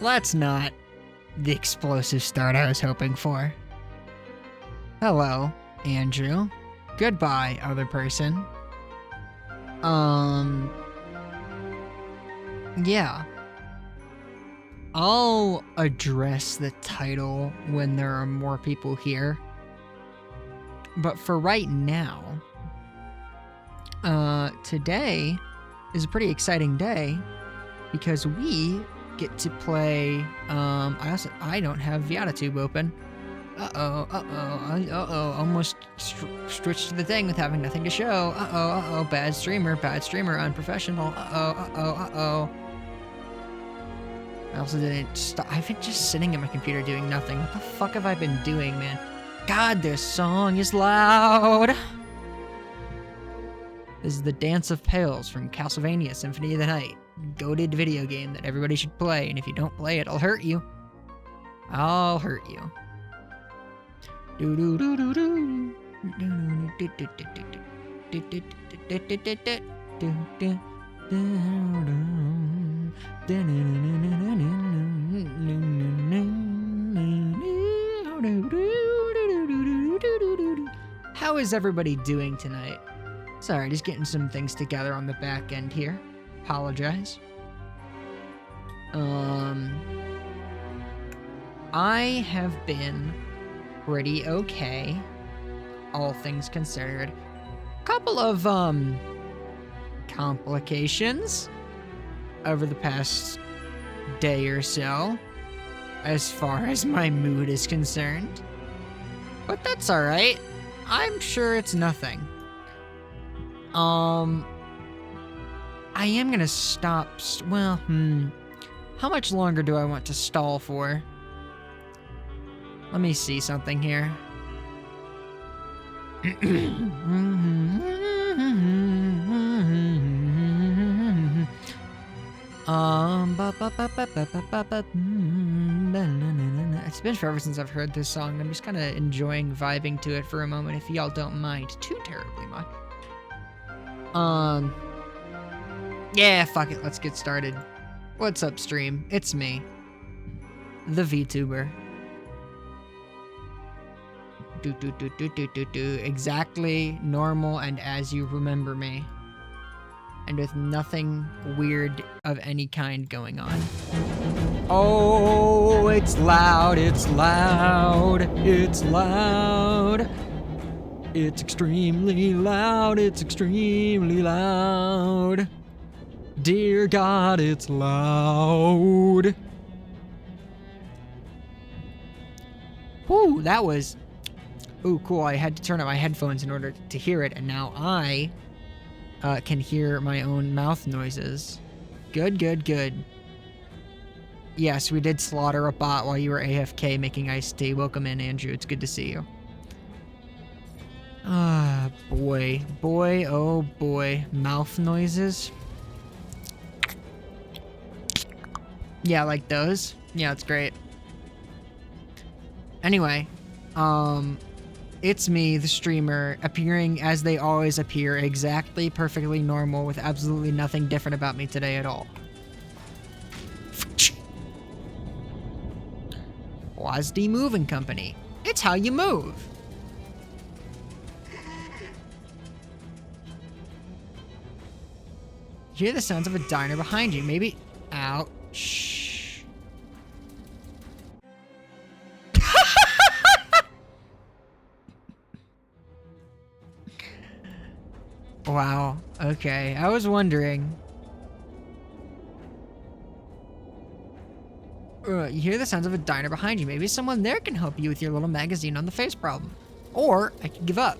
Well, that's not the explosive start I was hoping for. Hello, Andrew. Goodbye, other person. Yeah. I'll address the title when there are more people here. But for right now, today is a pretty exciting day because we get to play, I don't have ViataTube open. Almost switched to the thing with having nothing to show. Bad streamer, unprofessional. I also didn't stop. I've been just sitting at my computer doing nothing. What the fuck have I been doing, man? God, this song is loud. This is the Dance of Pails from Castlevania Symphony of the Night. Goated video game that everybody should play, and if you don't play it, I'll hurt you. I'll hurt you. How is everybody doing tonight? Sorry, just getting some things together on the back end here. Apologize. I have been pretty okay, all things considered. Couple of complications over the past day or so, as far as my mood is concerned. But that's alright. I'm sure it's nothing. I am gonna stop. How much longer do I want to stall for? Let me see something here. It's been forever since I've heard this song. I'm just kind of enjoying vibing to it for a moment, if y'all don't mind too terribly much. Yeah, fuck it, let's get started. What's up, stream? It's me, the VTuber. Exactly normal and as you remember me. And with nothing weird of any kind going on. Oh, it's loud, it's loud, it's loud. It's extremely loud, it's extremely loud. Dear God, it's loud. Ooh, that was... Ooh, cool. I had to turn up my headphones in order to hear it, and now I can hear my own mouth noises. Good, good, good. Yes, we did slaughter a bot while you were AFK making iced tea. Welcome in, Andrew. It's good to see you. Ah, boy. Boy, oh boy. Mouth noises. Yeah, like those. Yeah, it's great. Anyway, it's me, the streamer, appearing as they always appear, exactly perfectly normal, with absolutely nothing different about me today at all. WASD Moving Company. It's how you move. Hear the sounds of a diner behind you. Maybe... Ow. Shh. Wow. Okay. I was wondering. You hear the sounds of a diner behind you. Maybe someone there can help you with your little magazine on the face problem. Or I can give up.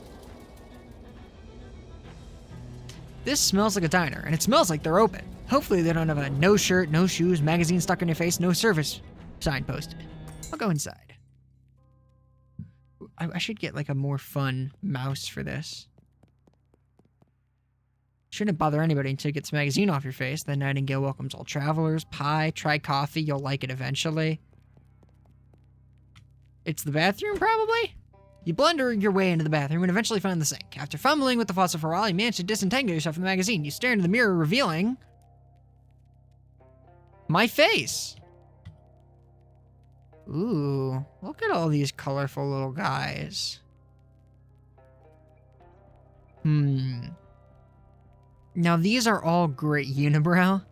This smells like a diner, and it smells like they're open. Hopefully they don't have a no shirt, no shoes, magazine stuck in your face, no service sign posted. I'll go inside. I should get like a more fun mouse for this. Shouldn't bother anybody until you get this magazine off your face. The Nightingale welcomes all travelers. Pie, try coffee, you'll like it eventually. It's the bathroom, probably? You blunder your way into the bathroom and eventually find the sink. After fumbling with the faucet for a while, you manage to disentangle yourself from the magazine. You stare into the mirror, revealing... my face! Ooh, look at all these colorful little guys. Now these are all great unibrow.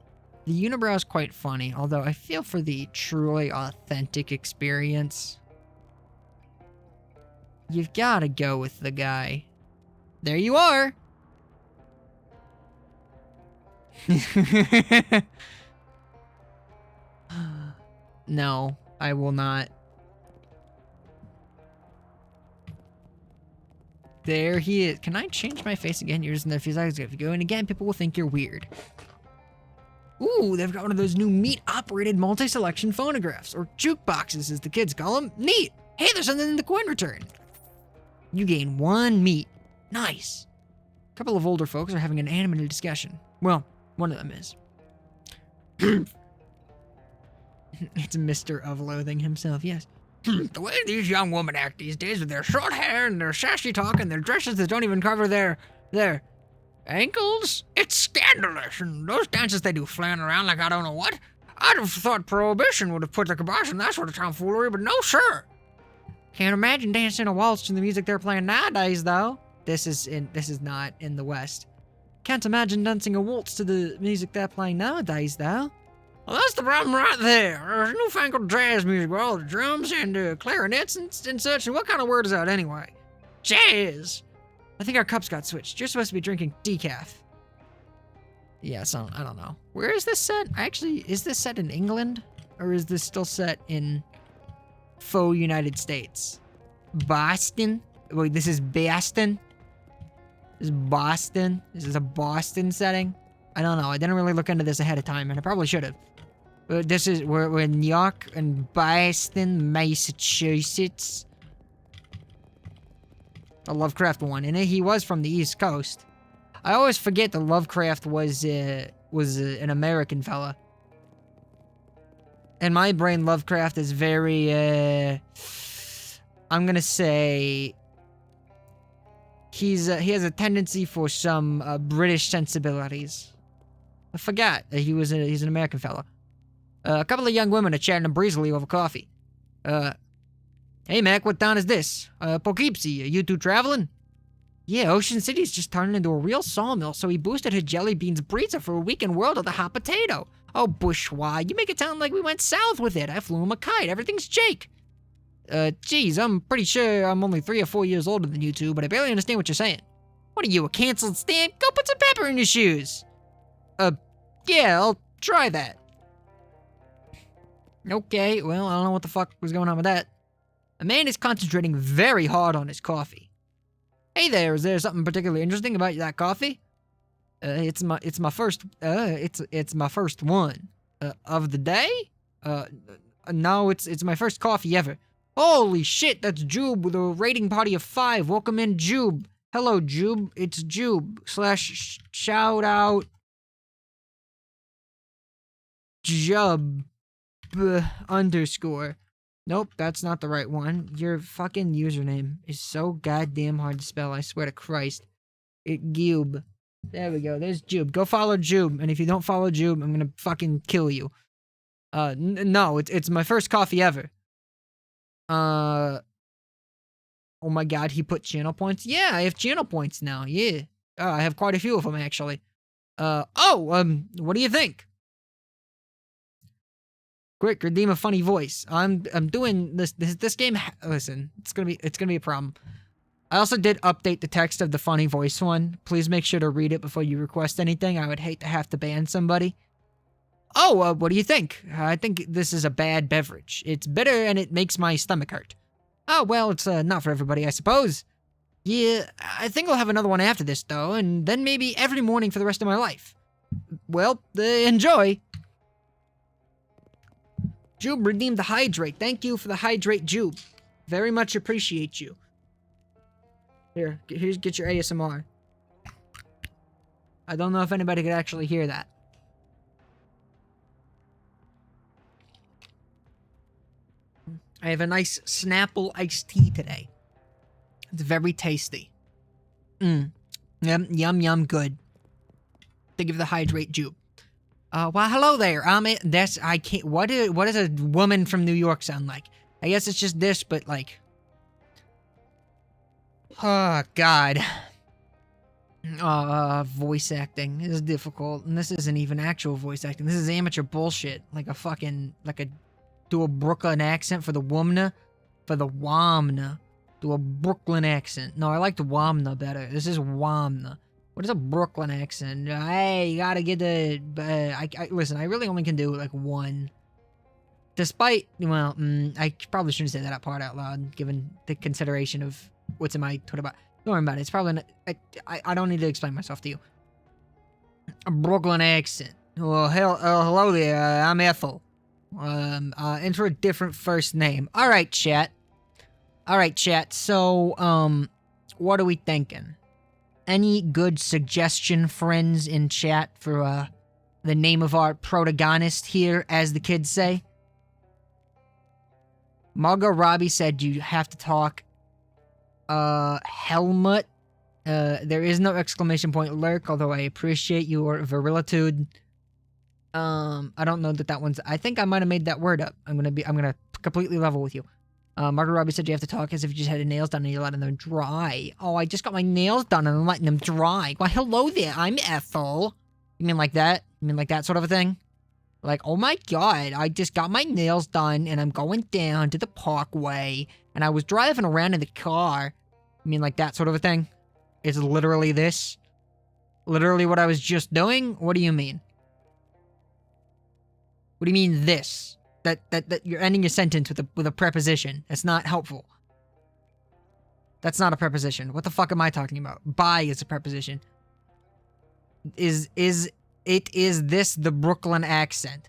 The unibrow is quite funny, although I feel for the truly authentic experience, you've got to go with the guy. There you are. No, I will not. There he is. Can I change my face again? You're just in there a few seconds. If you go in again, people will think you're weird. Ooh, they've got one of those new meat-operated multi-selection phonographs, or jukeboxes as the kids call them. Neat! Hey, there's something in the coin return. You gain 1 meat. Nice. A couple of older folks are having an animated discussion. Well, one of them is. It's Mr. of Loathing himself, yes. The way these young women act these days with their short hair and their sassy talk and their dresses that don't even cover their ankles, it's scandalous. And those dances they do flying around like I don't know what. I'd have thought Prohibition would have put the kibosh on that sort of tomfoolery, but no, sir. Can't imagine dancing a waltz to the music they're playing nowadays, though. This is not in the West. Can't imagine dancing a waltz to the music they're playing nowadays, though. Well, that's the problem right there. There's newfangled jazz music with all the drums and clarinets and such. And what kind of word is that anyway? Jazz. I think our cups got switched. You're supposed to be drinking decaf. Yeah, so I don't know. Where is this set? Actually, is this set in England? Or is this still set in faux United States? Boston? Wait, this is Boston? This is Boston? Is this a Boston setting? I don't know. I didn't really look into this ahead of time, and I probably should have. We're in New York and Boston, Massachusetts. The Lovecraft one, and he was from the East Coast. I always forget that Lovecraft was an American fella. In my brain, Lovecraft is very, I'm gonna say, he has a tendency for some British sensibilities. I forgot that he's an American fella. A couple of young women are chatting breezily over coffee. Hey Mac, what town is this? Poughkeepsie, you two traveling? Yeah, Ocean City's just turning into a real sawmill, so he boosted her jelly beans breezer for a weekend world of the hot potato. Oh, bourgeois, you make it sound like we went south with it. I flew him a kite, everything's Jake. Geez, I'm pretty sure I'm only 3 or 4 years older than you two, but I barely understand what you're saying. What are you, a canceled stamp? Go put some pepper in your shoes. Yeah, I'll try that. Okay, well, I don't know what the fuck was going on with that. A man is concentrating very hard on his coffee. Hey there, is there something particularly interesting about that coffee? It's my first one. Of the day? No, it's my first coffee ever. Holy shit, that's Jube with a rating party of 5. Welcome in, Jube. Hello, Jube. It's Jube / shout out Jub _ Nope, that's not the right one. Your fucking username is so goddamn hard to spell, I swear to Christ. Gube. There we go, there's Jube. Go follow Jube, and if you don't follow Jube, I'm gonna fucking kill you. No, it's my first coffee ever. Oh my god, he put channel points? Yeah, I have channel points now, yeah. I have quite a few of them, actually. What do you think? Quick, redeem a funny voice. I'm doing this game. Listen, it's gonna be a problem. I also did update the text of the funny voice one. Please make sure to read it before you request anything. I would hate to have to ban somebody. Oh, what do you think? I think this is a bad beverage. It's bitter and it makes my stomach hurt. Oh, well, it's not for everybody, I suppose. Yeah, I think I'll have another one after this, though, and then maybe every morning for the rest of my life. Well, enjoy. Jube redeemed the hydrate. Thank you for the hydrate, Jube. Very much appreciate you. Here's get your ASMR. I don't know if anybody could actually hear that. I have a nice Snapple iced tea today. It's very tasty. Yum, yum, good. Thank you for the hydrate, Jube. Well, hello there. I can't. What does a woman from New York sound like? I guess it's just this, but like... Oh, God. Voice acting is difficult, and this isn't even actual voice acting. This is amateur bullshit. Like do a Brooklyn accent for the Womna, for the Wamna. Do a Brooklyn accent. No, I like the Wamna better. This is Wamna. What is a Brooklyn accent? Hey, you gotta get the... listen, I really only can do like one. Despite, well, I probably shouldn't say that part out loud, given the consideration of what's in my Twitter about. Don't worry about it. It's probably not, I don't need to explain myself to you. A Brooklyn accent. Well, hello there. I'm Ethel. Enter a different first name. All right, chat. So, what are we thinking? Any good suggestion, friends in chat, for the name of our protagonist here, as the kids say? Margot Robbie said you have to talk Helmut. There is no exclamation point lurk, although I appreciate your virilitude. I don't know that one's... I think I might have made that word up. I'm gonna completely level with you. Margot Robbie said you have to talk as if you just had your nails done and you're letting them dry. Oh, I just got my nails done and I'm letting them dry. Why, hello there, I'm Ethel. You mean like that? You mean like that sort of a thing? Like, oh my God, I just got my nails done and I'm going down to the parkway and I was driving around in the car. You mean like that sort of a thing? It's literally this? Literally what I was just doing? What do you mean? What do you mean this? That you're ending your sentence with a preposition. That's not helpful. That's not a preposition. What the fuck am I talking about? By is a preposition. Is this the Brooklyn accent?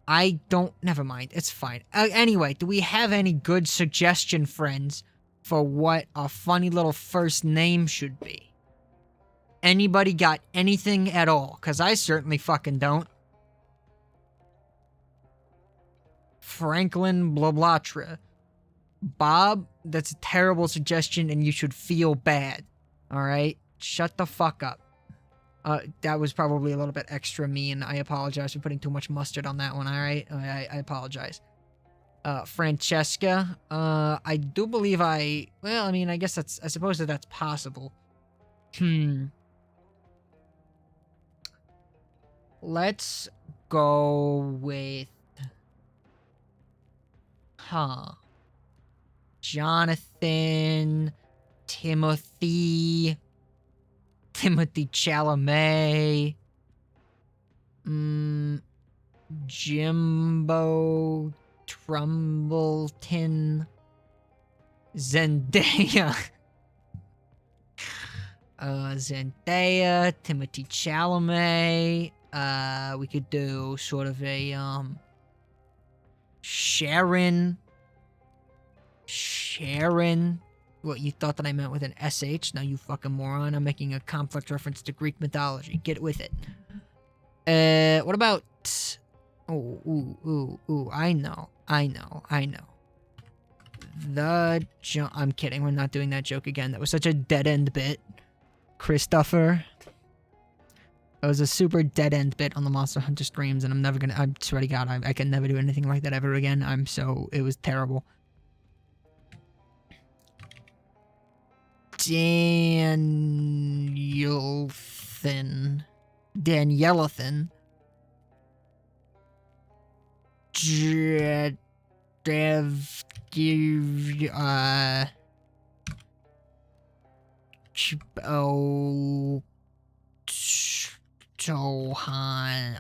I don't... Never mind. It's fine. Anyway, do we have any good suggestion, friends, for what a funny little first name should be? Anybody got anything at all? Because I certainly fucking don't. Franklin Blablatra. Bob, that's a terrible suggestion and you should feel bad. Alright? Shut the fuck up. That was probably a little bit extra mean. I apologize for putting too much mustard on that one, alright? I apologize. Francesca, I do believe well, I mean, I guess I suppose that's possible. Let's go with... Jonathan, Timothy Chalamet, Jimbo Trumbleton, Zendaya, Timothy Chalamet. We could do sort of a Sharon. What, you thought that I meant with an SH? Now you fucking moron. I'm making a complex reference to Greek mythology. Get with it. What about... Ooh, I know. I'm kidding, we're not doing that joke again. That was such a dead-end bit. Christopher. That was a super dead-end bit on the Monster Hunter streams, and I'm never gonna... I swear to God, I can never do anything like that ever again. It was terrible. Danielothan.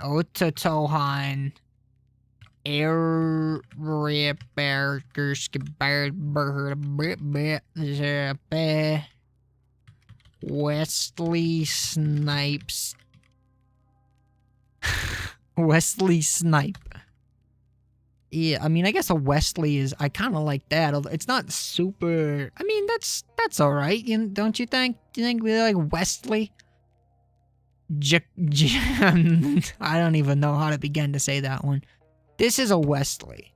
Ototohan. Wesley Snipes. Wesley Snipe. Yeah, I mean, I guess a Wesley is... I kind of like that. Although it's not super... I mean, that's all right. Don't you think? Do you think we like Wesley? I don't even know how to begin to say that one. This is a Wesley.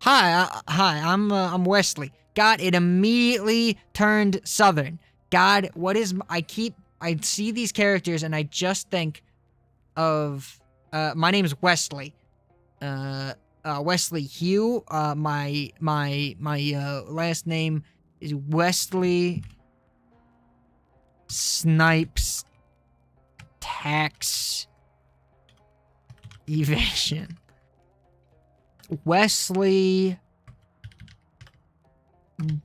Hi, I'm Wesley. God, it immediately turned southern. God, what is... I see these characters and I just think of... my name's Wesley. Wesley Hugh. My last name is Wesley Snipes Tax Evasion. Wesley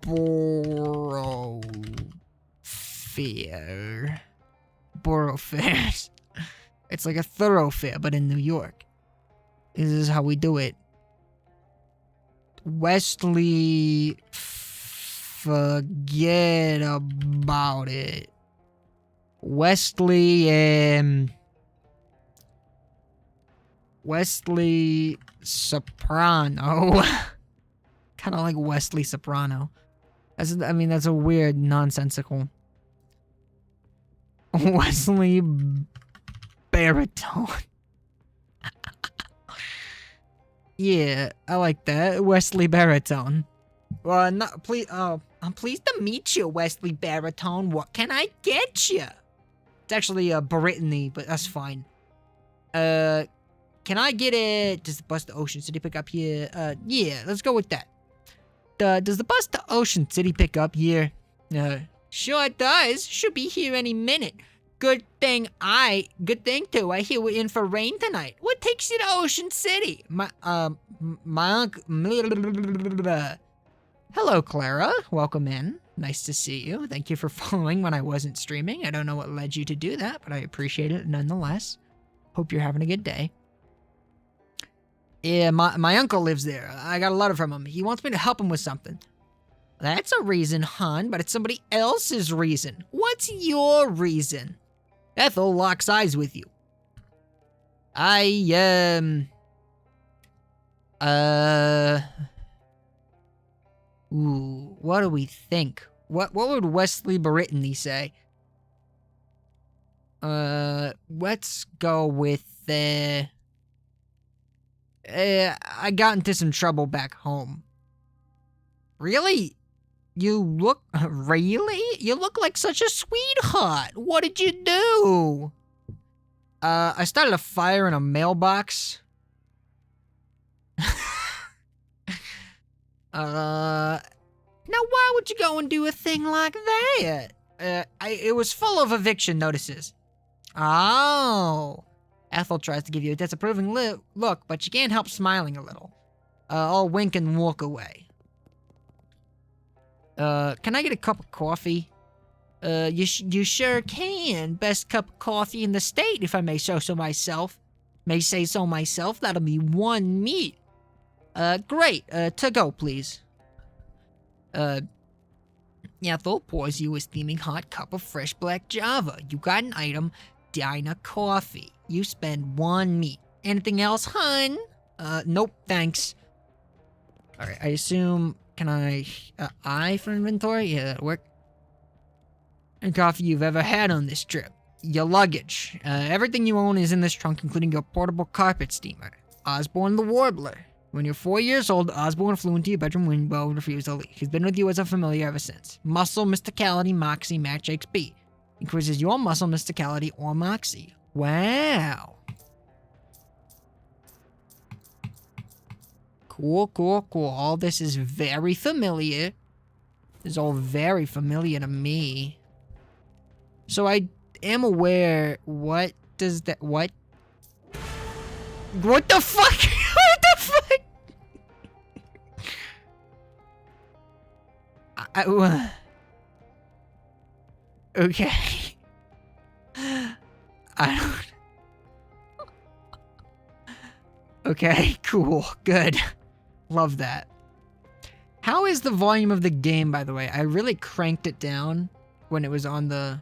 Borough. It's like a thoroughfare, but in New York. This is how we do it. Wesley, forget about it. Wesley Soprano. Kind of like Wesley Soprano. That's a weird, nonsensical. Wesley Baritone. Yeah, I like that. Wesley Baritone. I'm pleased to meet you, Wesley Baritone. What can I get you? It's actually Brittany, but that's fine. Can I get it? Does the bus to Ocean City pick up here? Yeah, let's go with that. Does the bus to Ocean City pick up here? Sure it does. Should be here any minute. Good thing too. I hear we're in for rain tonight. What takes you to Ocean City? My uncle. Hello, Clara. Welcome in. Nice to see you. Thank you for following when I wasn't streaming. I don't know what led you to do that, but I appreciate it nonetheless. Hope you're having a good day. Yeah, my uncle lives there. I got a letter from him. He wants me to help him with something. That's a reason, hon, but it's somebody else's reason. What's your reason? Ethel locks eyes with you. Ooh, what do we think? What would Wesley Brittany say? Let's go with, I got into some trouble back home. Really? Really? You look like such a sweetheart. What did you do? I started a fire in a mailbox. Now why would you go and do a thing like that? It was full of eviction notices. Oh. Ethel tries to give you a disapproving look, but she can't help smiling a little. I'll wink and walk away. Can I get a cup of coffee? You sure can. Best cup of coffee in the state, if I may say so myself. That'll be one meat. Great. To go, please. Ethel pours you a steaming hot cup of fresh black Java. You got an item, Diner coffee. You spend one meat. Anything else, hun? Nope, thanks. Alright, I assume, can I for inventory? Yeah, that'll work. Any coffee you've ever had on this trip. Your luggage. Everything you own is in this trunk, including your portable carpet steamer. Osborne the Warbler. When you're 4 years old, Osborne flew into your bedroom window and refused to leave. He's been with you as a familiar ever since. Muscle, Mysticality, Moxie, Match XP. Increases your muscle, Mysticality, or Moxie. Wow. Cool. All this is very familiar. This is all very familiar to me. So I am aware, what the fuck? What the fuck? Okay. I don't... Okay, cool, good. Love that. How is the volume of the game, by the way? I really cranked it down when it was on the...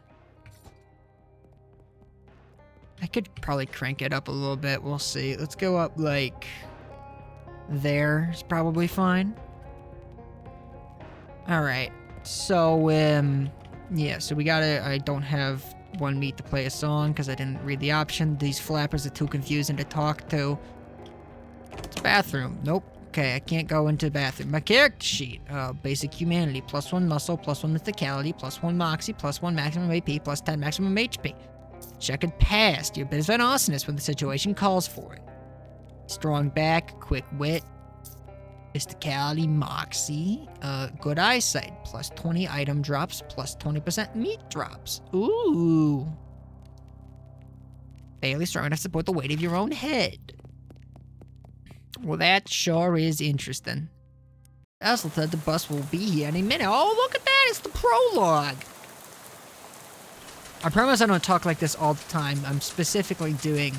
I could probably crank it up a little bit, we'll see. Let's go up, like... there is probably fine. Alright, so, yeah, so we gotta... I don't have one meat to play a song, because I didn't read the option. These flappers are too confusing to talk to. It's bathroom. Nope. Okay, I can't go into the bathroom. My character sheet. Basic humanity. +1 muscle, +1 mysticality, +1 moxie, +1 maximum AP, +10 maximum HP. Checkered past. You're a bit of an arsonist when the situation calls for it. Strong back, quick wit. Mysticality, moxie. Good eyesight. Plus 20 item drops. Plus 20% meat drops. Ooh. Barely strong enough to support the weight of your own head. Well, that sure is interesting. I also thought the bus will be here any minute. Oh, look at that. It's the prologue. I promise I don't talk like this all the time. I'm specifically doing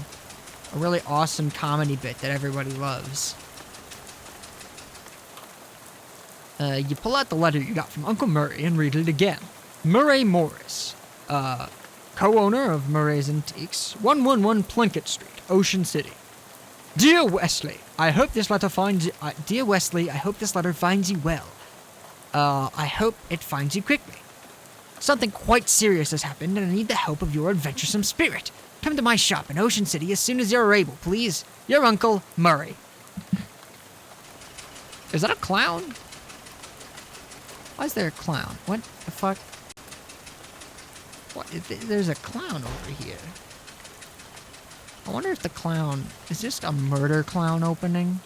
a really awesome comedy bit that everybody loves. You pull out the letter you got from Uncle Murray and read it again. Murray Morris, co-owner of Murray's Antiques, 111 Plinkett Street, Ocean City. Dear Wesley, I hope this letter finds you... Dear Wesley, I hope this letter finds you well. I hope it finds you quickly. Something quite serious has happened, and I need the help of your adventuresome spirit. Come to my shop in Ocean City as soon as you're able, please. Your Uncle, Murray. Is that a clown? Why is there a clown? What the fuck? What? There's a clown over here. I wonder if the clown... Is this a murder clown opening?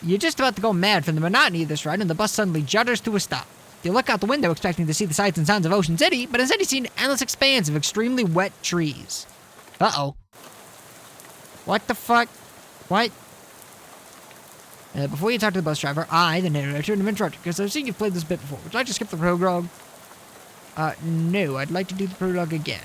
You're just about to go mad from the monotony of this ride, and the bus suddenly judders to a stop. You look out the window expecting to see the sights and sounds of Ocean City, but instead you see an endless expanse of extremely wet trees. Uh-oh. What the fuck? What? Before you talk to the bus driver, I, the narrator, am interrupted because I've seen you've played this bit before. Would you like to skip the prologue? No, I'd like to do the prologue again.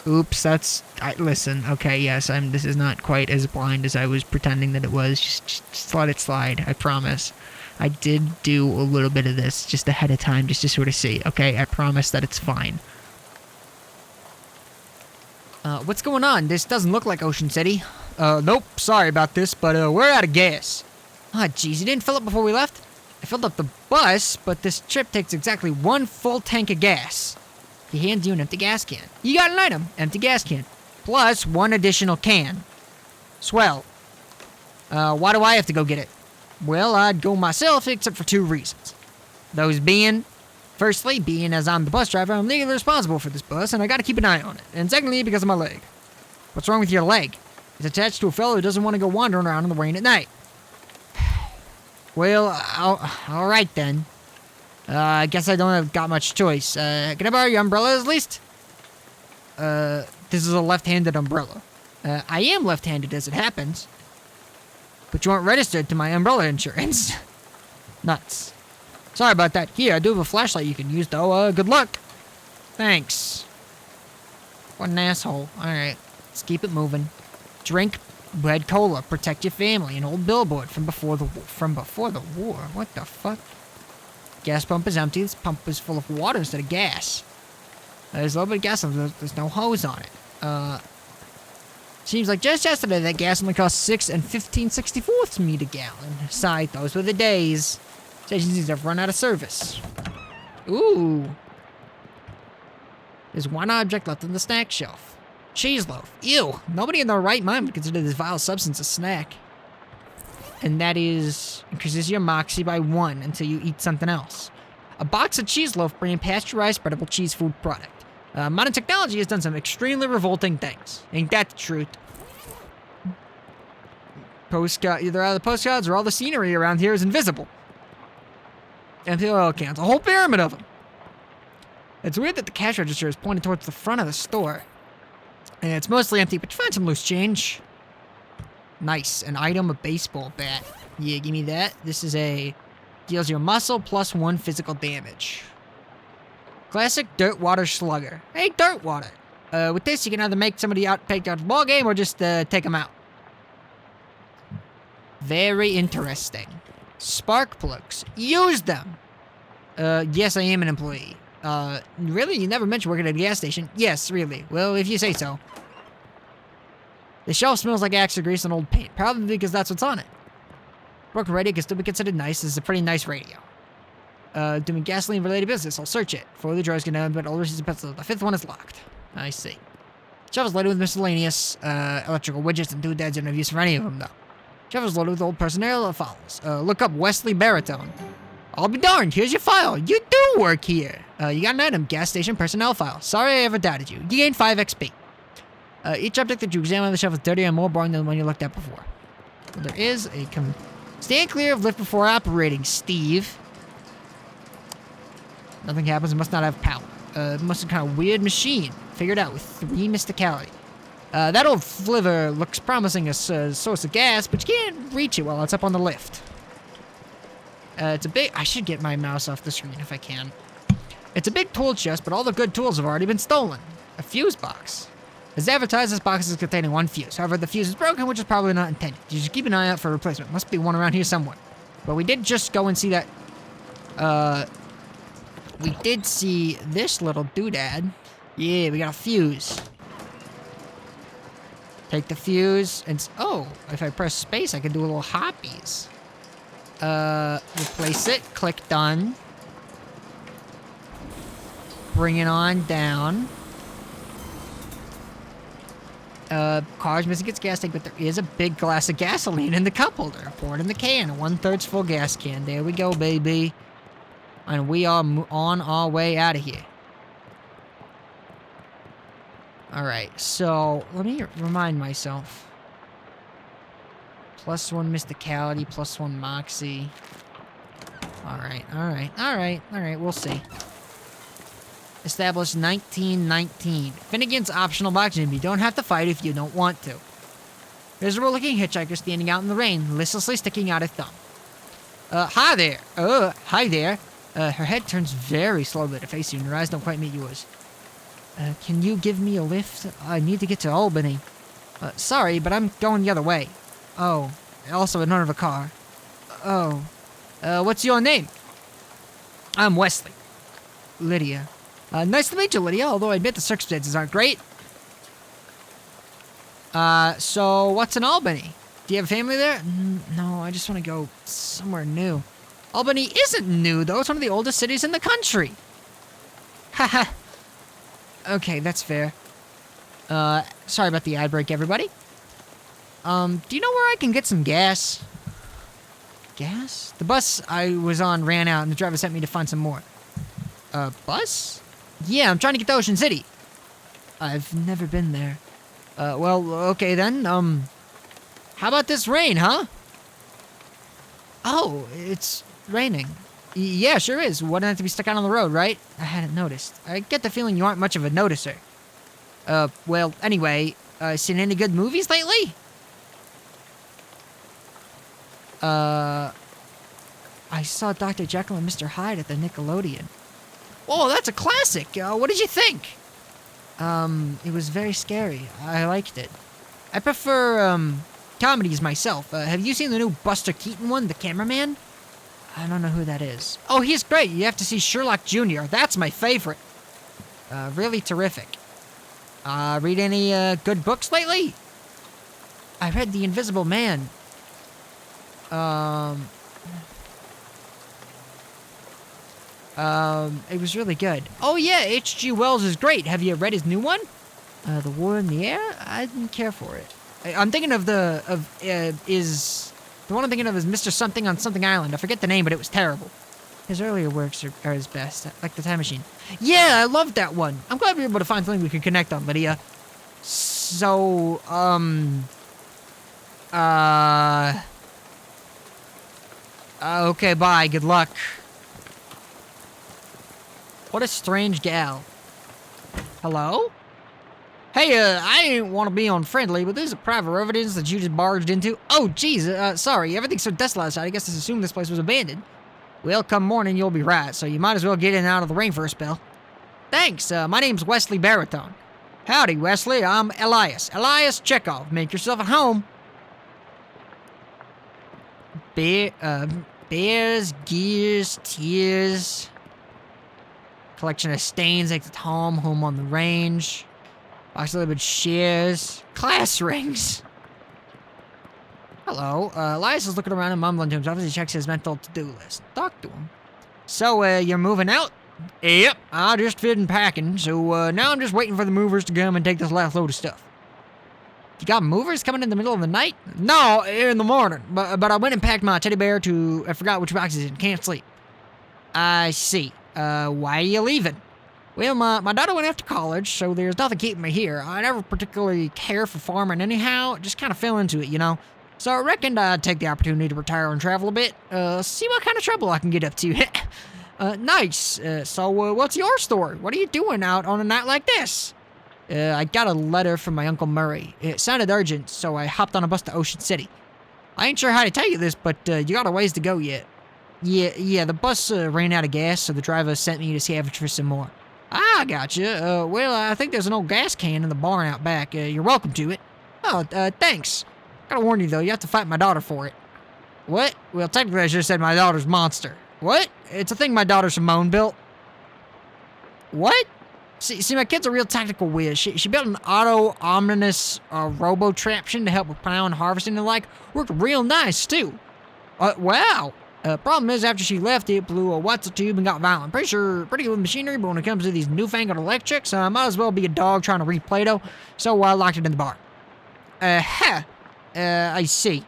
Oops, that's... listen, okay, yes, this is not quite as blind as I was pretending that it was. Just let it slide, I promise. I did do a little bit of this just ahead of time, just to sort of see, okay? I promise that it's fine. What's going on? This doesn't look like Ocean City. Nope, sorry about this, but, we're out of gas. Ah, jeez, you didn't fill up before we left? I filled up the bus, but this trip takes exactly 1 full tank of gas. He hands you an empty gas can. You got an item, empty gas can, plus 1 additional can. Swell. Why do I have to go get it? Well, I'd go myself, except for 2 reasons. Those being, firstly, being as I'm the bus driver, I'm legally responsible for this bus, and I gotta keep an eye on it. And secondly, because of my leg. What's wrong with your leg? It's attached to a fellow who doesn't want to go wandering around in the rain at night. Well, alright then. I guess I don't have got much choice. Can I borrow your umbrella at least? This is a left-handed umbrella. I am left-handed as it happens. But you aren't registered to my umbrella insurance. Nuts. Sorry about that. Here, I do have a flashlight you can use, though. Good luck. Thanks. What an asshole. Alright, let's keep it moving. Drink red cola, protect your family, an old billboard from before the war. What the fuck? Gas pump is empty. This pump is full of water instead of gas. There's a little bit of gas. There's no hose on it. Seems like just yesterday that gas only cost 6 and 15/64 meter gallon. Sigh, those were the days. Stations have run out of service. Ooh. There's 1 object left on the snack shelf. Cheese loaf. Ew. Nobody in their right mind would consider this vile substance a snack. And that is, increases your moxie by 1 until you eat something else. A box of cheese loaf bringing pasteurized spreadable cheese food product. Modern technology has done some extremely revolting things. Ain't that the truth? Postcard, either all the postcards or all the scenery around here is invisible. Empty oil cans, a whole pyramid of them. It's weird that the cash register is pointed towards the front of the store. And it's mostly empty, but you find some loose change. Nice. An item, a baseball bat. Yeah, give me that. This is deals your muscle plus 1 physical damage. Classic dirt water slugger. Hey, dirt water. With this, you can either make somebody take out the ball game or just take them out. Very interesting. Spark plugs. Use them. Yes, I am an employee. Really? You never mentioned working at a gas station? Yes, really. Well, if you say so. The shelf smells like Axe grease and old paint, probably because that's what's on it. Broken radio can still be considered nice. This is a pretty nice radio. Doing gasoline-related business. I'll search it. 4 of the drawers can open, but all receipts and pencils. The 5th one is locked. I see. Shelf is loaded with miscellaneous electrical widgets and doodads. You don't have use for any of them, though. Shelf is loaded with old personnel that follows. Look up Wesley Baritone. I'll be darned. Here's your file. You do work here. You got an item. Gas station personnel file. Sorry I ever doubted you. You gained 5 XP. Each object that you examine on the shelf is dirtier and more boring than the one you looked at before. Well, there is a... Stand clear of lift before operating, Steve. Nothing happens. It must not have power. It must have kind of weird machine. Figured out with 3 mysticality. That old flivver looks promising as a source of gas, but you can't reach it while it's up on the lift. It's a big... I should get my mouse off the screen if I can. It's a big tool chest, but all the good tools have already been stolen. A fuse box. As advertised, this box is containing 1 fuse. However, the fuse is broken, which is probably not intended. You should keep an eye out for a replacement. Must be one around here somewhere. But we did just go and see that... we did see this little doodad. Yeah, we got a fuse. Take the fuse and... Oh, if I press space, I can do a little hoppies. Replace it. Click done. Bring it on down. Car's missing its gas tank, but there is a big glass of gasoline in the cup holder. Pour it in the can, a 1/3 full gas can. There we go, baby. And we are on our way out of here. Alright, so let me remind myself. +1 mysticality, +1 moxie. Alright, we'll see. Established 1919. Finnegan's optional box, and you don't have to fight if you don't want to. Miserable-looking hitchhiker standing out in the rain, listlessly sticking out a thumb. Hi there. Hi there. Her head turns very slowly to face you, and her eyes don't quite meet yours. Can you give me a lift? I need to get to Albany. Sorry, but I'm going the other way. Oh, also I don't have a car. Oh. What's your name? I'm Wesley. Lydia. Nice to meet you, Lydia, although I admit the circumstances aren't great. So what's in Albany? Do you have family there? No, I just want to go somewhere new. Albany isn't new, though. It's one of the oldest cities in the country. Haha. Okay, that's fair. Sorry about the ad break, everybody. Do you know where I can get some gas? Gas? The bus I was on ran out, and the driver sent me to find some more. Bus? Yeah, I'm trying to get to Ocean City. I've never been there. Well, okay then, how about this rain, huh? Oh, it's raining. Yeah, sure is. Wouldn't have to be stuck out on the road, right? I hadn't noticed. I get the feeling you aren't much of a noticer. Well, anyway, seen any good movies lately? I saw Dr. Jekyll and Mr. Hyde at the Nickelodeon. Oh, that's a classic. What did you think? It was very scary. I liked it. I prefer, comedies myself. Have you seen the new Buster Keaton one, The Cameraman? I don't know who that is. Oh, he's great. You have to see Sherlock Jr. That's my favorite. Really terrific. Read any, good books lately? I read The Invisible Man. It was really good. Oh yeah, H.G. Wells is great. Have you read his new one? The War in the Air? I didn't care for it. I'm thinking of the one I'm thinking of is Mr. Something on Something Island. I forget the name, but it was terrible. His earlier works are his best, like The Time Machine. Yeah, I loved that one. I'm glad we were able to find something we could connect on, Lydia. So, okay, bye. Good luck. What a strange gal. Hello? Hey, I didn't want to be unfriendly, but there's a private residence that you just barged into. Oh, geez, sorry. Everything's so desolate outside. I guess I assumed this place was abandoned. Well, come morning, you'll be right, so you might as well get in and out of the rain for a spell. Thanks. My name's Wesley Baritone. Howdy, Wesley. I'm Elias. Elias Chekhov. Make yourself at home. Bears, gears, tears. Collection of stains like the home on the range. Box of little shares. Class rings. Hello. Elias is looking around and mumbling to himself as he checks his mental to-do list. Talk to him. So, you're moving out? Yep. I just finished packing, so now I'm just waiting for the movers to come and take this last load of stuff. You got movers coming in the middle of the night? No, in the morning. But I went and packed my teddy bear I forgot which box it's in. Can't sleep. I see. Why are you leaving? Well, my daughter went off to college, so there's nothing keeping me here. I never particularly care for farming anyhow, just kind of fell into it, you know. So I reckoned I'd take the opportunity to retire and travel a bit, see what kind of trouble I can get up to. Nice. So what's your story? What are you doing out on a night like this? I got a letter from my Uncle Murray. It sounded urgent, so I hopped on a bus to Ocean City. I ain't sure how to tell you this, but you got a ways to go yet. Yeah, the bus ran out of gas, so the driver sent me to scavenge for some more. Ah, gotcha. Well, I think there's an old gas can in the barn out back. You're welcome to it. Oh, thanks. Gotta warn you, though, you have to fight my daughter for it. What? Well, technically, I should have said my daughter's monster. What? It's a thing my daughter Simone built. What? See, my kid's a real tactical whiz. She built an auto-omnibus robo-traption to help with plowing, harvesting, and the like. Worked real nice, too. Wow. Problem is, after she left, it blew a what's-a-tube and got violent. Pretty good machinery, but when it comes to these newfangled electrics, might as well be a dog trying to read Play-Doh, so I locked it in the barn. I see.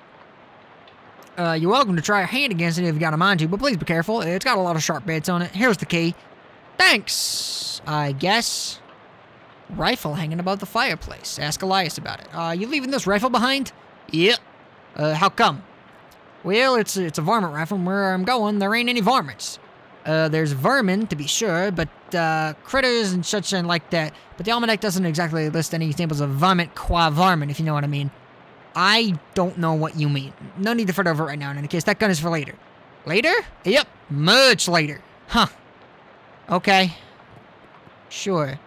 You're welcome to try your hand against it if you got a mind to, but please be careful. It's got a lot of sharp bits on it. Here's the key. Thanks, I guess. Rifle hanging above the fireplace. Ask Elias about it. You leaving this rifle behind? Yep. How come? Well, it's a varmint rifle, and where I'm going, there ain't any varmints. There's vermin, to be sure, but critters and such and like that. But the almanac doesn't exactly list any examples of varmint qua varmint, if you know what I mean. I don't know what you mean. No need to fret over it right now, in any case. That gun is for later. Later? Yep, much later. Huh. Okay. Sure.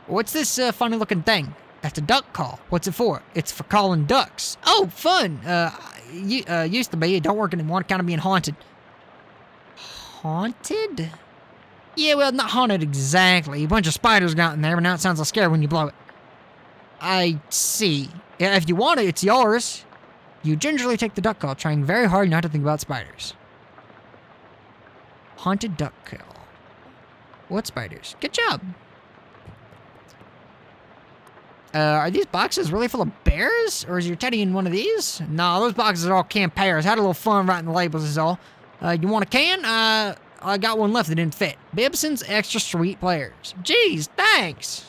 What's this funny-looking thing? That's a duck call. What's it for? It's for calling ducks. Oh, fun! Used to be. It don't work anymore. Kind of being haunted. Haunted? Yeah, well, not haunted exactly. A bunch of spiders got in there, but now it sounds like scary when you blow it. I see. Yeah, if you want it, it's yours. You gingerly take the duck call, trying very hard not to think about spiders. Haunted duck call. What spiders? Good job. Are these boxes really full of bears? Or is your teddy in one of these? No, those boxes are all canned pears. Had a little fun writing the labels is all. You want a can? I got one left that didn't fit. Bibson's Extra Sweet Players. Jeez, thanks.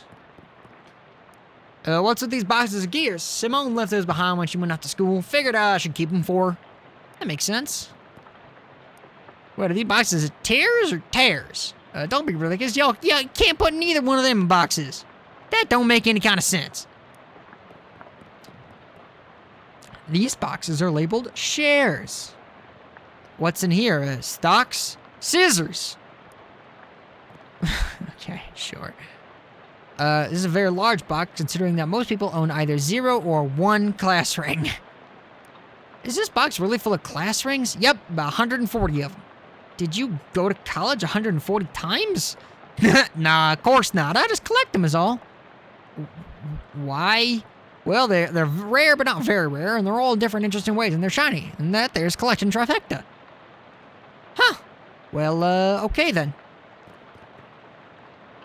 What's with these boxes of gears? Simone left those behind when she went off to school. Figured I should keep them for her. That makes sense. What, are these boxes tears or tears? Don't be ridiculous. Y'all can't put neither one of them in boxes. That don't make any kind of sense. These boxes are labeled shares. What's in here? Stocks? Scissors. Okay, sure. This is a very large box, considering that most people own either 0 or 1 class ring. Is this box really full of class rings? Yep, about 140 of them. Did you go to college 140 times? Nah, of course not. I just collect them is all. Why? Well, they're rare, but not very rare, and they're all in different interesting ways, and they're shiny. And that there's collection trifecta. Huh. Well, okay then.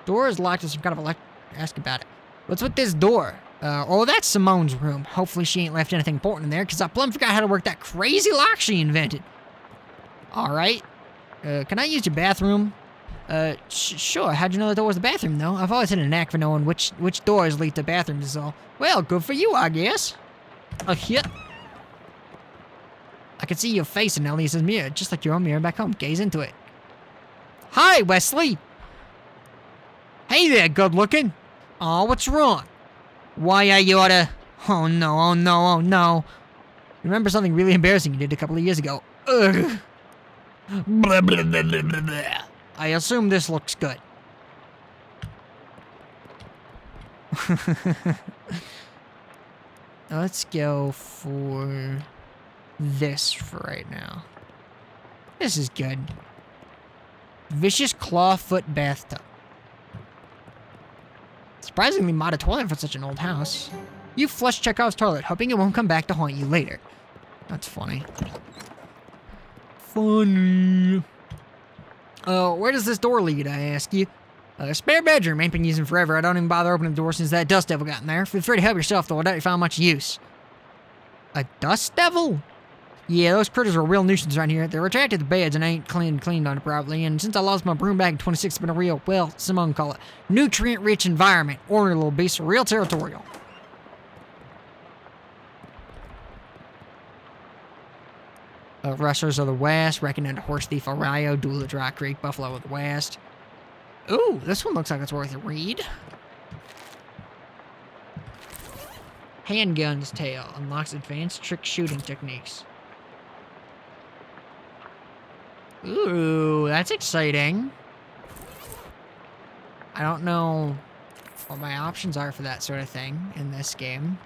Door is locked to some kind of ask about it. What's with this door? Oh, that's Simone's room. Hopefully she ain't left anything important in there, because I plumb forgot how to work that crazy lock she invented. Alright. Can I use your bathroom? Sure. How'd you know the door was the bathroom, though? I've always had a knack for knowing which doors lead to bathrooms is all. Well, good for you, I guess. Yeah. I can see your face in Elias's mirror, just like your own mirror back home. Gaze into it. Hi, Wesley! Hey there, good-looking. Aw, what's wrong? Why are you oughta... Oh, no, oh, no, oh, no. Remember something really embarrassing you did a couple of years ago. Ugh. Blah, blah, blah, blah, blah, blah. I assume this looks good. Let's go for this for right now. This is good. Vicious clawfoot bathtub. Surprisingly modded toilet for such an old house. You flush Chekhov's toilet, hoping it won't come back to haunt you later. That's funny. Funny. Where does this door lead, I ask you? A spare bedroom, ain't been using forever. I don't even bother opening the door since that dust devil got in there. Feel free to help yourself, though. I doubt you found much use. A dust devil? Yeah, those critters are a real nuisance around here. They're attracted to beds and ain't cleaned on it properly. And since I lost my broom back in 26, it's been a real, well, someone call it nutrient-rich environment. Ornery little beasts are real territorial. Rustlers of the West, recommend Horse Thief Arroyo, Duel at Dry Creek, Buffalo of the West. Ooh, this one looks like it's worth a read. Handgun's Tale unlocks advanced trick shooting techniques. Ooh, that's exciting. I don't know what my options are for that sort of thing in this game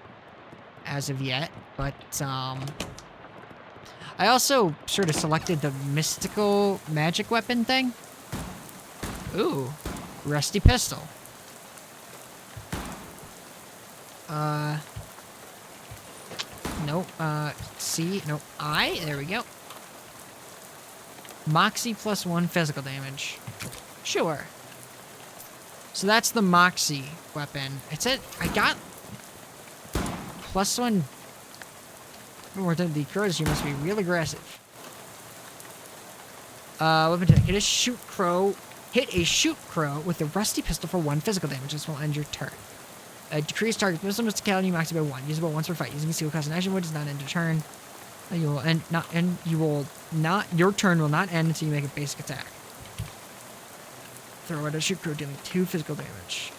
as of yet, but I also sort of selected the mystical magic weapon thing. Ooh, rusty pistol. Nope, C, nope, I, there we go. Moxie +1 physical damage. Sure. So that's the Moxie weapon. It said, I got +1 more than the crows. You must be real aggressive. Weapon type. Hit a shoot crow with a rusty pistol for 1 physical damage. This will end your turn. Decrease target missile mysticality Moxie by 1. Usable once per fight. Using a single cast an action would does not end your turn. Your turn will not end until you make a basic attack. Throw at a shoot crow dealing 2 physical damage.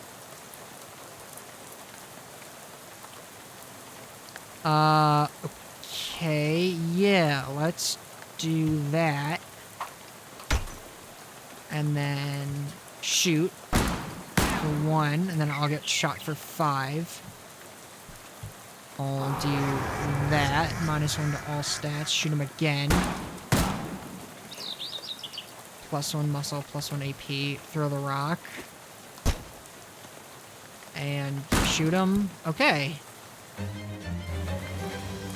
Okay, yeah, let's do that. And then shoot for 1, and then I'll get shot for 5. I'll do that. -1 to all stats. Shoot him again. +1 muscle, +1 AP. Throw the rock. And shoot him. Okay.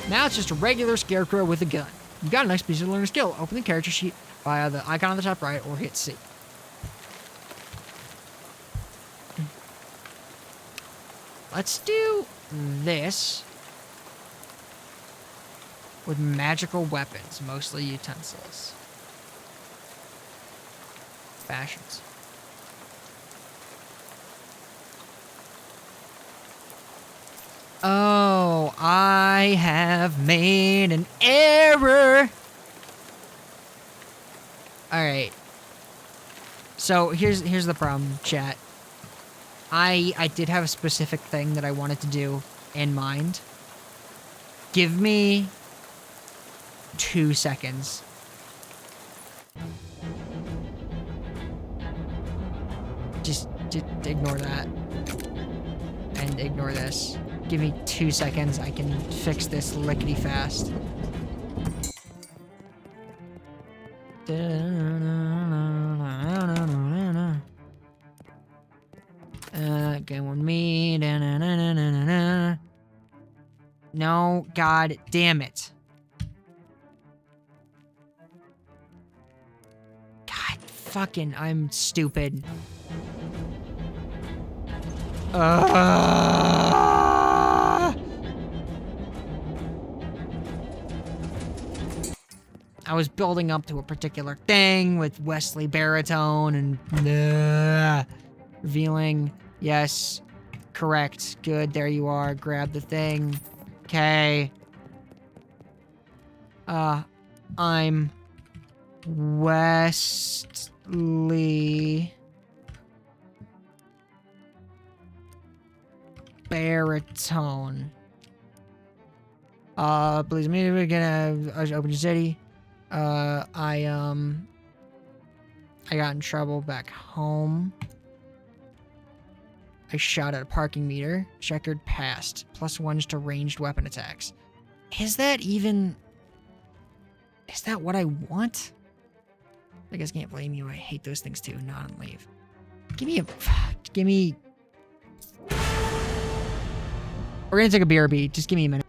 Now it's just a regular scarecrow with a gun. You got an next piece to learn a skill. Open the character sheet via the icon on the top right or hit C. Let's do this with magical weapons, mostly utensils. Fashions. Oh, I have made an error. All right. So here's the problem, chat. I did have a specific thing that I wanted to do in mind. Give me 2 seconds. Just ignore that. And ignore this. Give me 2 seconds. I can fix this lickety fast. Game with me. No, god damn it. God fucking, I'm stupid. I was building up to a particular thing with Wesley Baritone and revealing. Yes, correct. Good, there you are. Grab the thing. Okay. I'm Wesley Baritone. Please me, we're gonna open your city. I got in trouble back home. I shot at a parking meter. Checkered past. +1 to ranged weapon attacks. Is that what I want? I guess I can't blame you. I hate those things too. Not on leave. We're gonna take a BRB. Just give me a minute.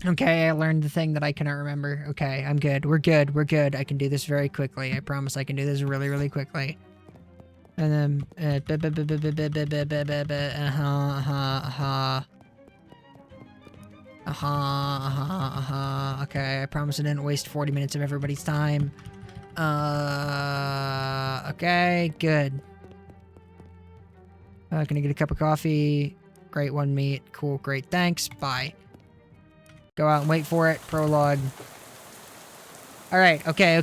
Okay, I learned the thing that I cannot remember. Okay, I'm good. We're good. We're good. I can do this very quickly. I promise I can do this really, really quickly. And then, okay, I promise I didn't waste 40 minutes of everybody's time. Okay, good. Can I get a cup of coffee? Great, one meat. Cool, great, thanks. Bye. Go out and wait for it. Prologue. Alright, okay.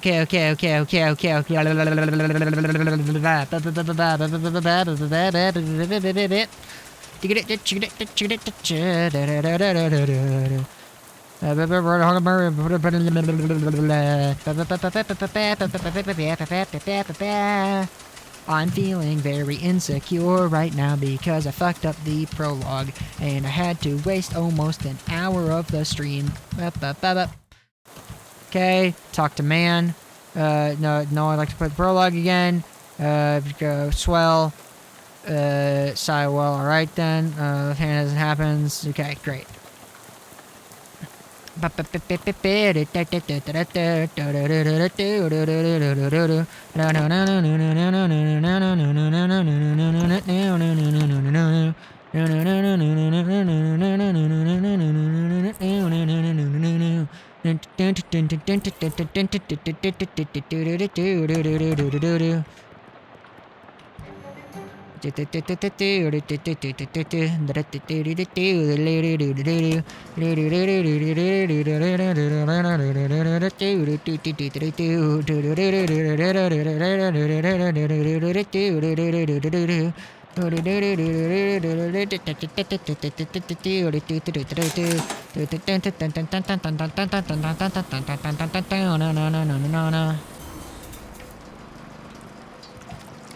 I'm feeling very insecure right now because I fucked up the prologue and I had to waste almost an hour of the stream. Okay, talk to man. No, I'd like to put the prologue again. Go swell. Sigh well, alright then. Hand as it happens. Okay, great.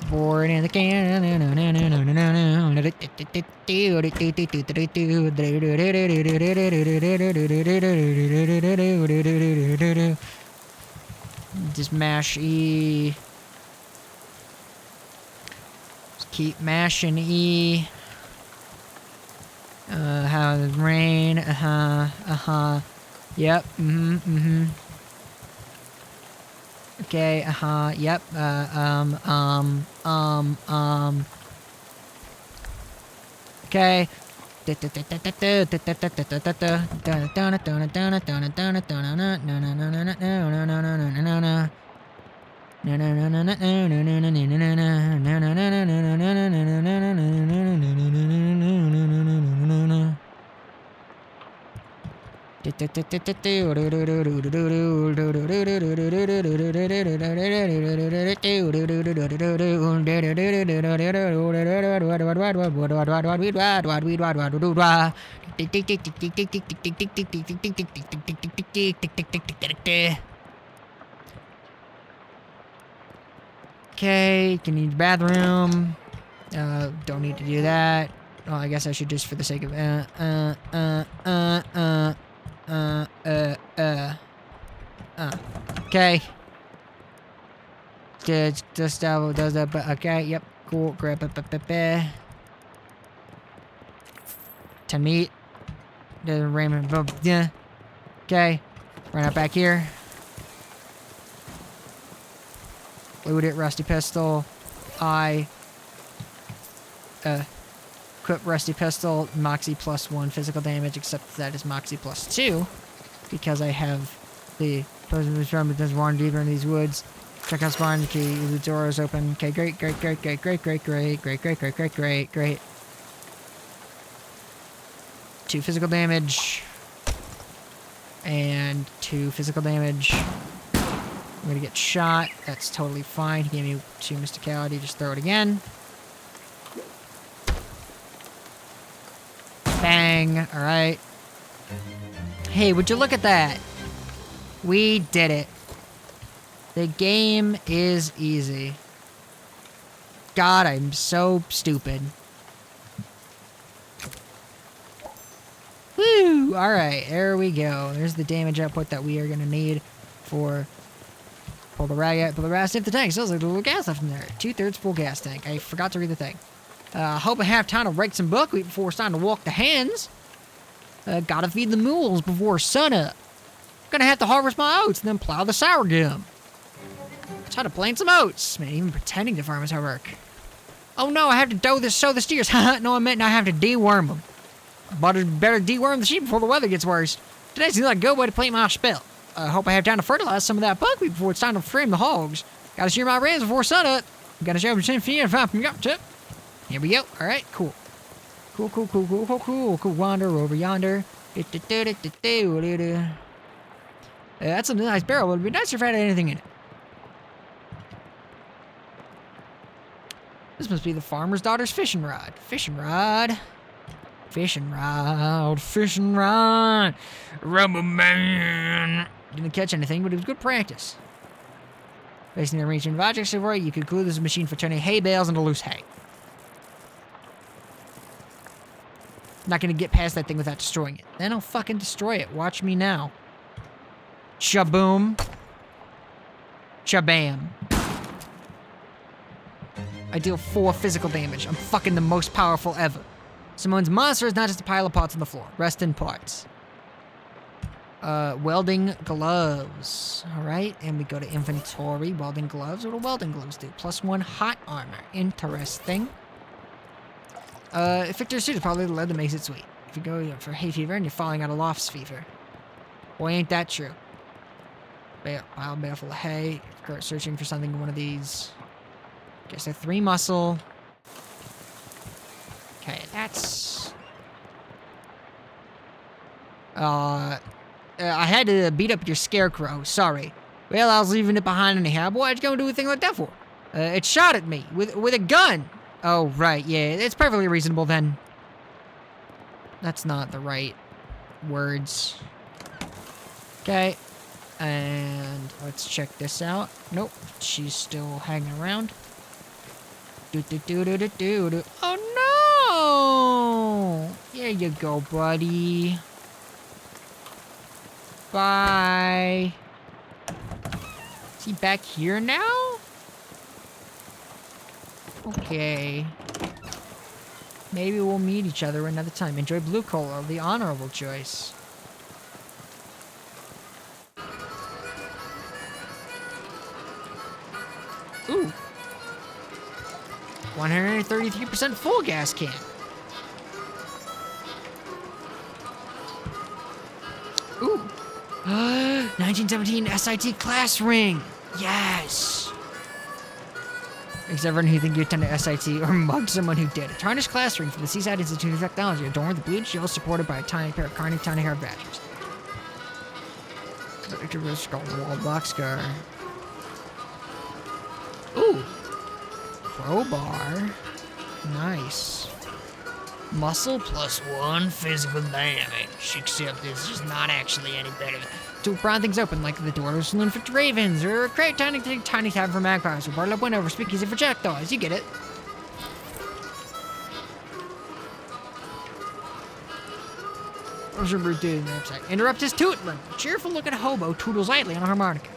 Born in the can. Just mash E. Just keep mashing E. How the rain. Yep. Okay, yep, okay. Okay, can you use the bathroom? Don't need to do that. Oh, I guess I should just for the sake of okay. Just does that, but okay, yep, cool, grab 10 meat. Doesn't rain, yeah. Okay, run out back here. Loot it, rusty pistol. Equip rusty pistol, moxie +1 physical damage, except that is moxie +2, because I have the person who's from it does wander deeper in these woods. Check out spawn key, the door is open. Okay, great. 2 physical damage. And 2 physical damage. I'm gonna get shot. That's totally fine. He gave me 2 mysticality. Just throw it again. Bang. Alright. Hey, would you look at that? We did it. The game is easy. God, I'm so stupid. Woo! Alright, there we go. There's the damage output that we are going to need for... Pull the rag out, pull the rag, if the tank still has a little gas left in there. 2/3 full gas tank. I forgot to read the thing. Hope I have time to write some buckwheat before it's time to walk the hens. Gotta feed the mules before sunup. Gonna have to harvest my oats and then plow the sorghum. Try to plant some oats. Man, even pretending to farm is hard work. Oh no, I have to sow the steers. No, I meant I have to deworm them. But it's better deworm the sheep before the weather gets worse. Today seems like a good way to plant my spell. I hope I have time to fertilize some of that buckwheat before it's time to frame the hogs. Gotta shear my rams before sunup. Gotta show them 10 feet and 5 from tip. Here we go. Alright, cool. Cool. Wander over yonder. That's a nice barrel, but it'd be nicer if I had anything in it. This must be the farmer's daughter's fishing rod. Fishing rod. Rubber man. Didn't catch anything, but it was good practice. Based on the arrangement of objects over, you could conclude this is a machine for turning hay bales into loose hay. Not gonna get past that thing without destroying it. Then I'll fucking destroy it. Watch me now. Shaboom. Shabam. I deal 4 physical damage. I'm fucking the most powerful ever. Simone's monster is not just a pile of parts on the floor. Rest in parts. Welding gloves. Alright, and we go to inventory. Welding gloves. What do welding gloves do? +1 hot armor. Interesting. Victor's suit is probably the lead that makes it sweet. If you go for hay fever and you're falling out of lofts fever. Boy, ain't that true. Pile bale full of hay. Start searching for something in one of these. Guess they're 3 muscle. Okay, that's... I had to beat up your scarecrow. Sorry. Well, I was leaving it behind anyhow. But why'd you go do a thing like that for? It shot at me with a gun. Oh, right, yeah. It's perfectly reasonable then. That's not the right words. Okay. And let's check this out. Nope. She's still hanging around. Oh, no! Here you go, buddy. Bye. Is he back here now? Okay. Maybe we'll meet each other another time. Enjoy blue cola, the honorable choice. Ooh. 133% full gas can. Ooh. 1917 SIT class ring. Yes. Except for who think you attended SIT or mugged someone who did. A tarnished class ring from the Seaside Institute of Technology adorned with the blue shield supported by a tiny pair of carny tiny hair badgers. It's a risk on the wall boxcar. Ooh. Crowbar. Nice. Muscle +1 physical damage. Except this is not actually any better. To pry things open, like the door of a saloon for ravens, or a great tiny tavern for magpies, or barred up window for speakeasy for jackdaws. You get it. Interrupt his tootling. A cheerful-looking hobo toodles idly on a harmonica.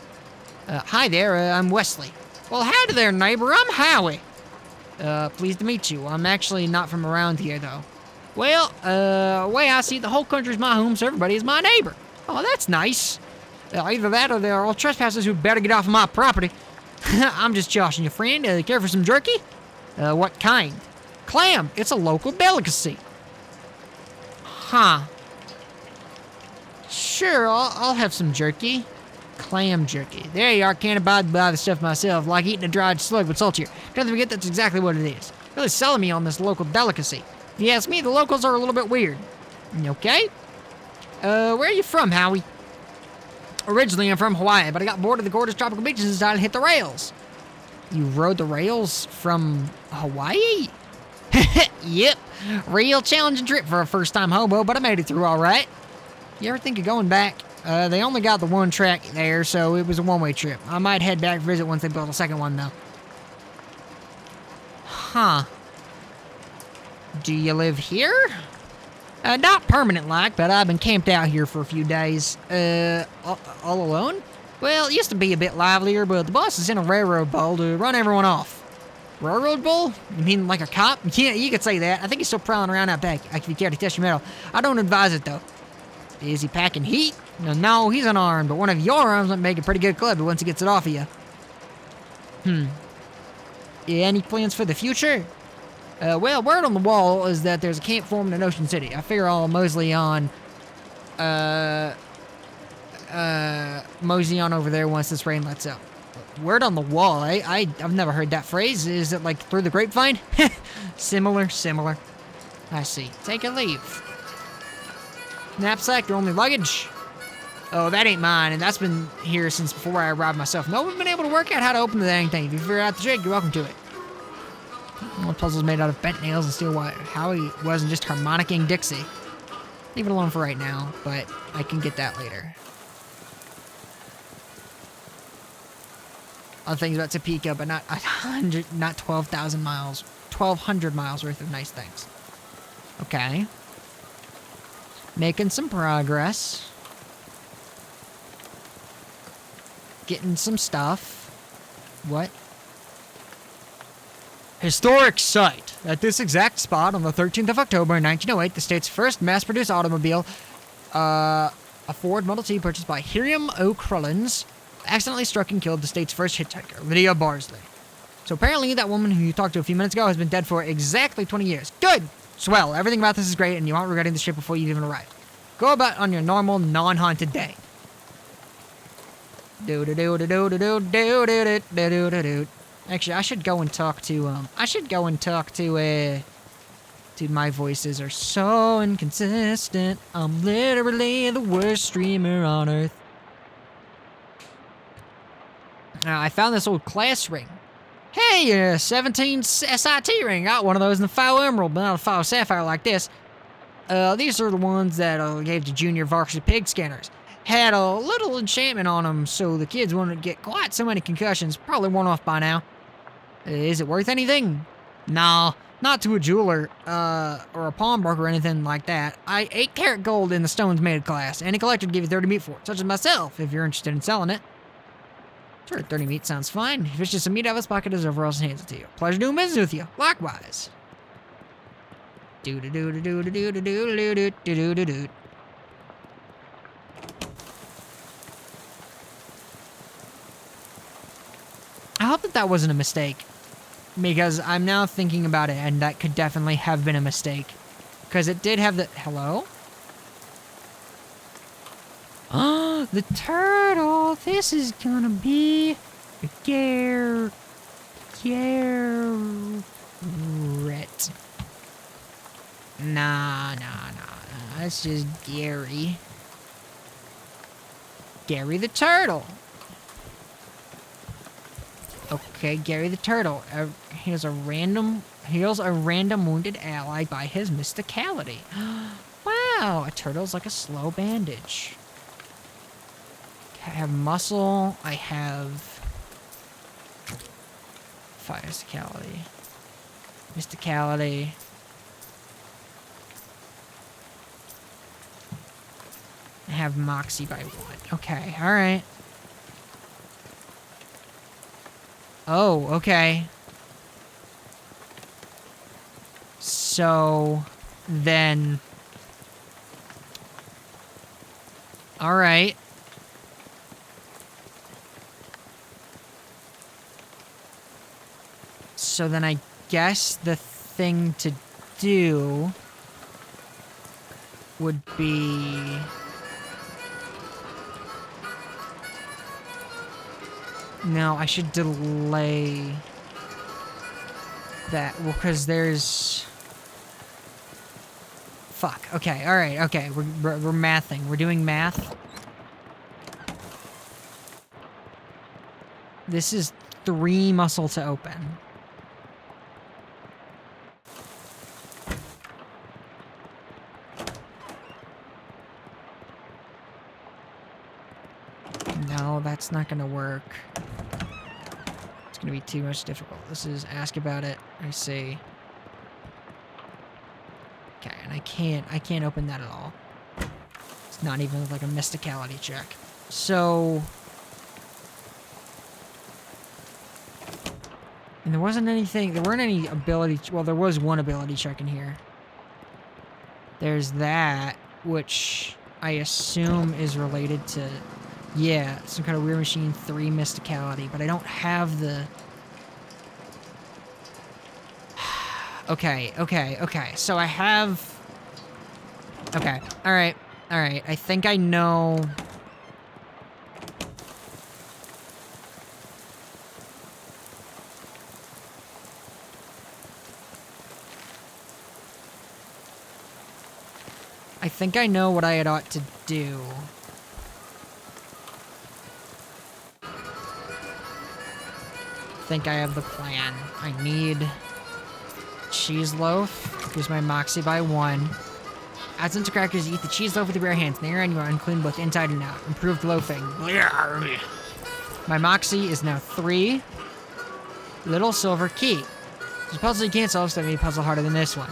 Hi there, I'm Wesley. Well, howdy there, neighbor. I'm Howie. Pleased to meet you. I'm actually not from around here, though. Well, way I see it, the whole country's my home, so everybody is my neighbor. Oh, that's nice. Either that or they're all trespassers who better get off of my property. I'm just joshing you, friend. Care for some jerky? What kind? Clam. It's a local delicacy. Huh. Sure, I'll have some jerky. Clam jerky. There you are. Can't abide by the stuff myself. Like eating a dried slug, but saltier. Don't forget that's exactly what it is. Really selling me on this local delicacy. If you ask me, the locals are a little bit weird. Okay? Where are you from, Howie? Originally, I'm from Hawaii, but I got bored of the gorgeous tropical beaches and decided to hit the rails. You rode the rails from Hawaii? Yep. Real challenging trip for a first-time hobo, but I made it through all right. You ever think of going back? They only got the one track there, so it was a one-way trip. I might head back visit once they build a second one, though. Huh. Do you live here? Not permanent-like, but I've been camped out here for a few days. All alone? Well, it used to be a bit livelier, but the boss is in a railroad bull to run everyone off. Railroad bull? You mean like a cop? Yeah, you could say that. I think he's still prowling around out back, if you care to test your metal. I don't advise it, though. Is he packing heat? No, he's unarmed, but one of your arms might make a pretty good clip once he gets it off of you. Yeah, any plans for the future? Well, word on the wall is that there's a camp forming in Ocean City. I figure I'll mosey on over there once this rain lets up. Word on the wall, I've never heard that phrase. Is it like through the grapevine? Similar. I see. Take a leave. Knapsack, your only luggage? Oh, that ain't mine, and that's been here since before I arrived myself. No one's been able to work out how to open the dang thing. If you figure out the trick, you're welcome to it. One puzzle's made out of bent nails and steel wire. How he wasn't just harmonicking Dixie. Leave it alone for right now, but I can get that later. Other things about Topeka, but not 12,000 miles. 1,200 miles worth of nice things. Okay. Making some progress. Getting some stuff. What? Historic site. At this exact spot on the 13th of October in 1908, the state's first mass-produced automobile, a Ford Model T purchased by Hiram O. Crullins, accidentally struck and killed the state's first hitchhiker, Lydia Barsley. So apparently that woman who you talked to a few minutes ago has been dead for exactly 20 years. Good! Swell. Everything about this is great, and you aren't regretting the ship before you've even arrived. Go about on your normal, non-haunted day. Actually, I should go and talk to, dude, my voices are so inconsistent. I'm literally the worst streamer on earth. I found this old class ring. Hey, 17 SIT ring. Got one of those in the Faux Emerald, but not a Faux Sapphire like this. These are the ones that I gave to junior varsity pig scanners. Had a little enchantment on them, so the kids wouldn't get quite so many concussions. Probably worn off by now. Is it worth anything? Nah, not to a jeweler, or a pawnbroker or anything like that. 8-carat gold in the stones made class. Any collector would give you 30 meat for it, such as myself, if you're interested in selling it. Sure, 30 meat sounds fine. If it's just a meat out of his pocket, his overalls and hands it to you. Pleasure doing business with you. Likewise. Do-do-do-do-do-do-do-do-do-do-do-do-do. I hope that wasn't a mistake, because I'm now thinking about it, and that could definitely have been a mistake, because it did have the... Hello? Oh, the turtle! This is gonna be a Garrett. Nah. That's just Gary. Gary the turtle. Okay, Gary the turtle. Heals a random wounded ally by his mysticality. Wow, a turtle's like a slow bandage. I have muscle. I have fire mysticality. I have moxie by 1. Okay, all right. Oh, okay. So, then... Alright. So then I guess the thing to do would be... No, I should delay that. Well, because there's... Fuck. Okay, alright, okay. We're mathing. We're doing math. This is 3 muscle to open. No, that's not gonna work. It's gonna be too much difficult. This is ask about it. I see. Okay, and I can't open that at all. It's not even like a mysticality check. So... And there wasn't anything, there weren't any ability, well, there was one ability check in here. There's that, which I assume is related to, yeah, some kind of weird machine 3 mysticality, but I don't have the... Okay. So I have... Okay, alright. I think I know... I think I know what I had ought to do. I think I have the plan. I need cheese loaf. Increase my moxie by 1. Add some to crackers, eat the cheese loaf with your bare hands. Near and you are unclean both inside and out. Improved loafing. My moxie is now 3. Little silver key. There's a puzzle you can't solve, so that made a puzzle harder than this one.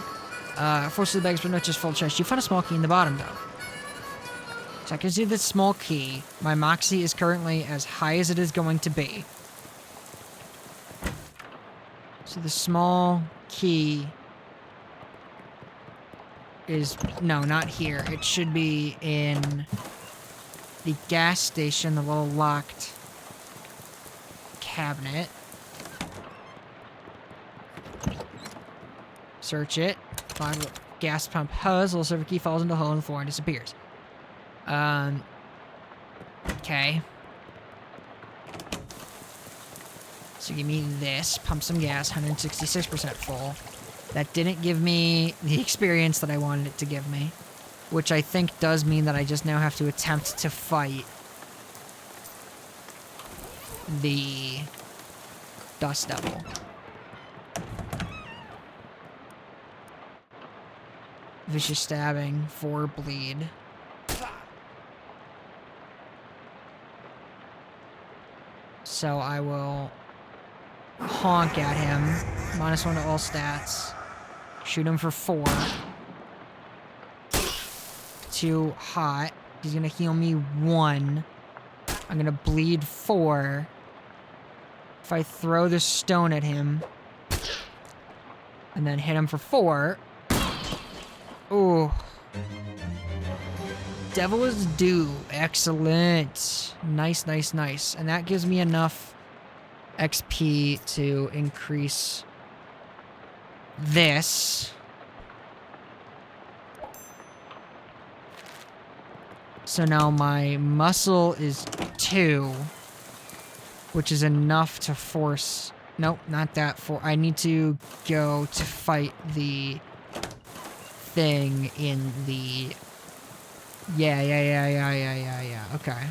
Force of the bags, but not just full chest. You found a small key in the bottom, though. So I can see this small key. My moxie is currently as high as it is going to be. So the small key is... No, not here. It should be in the gas station, the little locked cabinet. Search it. Find the gas pump hose. Little silver key falls into a hole in the floor and disappears. Okay. So give me this. Pump some gas. 166% full. That didn't give me the experience that I wanted it to give me. Which I think does mean that I just now have to attempt to fight the Dust Devil. Vicious stabbing, 4 bleed. So I will honk at him. -1 to all stats. Shoot him for 4. Too hot. He's gonna heal me 1. I'm gonna bleed 4. If I throw the stone at him and then hit him for 4. Ooh. Devil is due. Excellent. Nice. And that gives me enough XP to increase this. So now my muscle is 2, which is enough to force... Nope, not that. I need to go to fight the thing in the... Yeah. Okay.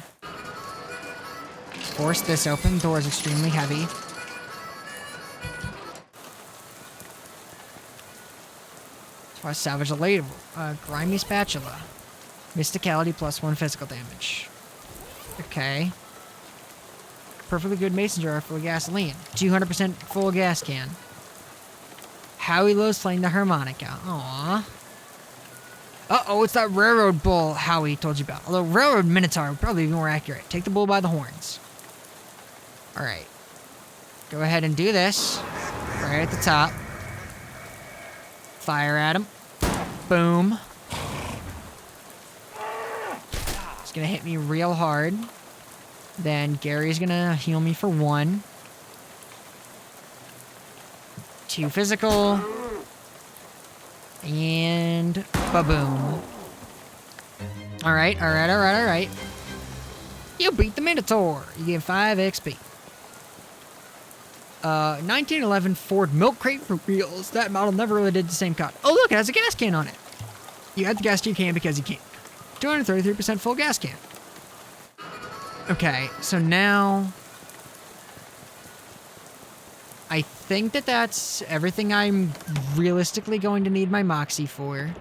Force this open. Door is extremely heavy. So I salvage a ladle. Grimy spatula. Mysticality +1 physical damage. Okay. Perfectly good mason jar full of gasoline. 200% full gas can. Howie loves playing the harmonica. Aww. Uh-oh, it's that railroad bull Howie told you about. Although railroad minotaur would probably be more accurate. Take the bull by the horns. Alright. Go ahead and do this. Right at the top. Fire at him. Boom. It's gonna hit me real hard. Then Gary's gonna heal me for 1. 2 physical. And ba-boom. Alright. You beat the Minotaur. You get 5 XP. 1911 Ford milk crate for wheels. That model never really did the same cut. Oh, look, it has a gas can on it. You add the gas to your can because you can. 233% full gas can. Okay, so now... I think that that's everything I'm realistically going to need my moxie for.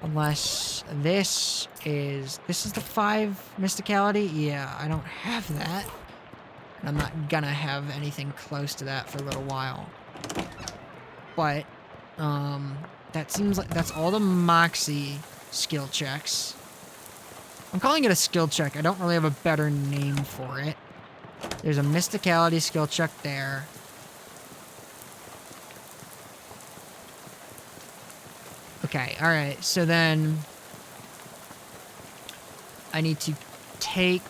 Unless this is the 5 mysticality? Yeah, I don't have that. And I'm not gonna have anything close to that for a little while. But, that seems like that's all the moxie skill checks. I'm calling it a skill check. I don't really have a better name for it. There's a mysticality skill check there. Okay, alright. So then I need to take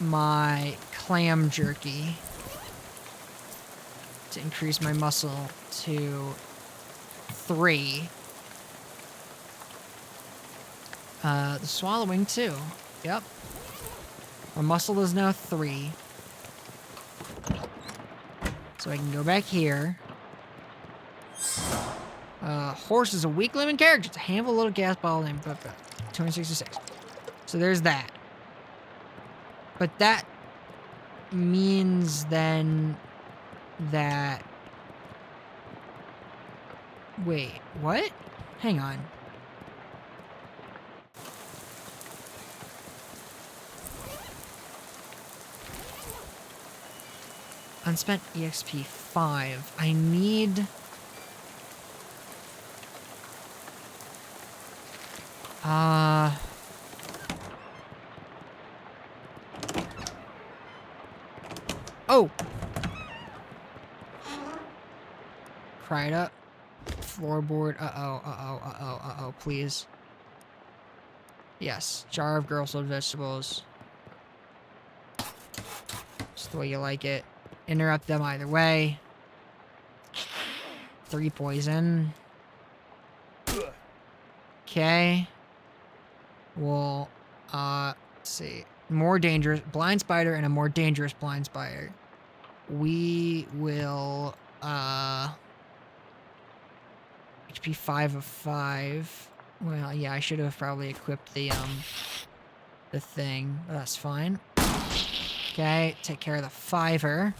my clam jerky to increase my muscle to 3. The swallowing too. Yep. My muscle is now 3. So I can go back here. Horse is a weak limit character. It's a handful little gas ball named 266. So there's that. But that means then that... Wait, what? Hang on. Unspent EXP 5. I need... Oh! Cry it up. Floorboard. Uh-oh, please. Yes. Jar of girl sold vegetables. Just the way you like it. Interrupt them either way. 3 poison. Okay. Well, let's see. More dangerous blind spider and a more dangerous blind spider. We will, HP 5 of 5. Well, yeah, I should have probably equipped the thing, but that's fine. Okay, take care of the 5er.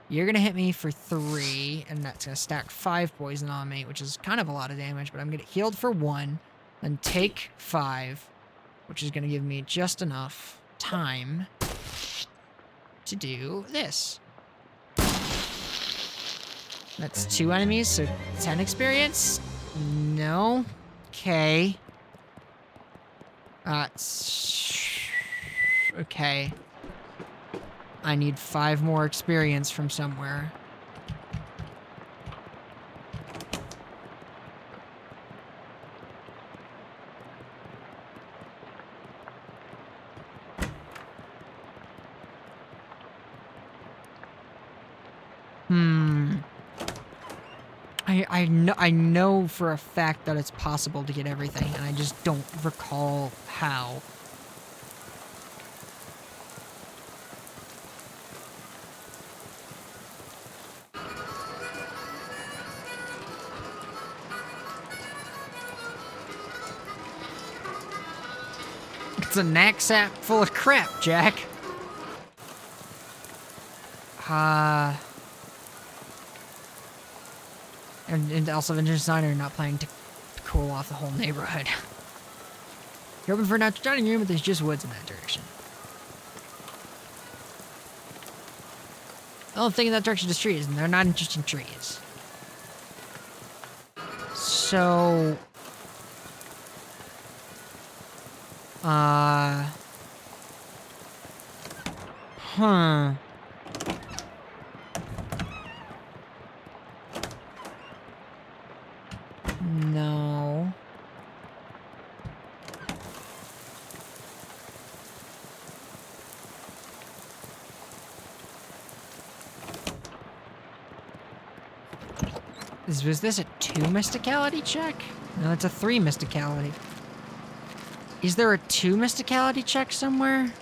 You're gonna hit me for 3, and that's gonna stack 5 poison on me, which is kind of a lot of damage, but I'm gonna healed for 1, then take 5, which is gonna give me just enough time to do this. That's 2 enemies, so 10 experience? No. Okay. Okay. I need 5 more experience from somewhere. I know for a fact that it's possible to get everything, and I just don't recall how. It's a knapsack full of crap, Jack. And also the designer not planning to cool off the whole neighborhood. You're open for a natural dining room, but there's just woods in that direction. The only thing in that direction is trees, and they're not interesting trees. So... Huh. No. Was this a 2 mysticality check? No, it's a 3 mysticality. Is there a 2 mysticality check somewhere?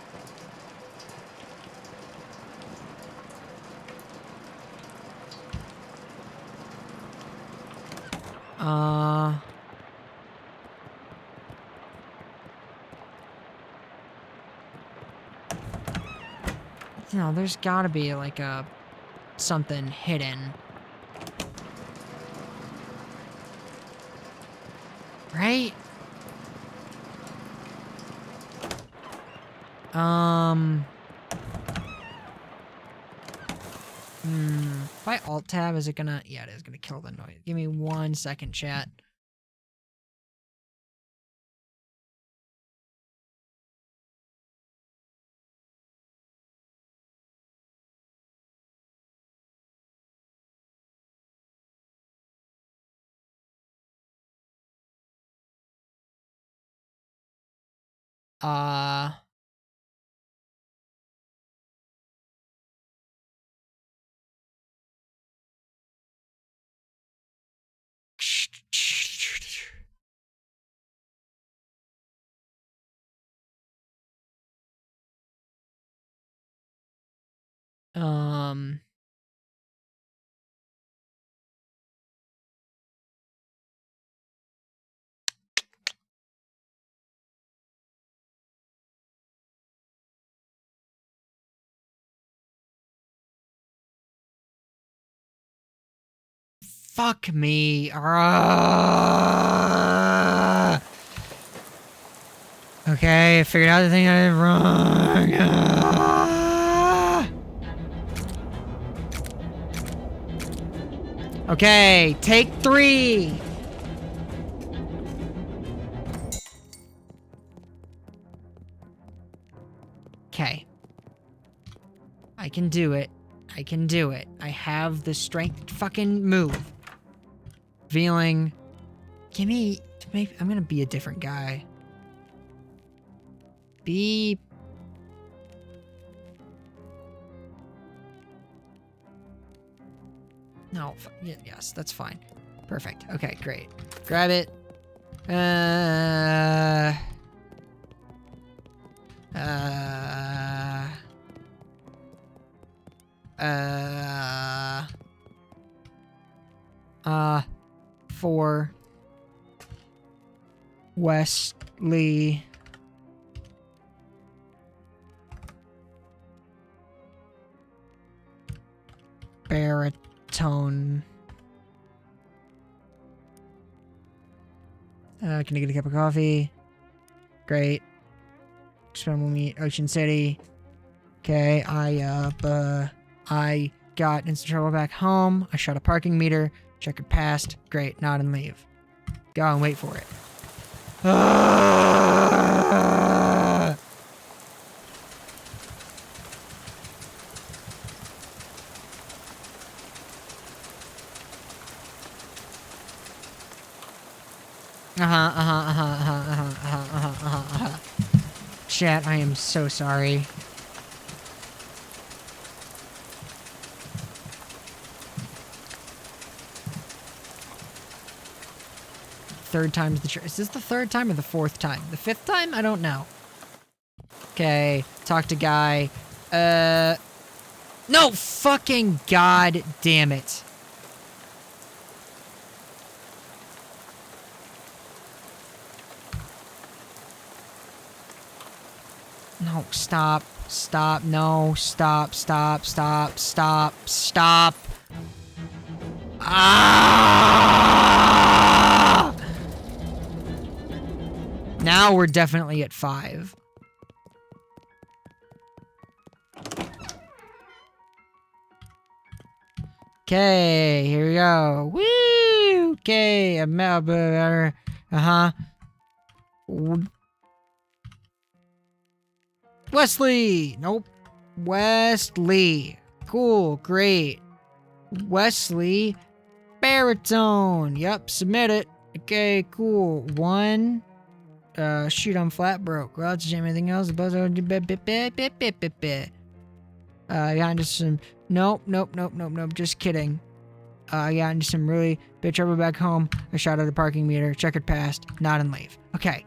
No, there's gotta be like a something hidden. Right? If I alt tab, is it gonna, yeah, it is gonna kill the noise. Give me 1 second, chat. Uh... Um... Fuck me. Okay, I figured out the thing I did wrong. Okay, take 3. Okay. I can do it. I can do it. I have the strength to fucking move. Feeling. Maybe I'm gonna be a different guy. Be. No. Yes, that's fine. Perfect. Okay, great. Grab it. For Wesley baritone. Can I get a cup of coffee? Great. When we meet Ocean City. Okay, I got instant trouble back home. I shot a parking meter. Check it passed. Great, nod and leave. Go and wait for it. Chat, I am so sorry. Third time's the is this the third time or the fourth time? The fifth time? I don't know. Okay, talk to guy. No fucking god damn it. No, stop. Stop. No, stop. Stop. Stop. Stop. Stop. Ah! Now we're definitely at 5. Okay, here we go. Woo! Okay, I'm better. Wesley! Nope. Wesley. Cool, great. Wesley baritone. Yep, submit it. Okay, cool. 1. Shoot, I'm flat broke. Well, just anything else. Got into some. Nope. Just kidding. I got into some really big trouble back home. I shot at a parking meter. Check it passed. Nod and leave. Okay.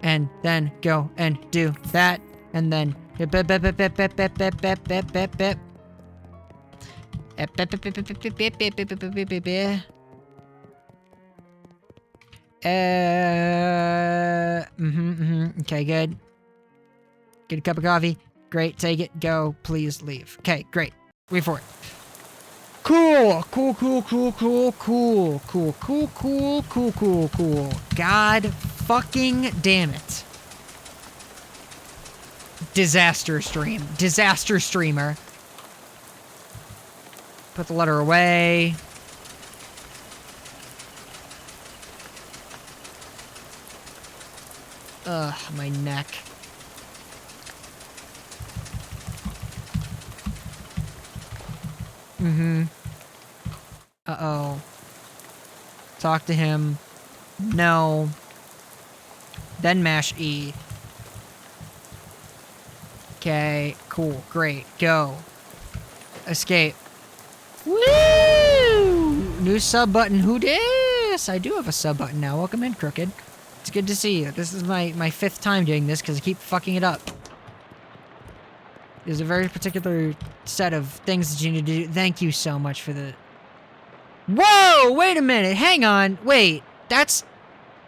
And then go and do that. And then. Okay, good. Get a cup of coffee. Great, take it. Go, please leave. Okay, great. Wait for it. Cool. God fucking damn it. Disaster streamer. Put the letter away. Ugh, my neck. Uh-oh. Talk to him. No. Then mash E. Okay, cool, great, go. Escape. Woo! New sub button, who dis? I do have a sub button now. Welcome in, Crooked. It's good to see you. This is my 5th time doing this because I keep fucking it up. There's a very particular set of things that you need to do. Thank you so much for the... Whoa! Wait a minute. Hang on. Wait. That's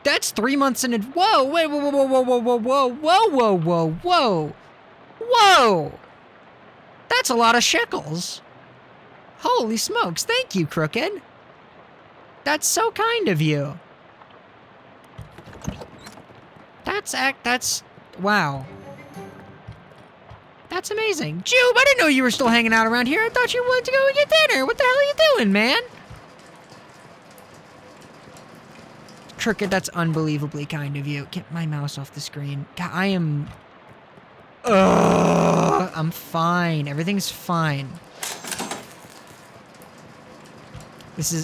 3 months in whoa! Wait! Whoa! Whoa! Whoa! Whoa! Whoa! Whoa! Whoa! Whoa! Whoa! Whoa! Whoa! That's a lot of shekels. Holy smokes! Thank you, Crooked. That's so kind of you. That's wow. That's amazing. Jube, I didn't know you were still hanging out around here. I thought you wanted to go and get dinner. What the hell are you doing, man? Crooked, that's unbelievably kind of you. Get my mouse off the screen. God, I am... I'm fine. Everything's fine.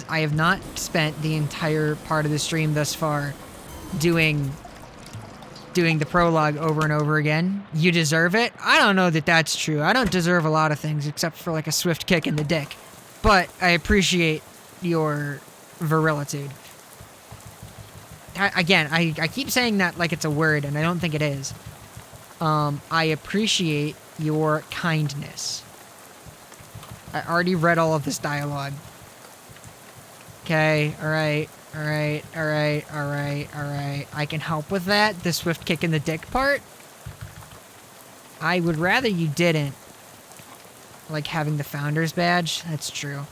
I have not spent the entire part of the stream thus far doing the prologue over and over again. You deserve it. I don't know that that's true. I don't deserve a lot of things except for like a swift kick in the dick. But I appreciate your virilitude. I keep saying that like it's a word, and I don't think it is. I appreciate your kindness. I already read all of this dialogue. Okay, alright. I can help with that, the swift kick in the dick part. I would rather you didn't. Like having the founder's badge, that's true.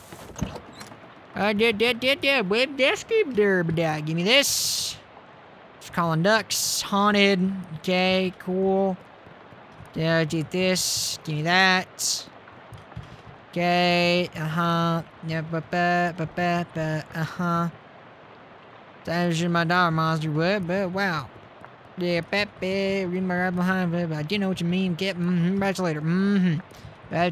Give me this. Just calling ducks, haunted. Okay, cool. Yeah, do this. Give me that. Okay, yeah, That my dog monster would, but wow. Yeah, Pepe, read my right behind, but I do know what you mean. Get, catch you later. Yeah,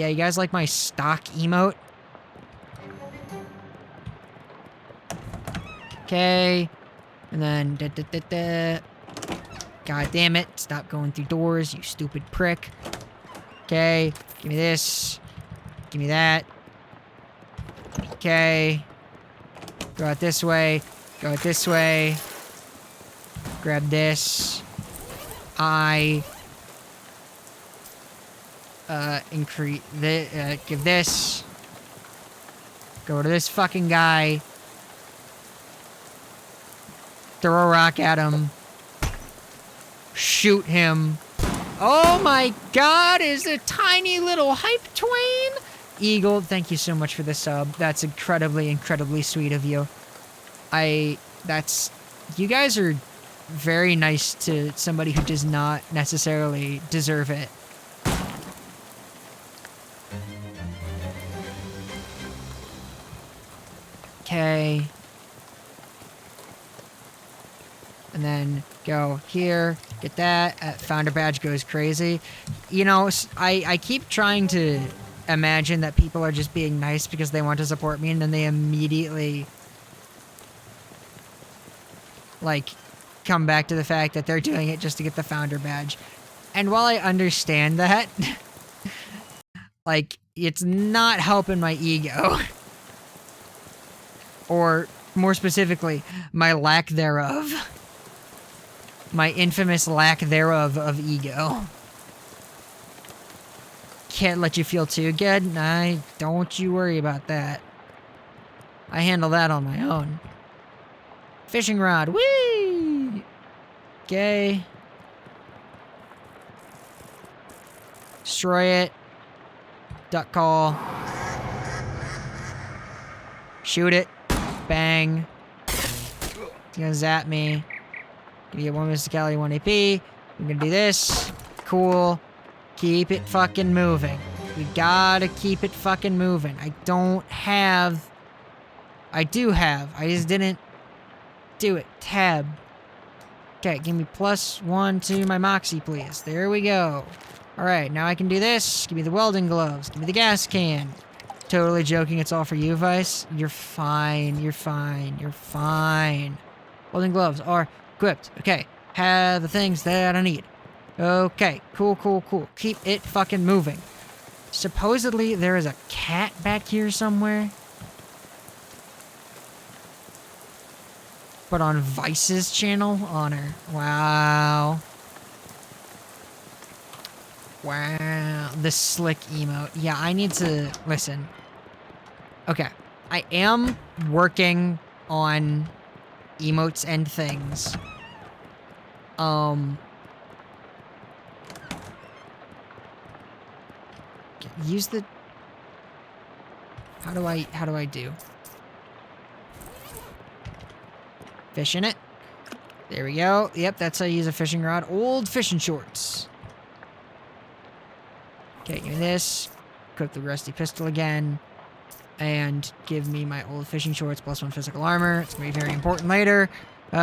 you guys like my stock emote? Okay. And then... God damn it. Stop going through doors, you stupid prick. Okay. Give me this. Give me that. Okay. Go out this way. Go out this way. Grab this. Increase the, give this. Go to this fucking guy. Throw a rock at him. Shoot him. Oh my god, is a tiny little hype twain? Eagle, thank you so much for the sub. That's incredibly, incredibly sweet of you. You guys are very nice to somebody who does not necessarily deserve it. Okay. And then go here, get that. Founder badge goes crazy. You know, I keep trying to imagine that people are just being nice because they want to support me, and then they immediately, like, come back to the fact that they're doing it just to get the founder badge. And while I understand that, like, it's not helping my ego. Or, more specifically, my lack thereof. My infamous lack thereof of ego. Can't let you feel too good. Don't you worry about that. I handle that on my own. Fishing rod. Whee! Okay. Destroy it. Duck call. Shoot it. Bang. It's gonna zap me. Gonna get 1 mysticality, 1 AP. I'm gonna do this. Cool. Keep it fucking moving. We gotta keep it fucking moving. I do have. I just didn't do it. Tab. Okay, give me +1 to my Moxie, please. There we go. All right, now I can do this. Give me the welding gloves. Give me the gas can. Totally joking. It's all for you, Vice. You're fine. You're fine. You're fine. Welding gloves are equipped. Okay. Have the things that I need. Okay. Cool, cool, cool. Keep it fucking moving. Supposedly, there is a cat back here somewhere. But on Vice's channel? Honor. Wow. Wow. The slick emote. Yeah, I need to... Listen. Okay. I am working on emotes and things. Use the... How do I do? Fish in it. There we go. Yep, that's how you use a fishing rod. Old fishing shorts. Okay, give me this. Cook the rusty pistol again. And give me my old fishing shorts plus 1 physical armor. It's gonna be very important later. Come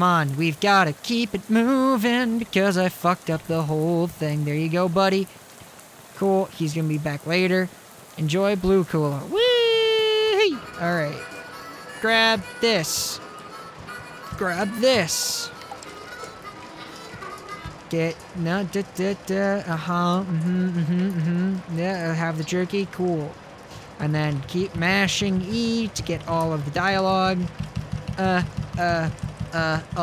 on. We've gotta keep it moving because I fucked up the whole thing. There you go, buddy. Cool. He's gonna be back later. Enjoy Blue Cooler. Whee! Alright. Grab this. Grab this. Yeah, have the jerky, cool. And then keep mashing E to get all of the dialogue.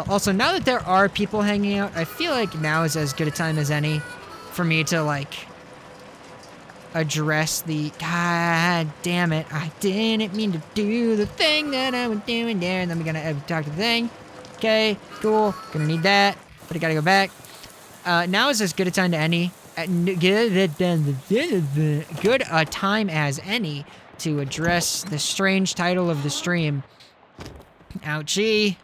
Also, now that there are people hanging out, I feel like now is as good a time as any for me to, like, address the... God damn it, I didn't mean to do the thing that I was doing there. And then we're gonna talk to the thing. Okay, cool. Gonna need that, but I gotta go back. Now is as good a time to any. Good a time as any to address the strange title of the stream. Ouchie.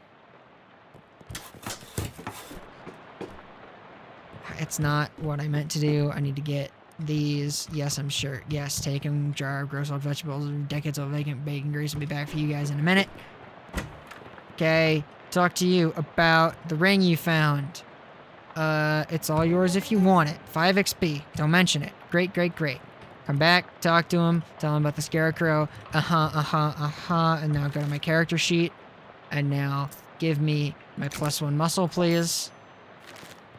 It's not what I meant to do. I need to get these. Yes, I'm sure. Yes, take them. Jar of gross old vegetables, decades of vacant bacon grease. I'll be back for you guys in a minute. Okay. Talk to you about the ring you found. It's all yours if you want it. 5 XP. Don't mention it. Great, great, great. Come back, talk to him, tell him about the scarecrow. And now go to my character sheet. And now give me my +1 muscle, please.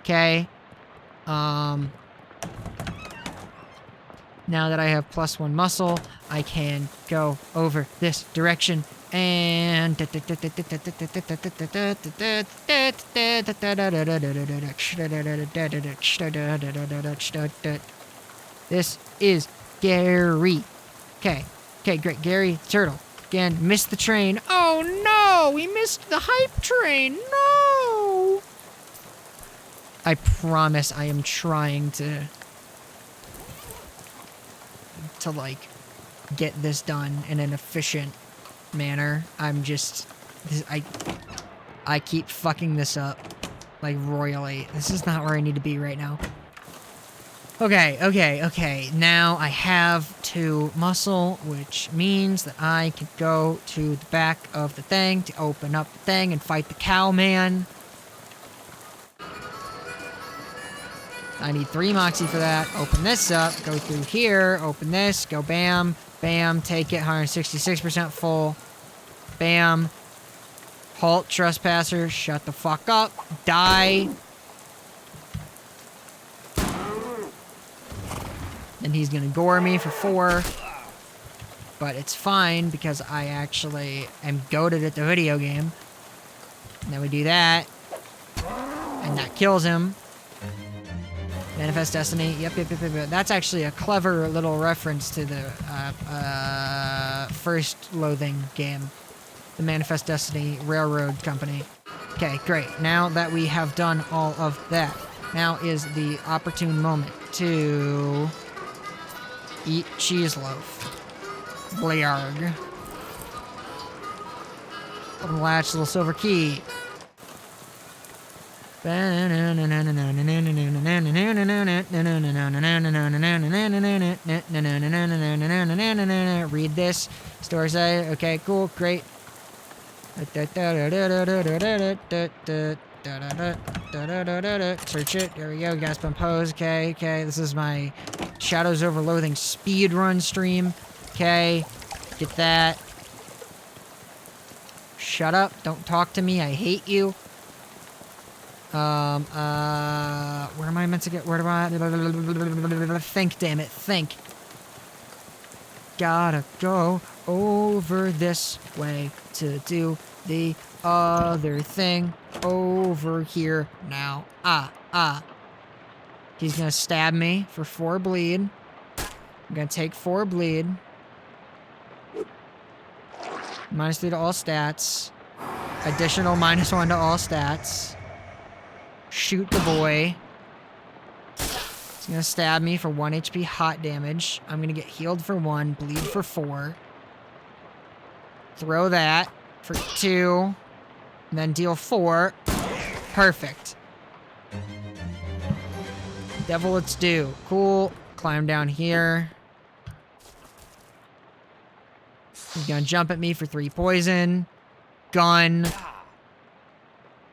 Okay. Now that I have +1 muscle, I can go over this direction and this is Gary. Okay, great. Gary Turtle. Again, missed the train. Oh no, we missed the hype train. No. I promise I am trying to like get this done in an efficient manner. I'm just I keep fucking this up like royally. This is not where I need to be right now. Okay. Now I have 2 muscle, which means that I can go to the back of the thing to open up the thing and fight the cow man. I need 3 moxie for that. Open this up, go through here, open this, go bam, bam, take it, 166% full. Bam. Halt, trespasser, shut the fuck up, die. And he's gonna gore me for 4. But it's fine because I actually am goated at the video game. And then we do that. And that kills him. Manifest Destiny. Yep. That's actually a clever little reference to the first Loathing game. The Manifest Destiny Railroad Company. Okay, great. Now that we have done all of that, now is the opportune moment to eat cheese loaf. Blarg. Open the latch, little silver key. Read this. Store say, okay, cool, great. Search it. There we go. Gasp and pose. Okay, okay. This is my Shadows over Loathing speed run stream. Okay. Get that. Shut up. Don't talk to me. I hate you. Where am I meant to get? Where do I? Think, damn it. Think. Gotta go over this way to do the other thing over here now. He's gonna stab me for 4 bleed. I'm gonna take 4 bleed. -3 to all stats. Additional -1 to all stats. Shoot the boy. He's gonna stab me for 1 HP hot damage. I'm gonna get healed for 1, bleed for 4. Throw that for 2. And then deal 4. Perfect. Devil it's due. Cool. Climb down here. He's gonna jump at me for 3 poison. Gun.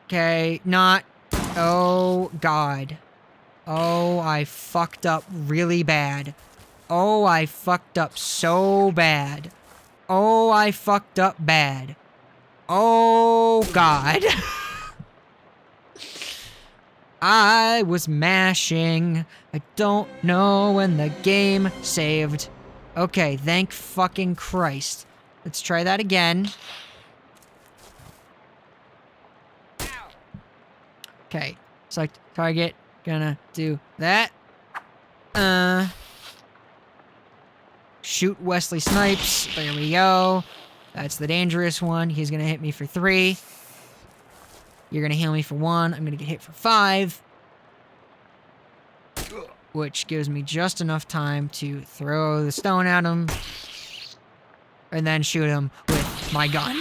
Okay, not. Oh, God. Oh, I fucked up really bad. Oh, I fucked up so bad. Oh, I fucked up bad. Oh, God. I was mashing. I don't know when the game saved. Okay, thank fucking Christ. Let's try that again. Okay, select target. Gonna do that. Shoot Wesley Snipes. There we go. That's the dangerous one. He's gonna hit me for 3. You're gonna heal me for 1. I'm gonna get hit for 5. Which gives me just enough time to throw the stone at him. And then shoot him with my gun.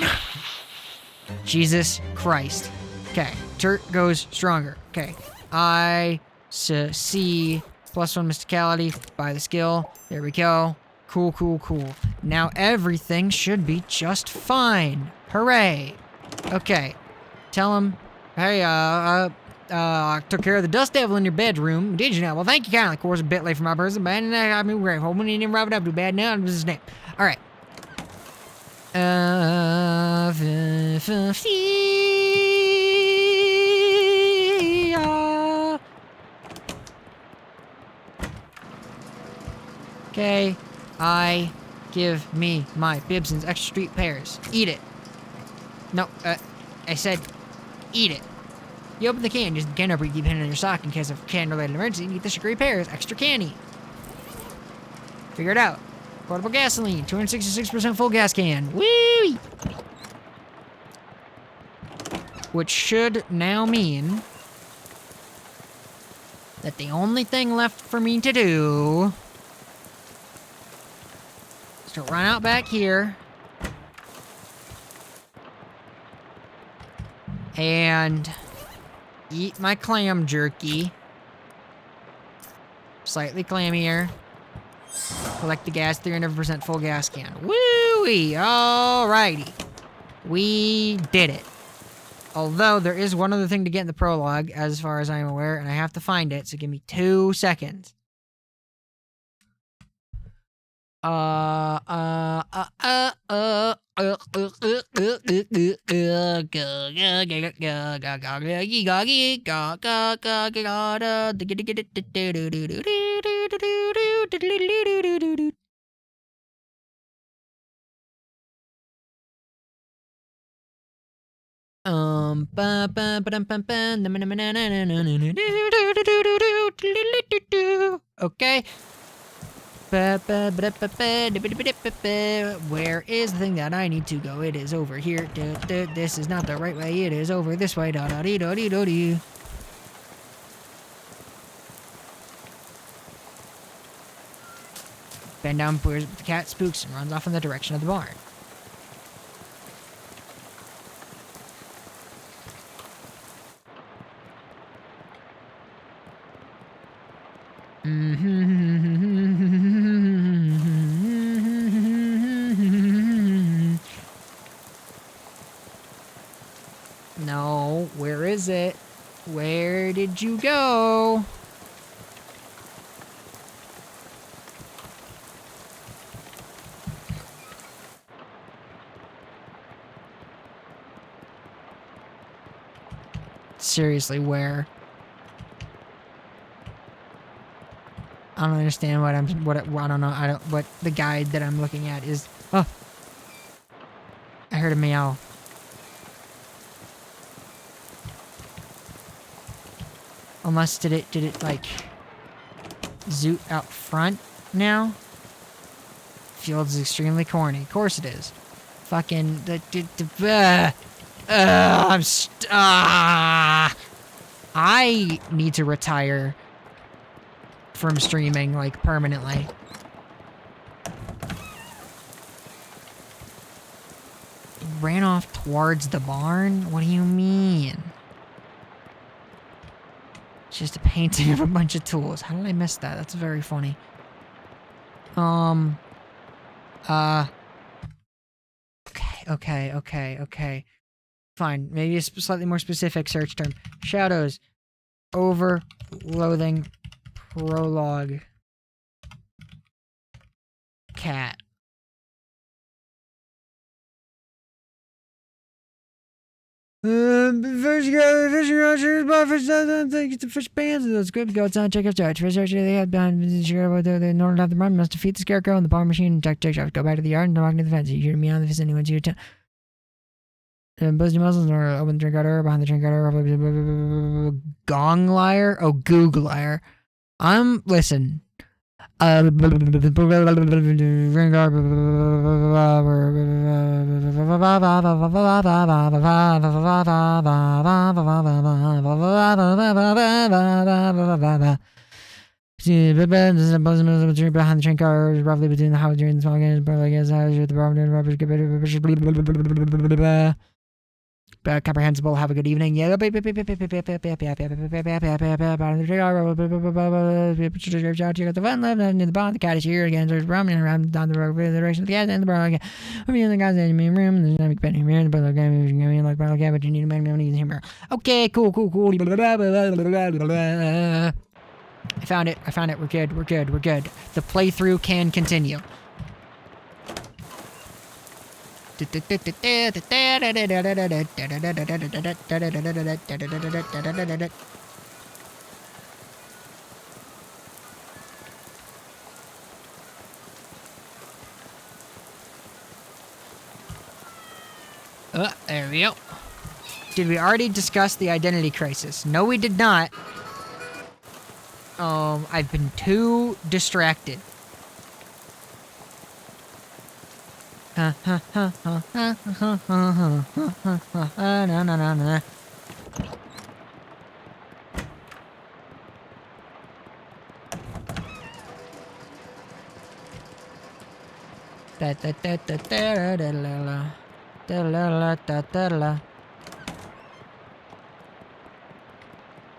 Jesus Christ. Okay, Turt goes stronger. Okay, I see +1 mysticality by the skill. There we go. Cool, cool, cool. Now everything should be just fine. Hooray. Okay, tell him, hey, I took care of the dust devil in your bedroom. Did you now? Well, thank you kindly. Of course, a bit late for my person, but I mean, we're hoping you didn't wrap it up too bad now. This is his name. All right. Okay, I give me my Bibson's extra street pears. Eat it. No, I said eat it. You open the can, use the can opener you keep in your sock in case of can-related emergency, and eat the sugary pears, extra candy. Figure it out. Portable gasoline, 266% full gas can. Woo! Which should now mean that the only thing left for me to do is to run out back here and eat my clam jerky. Slightly clammier. Collect the gas, 300% full gas can. Woo-wee! Alrighty. We did it. Although, there is one other thing to get in the prologue, as far as I am aware, and I have to find it, so give me 2 seconds. Okay. Where is the thing that I need to go? It is over here. This is not the right way. It is over this way. Bend down, the cat spooks and runs off in the direction of the barn. No, where is it? Where did you go? Seriously, where? I don't understand what I don't know, what the guide that I'm looking at is. Oh, I heard a meow. Unless, did it like zoot out front now? Feels extremely corny. Of course it is. Fucking, I need to retire from streaming, like, permanently. Ran off towards the barn? What do you mean? It's just a painting of a bunch of tools. How did I miss that? That's very funny. Okay. Fine. Maybe a slightly more specific search term. Shadows. Over. Loathing. Prologue. Cat. Fishing fish bands. Those scripts go outside. Check out George. Fish they had behind in order to have the run. Must defeat the scarecrow and the bar machine. Check. Go back to the yard and walk near the fence. You hear me on the fence. Anyone to your town. Buzz your muscles or open the drink cutter. Behind the drink cutter. Gong liar. Oh, goog liar. Listen. Behind the train car, roughly between the house during the small games, but I guess I was with the rubber. Comprehensible. Have a good evening. Yeah. The fun left in the bottom. The cat is here again. There's rum and around down the road. The direction of the cat and the bar again. I'm in the guy's room. There's no bed here. The brother game like bar again, but you need a man. Need him. Okay. Cool. I found it. We're good. The playthrough can continue. There we go. Did we already discuss the identity crisis? No, we did not. I've been too distracted. No.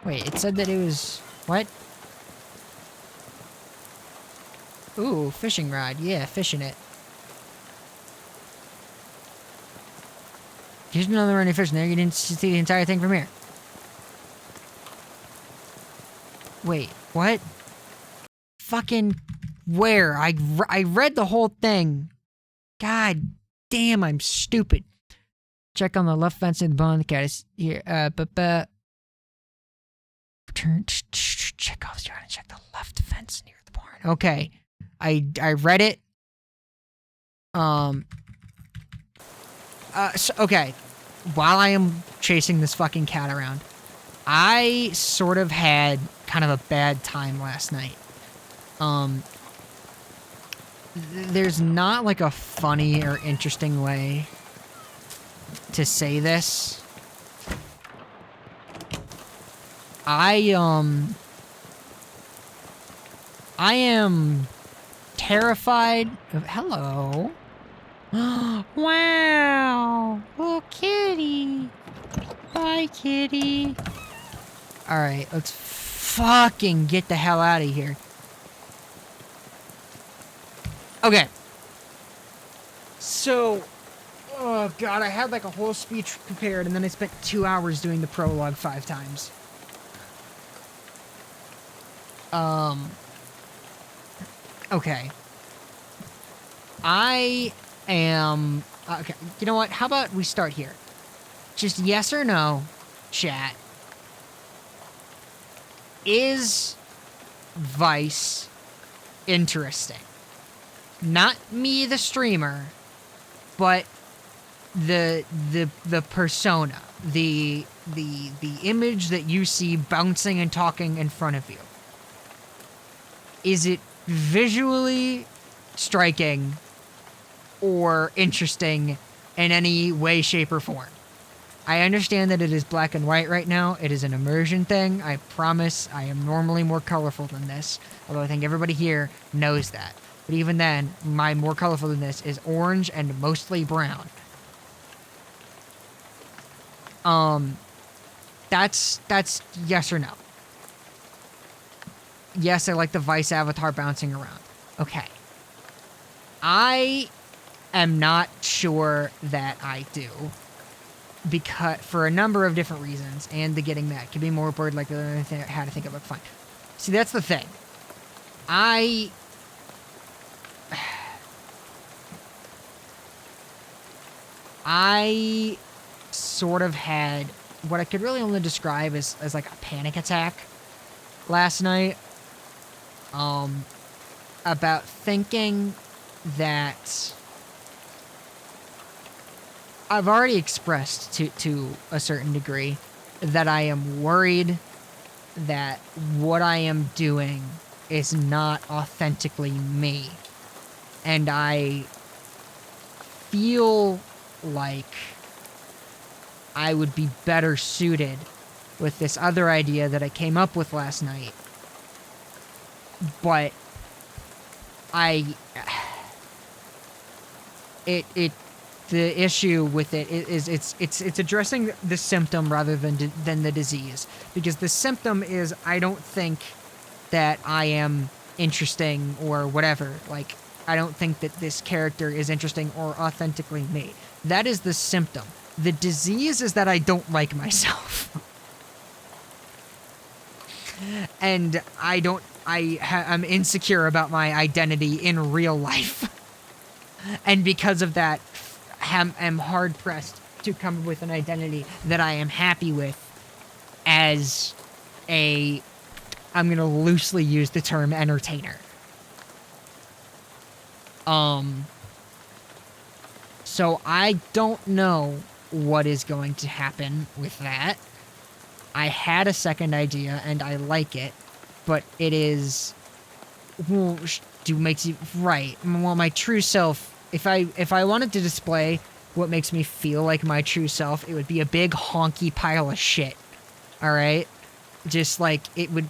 Wait, it said that it was what? Ooh, fishing rod. Yeah, fishing it. Here's another running fish in there. You didn't see the entire thing from here. Wait, what? Fucking where? I read the whole thing. God damn, I'm stupid. Check on the left fence in the barn. The cat is here. Turn. Check off the yard and check the left fence near the barn. Okay, I read it. Okay. While I am chasing this fucking cat around, I sort of had kind of a bad time last night. There's not like a funny or interesting way to say this. I am terrified of, hello. Wow. Oh, kitty. Bye, kitty. Alright, let's fucking get the hell out of here. Okay. So, Oh god, I had like a whole speech prepared and then I spent 2 hours doing the prologue 5 times. Okay. I am... Okay, you know what? How about we start here? Just yes or no, chat. Is Vice interesting? Not me, the streamer, but the persona, the image that you see bouncing and talking in front of you. Is it visually striking or interesting in any way, shape, or form? I understand that it is black and white right now. It is an immersion thing. I promise I am normally more colorful than this, although I think everybody here knows that. But even then, my more colorful than this is orange and mostly brown. That's yes or no. Yes, I like the Vice avatar bouncing around. Okay. I am not sure that I do. Because for a number of different reasons, and the getting mad could be more bored like than I had to think of it. Fine. See, that's the thing. I sort of had what I could really only describe as like a panic attack last night. About thinking that I've already expressed to a certain degree that I am worried that what I am doing is not authentically me. And I feel like I would be better suited with this other idea that I came up with last night. But the issue with it is it's addressing the symptom rather than the disease, because the symptom is I don't think that I am interesting or whatever. Like, I don't think that this character is interesting or authentically me. That is the symptom. The disease is that I don't like myself. And I'm insecure about my identity in real life. And because of that, am hard pressed to come up with an identity that I am happy with as I'm going to loosely use the term entertainer. So I don't know what is going to happen with that. I had a second idea and I like it, but it is, well, makes you right. Well, my true self, if I wanted to display what makes me feel like my true self, it would be a big honky pile of shit. All right? Just like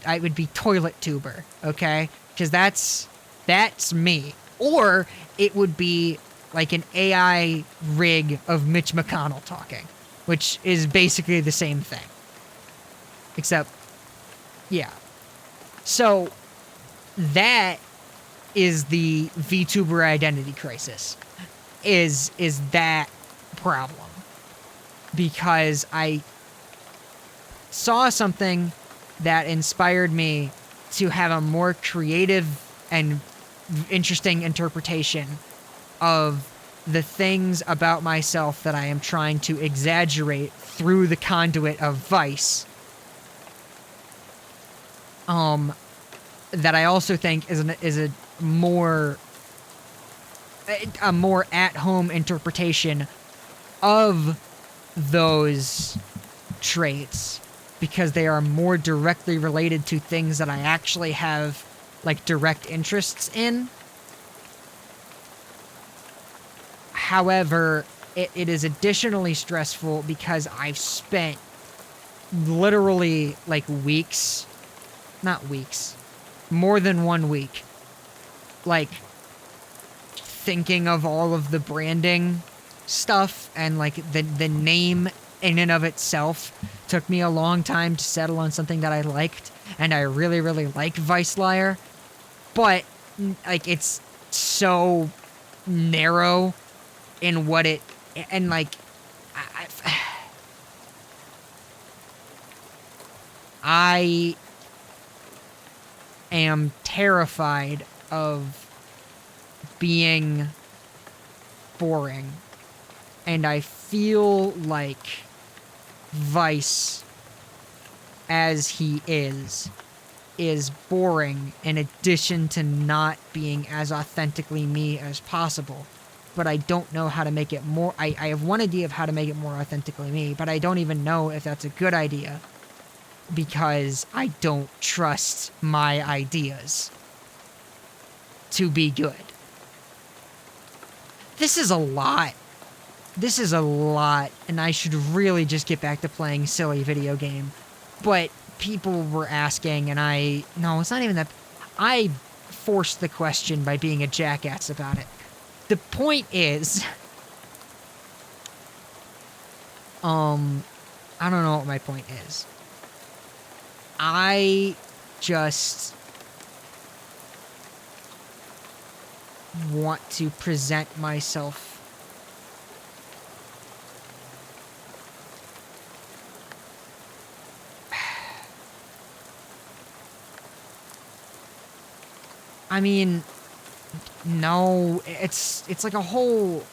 I would be toilet tuber, okay? Because that's me. Or it would be like an AI rig of Mitch McConnell talking, which is basically the same thing. Except, yeah. So that is the VTuber identity crisis. Is that problem? Because I saw something that inspired me to have a more creative and interesting interpretation of the things about myself that I am trying to exaggerate through the conduit of Vice. That I also think is a more at-home interpretation of those traits, because they are more directly related to things that I actually have like direct interests in. However, it is additionally stressful because I've spent literally like more than 1 week, like thinking of all of the branding stuff, and like the name in and of itself took me a long time to settle on something that I liked, and I really, really like Vice Liar, but like it's so narrow in what it And like, I am terrified of being boring. And I feel like Vice, as he is boring in addition to not being as authentically me as possible. But I don't know how to make it more... I have one idea of how to make it more authentically me, but I don't even know if that's a good idea. Because I don't trust my ideas to be good. This is a lot. This is a lot, and I should really just get back to playing silly video game. But people were asking, and no, it's not even that. I forced the question by being a jackass about it. The point is, I don't know what my point is. I just want to present myself I mean, no, it's like a whole...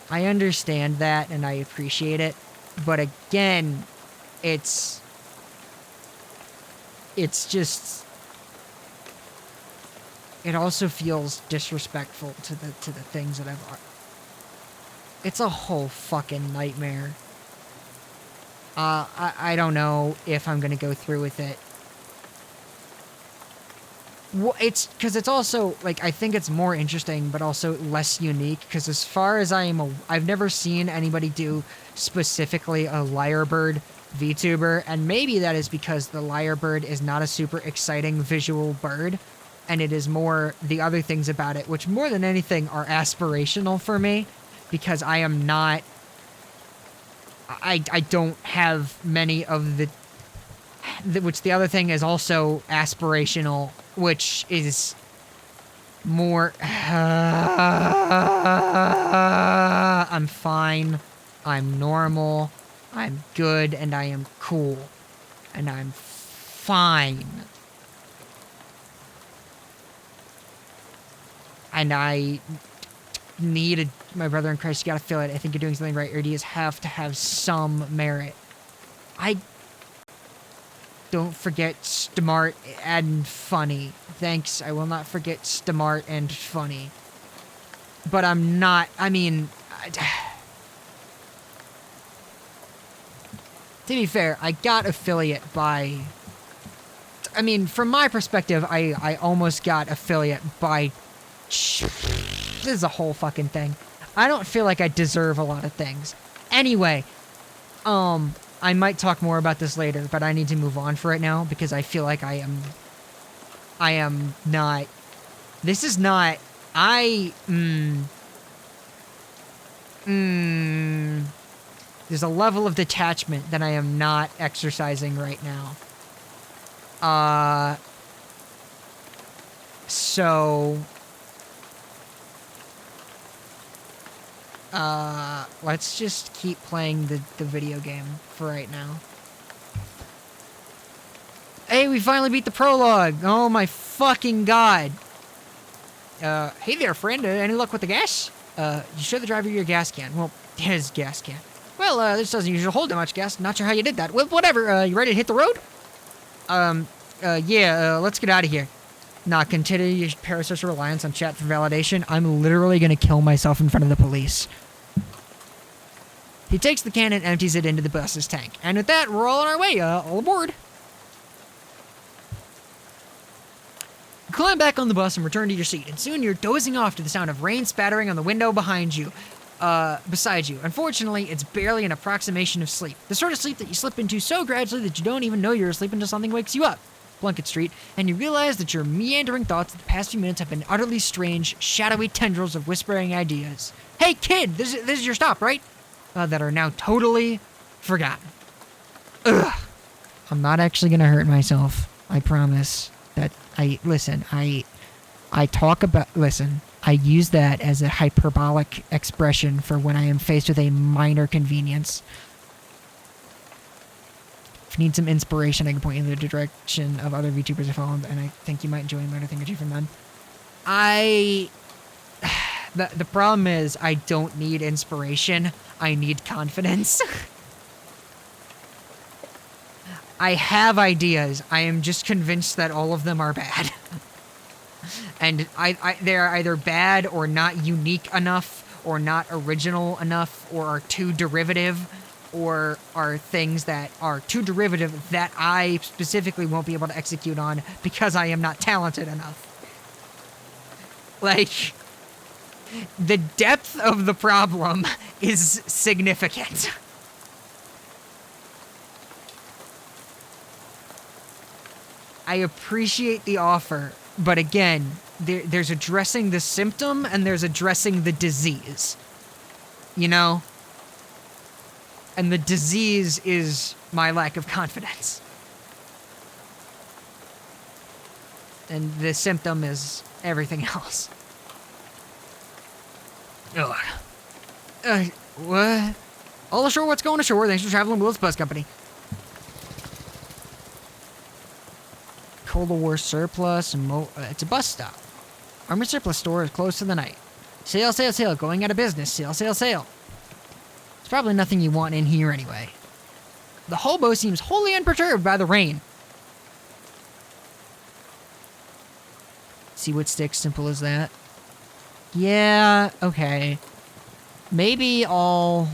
I understand that and I appreciate it, but again, it's just... It also feels disrespectful to the things that I've... It's a whole fucking nightmare. I don't know if I'm gonna go through with it. Well, because it's also, like, I think it's more interesting, but also less unique, because as far as I've never seen anybody do specifically a Lyrebird VTuber, and maybe that is because the Lyrebird is not a super exciting visual bird, and it is more the other things about it, which more than anything are aspirational for me, because I am not... I don't have many of which the other thing is also aspirational, which is more... I'm fine, I'm normal, I'm good, and I am cool, and I'm fine. And I need my brother in Christ, you gotta feel it. I think you're doing something right. Your ideas have to have some merit. Don't forget smart and funny. Thanks, I will not forget smart and funny. But I'm not, I mean... To be fair, I got affiliate by... I mean, from my perspective, I almost got affiliate by... This is a whole fucking thing. I don't feel like I deserve a lot of things. Anyway, I might talk more about this later, but I need to move on for right now because I feel like I am not... This is not... There's a level of detachment that I am not exercising right now. So... let's just keep playing the video game for right now. Hey, we finally beat the prologue! Oh my fucking god! Hey there, friend. Any luck with the gas? You show the driver your gas can. Well, his gas can. Well, this doesn't usually hold that much gas. Not sure how you did that. Well, whatever. You ready to hit the road? Yeah, let's get out of here. Nah, continue your parasocial reliance on chat for validation. I'm literally gonna kill myself in front of the police. He takes the can and empties it into the bus's tank. And with that, we're all on our way. All aboard. You climb back on the bus and return to your seat, and soon you're dozing off to the sound of rain spattering on the window beside you. Unfortunately, it's barely an approximation of sleep. The sort of sleep that you slip into so gradually that you don't even know you're asleep until something wakes you up. Plunkett Street, and you realize that your meandering thoughts of the past few minutes have been utterly strange, shadowy tendrils of whispering ideas. Hey kid, this is your stop, right? That are now totally forgotten. Ugh. I'm not actually gonna hurt myself. I promise. Listen, I talk about... Listen, I use that as a hyperbolic expression for when I am faced with a minor convenience. If you need some inspiration, I can point you in the direction of other VTubers I follow, and I think you might enjoy and learn a thing or two from them. The problem is I don't need inspiration. I need confidence. I have ideas. I am just convinced that all of them are bad. And they're either bad or not unique enough or not original enough or are too derivative or are things that are too derivative that I specifically won't be able to execute on because I am not talented enough. Like, the depth of the problem is significant. I appreciate the offer, but again, there's addressing the symptom and there's addressing the disease. You know? And the disease is my lack of confidence. And the symptom is everything else. Ugh. What? All ashore, what's going ashore? Thanks for traveling with Bus Company. Cold War surplus and it's a bus stop. Army surplus store is closed for the night. Sail, sail, sail. Going out of business. Sail, sail, sail. There's probably nothing you want in here anyway. The hobo seems wholly unperturbed by the rain. See what sticks, simple as that. Yeah, okay. Maybe I'll...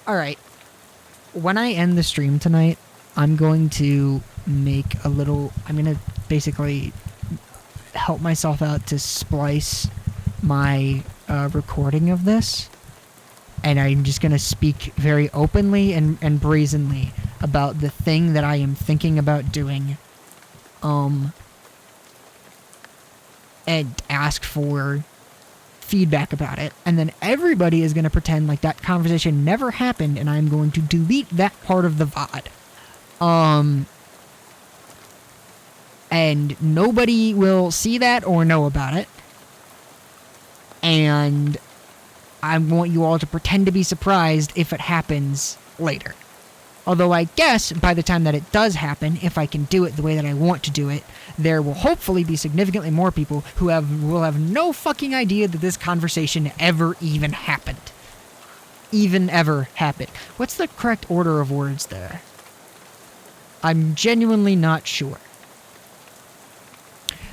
Alright. When I end the stream tonight, I'm going to make a little... I'm going to basically help myself out to splice my recording of this. And I'm just going to speak very openly and brazenly about the thing that I am thinking about doing. And ask for feedback about it. And then everybody is going to pretend like that conversation never happened, and I'm going to delete that part of the VOD. And nobody will see that or know about it. And I want you all to pretend to be surprised if it happens later. Although I guess by the time that it does happen, if I can do it the way that I want to do it, there will hopefully be significantly more people who will have no fucking idea that this conversation ever even happened. Even ever happened. What's the correct order of words there? I'm genuinely not sure.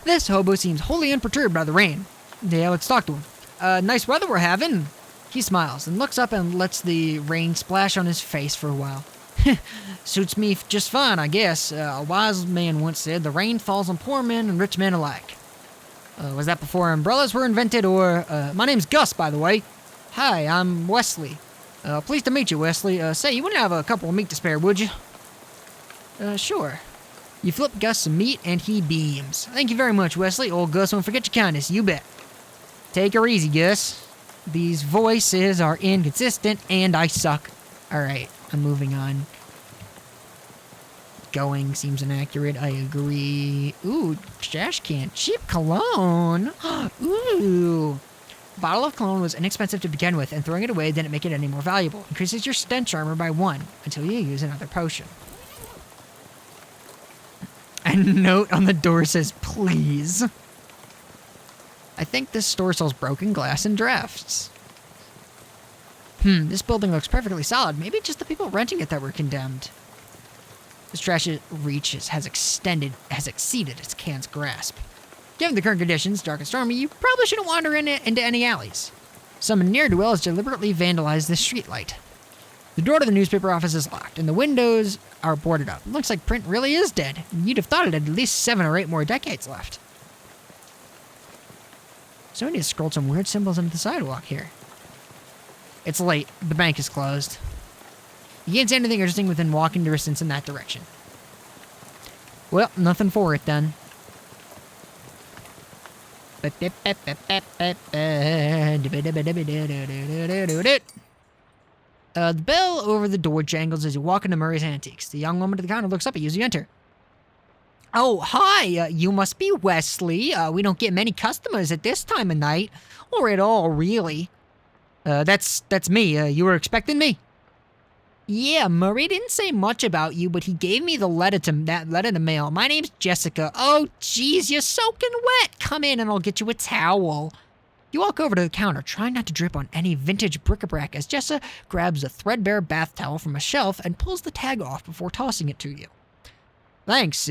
This hobo seems wholly unperturbed by the rain. Yeah, let's talk to him. Nice weather we're having. He smiles and looks up and lets the rain splash on his face for a while. Suits me just fine, I guess. A wise man once said, the rain falls on poor men and rich men alike. Was that before umbrellas were invented, or... my name's Gus, by the way. Hi, I'm Wesley. Pleased to meet you, Wesley. Say, you wouldn't have a couple of meat to spare, would you? Sure. You flip Gus some meat, and he beams. Thank you very much, Wesley. Old Gus won't forget your kindness, you bet. Take her easy, Gus. These voices are inconsistent, and I suck. Alright, I'm moving on. Going seems inaccurate, I agree. Ooh, trash can. Cheap cologne. Ooh. Bottle of cologne was inexpensive to begin with, and throwing it away didn't make it any more valuable. Increases your stench armor by 1 until you use another potion. A note on the door says, please. I think this store sells broken glass and drafts. This building looks perfectly solid. Maybe just the people renting it that were condemned. This trash's reach has exceeded its can's grasp. Given the current conditions, dark and stormy, you probably shouldn't wander into any alleys. Some ne'er-do-well has deliberately vandalized this streetlight. The door to the newspaper office is locked, and the windows are boarded up. It looks like print really is dead. You'd have thought it had at least 7 or 8 more decades left. So we need to scroll some weird symbols into the sidewalk here. It's late. The bank is closed. You can't see anything interesting within walking distance in that direction. Well, nothing for it then. The bell over the door jangles as you walk into Murray's Antiques. The young woman at the counter looks up at you as you enter. Oh, hi, you must be Wesley. We don't get many customers at this time of night, or at all, really. That's me. You were expecting me? Yeah, Murray didn't say much about you, but he gave me that letter to mail. My name's Jessica. Oh, jeez, you're soaking wet. Come in and I'll get you a towel. You walk over to the counter, trying not to drip on any vintage bric-a-brac as Jessa grabs a threadbare bath towel from a shelf and pulls the tag off before tossing it to you. Thanks.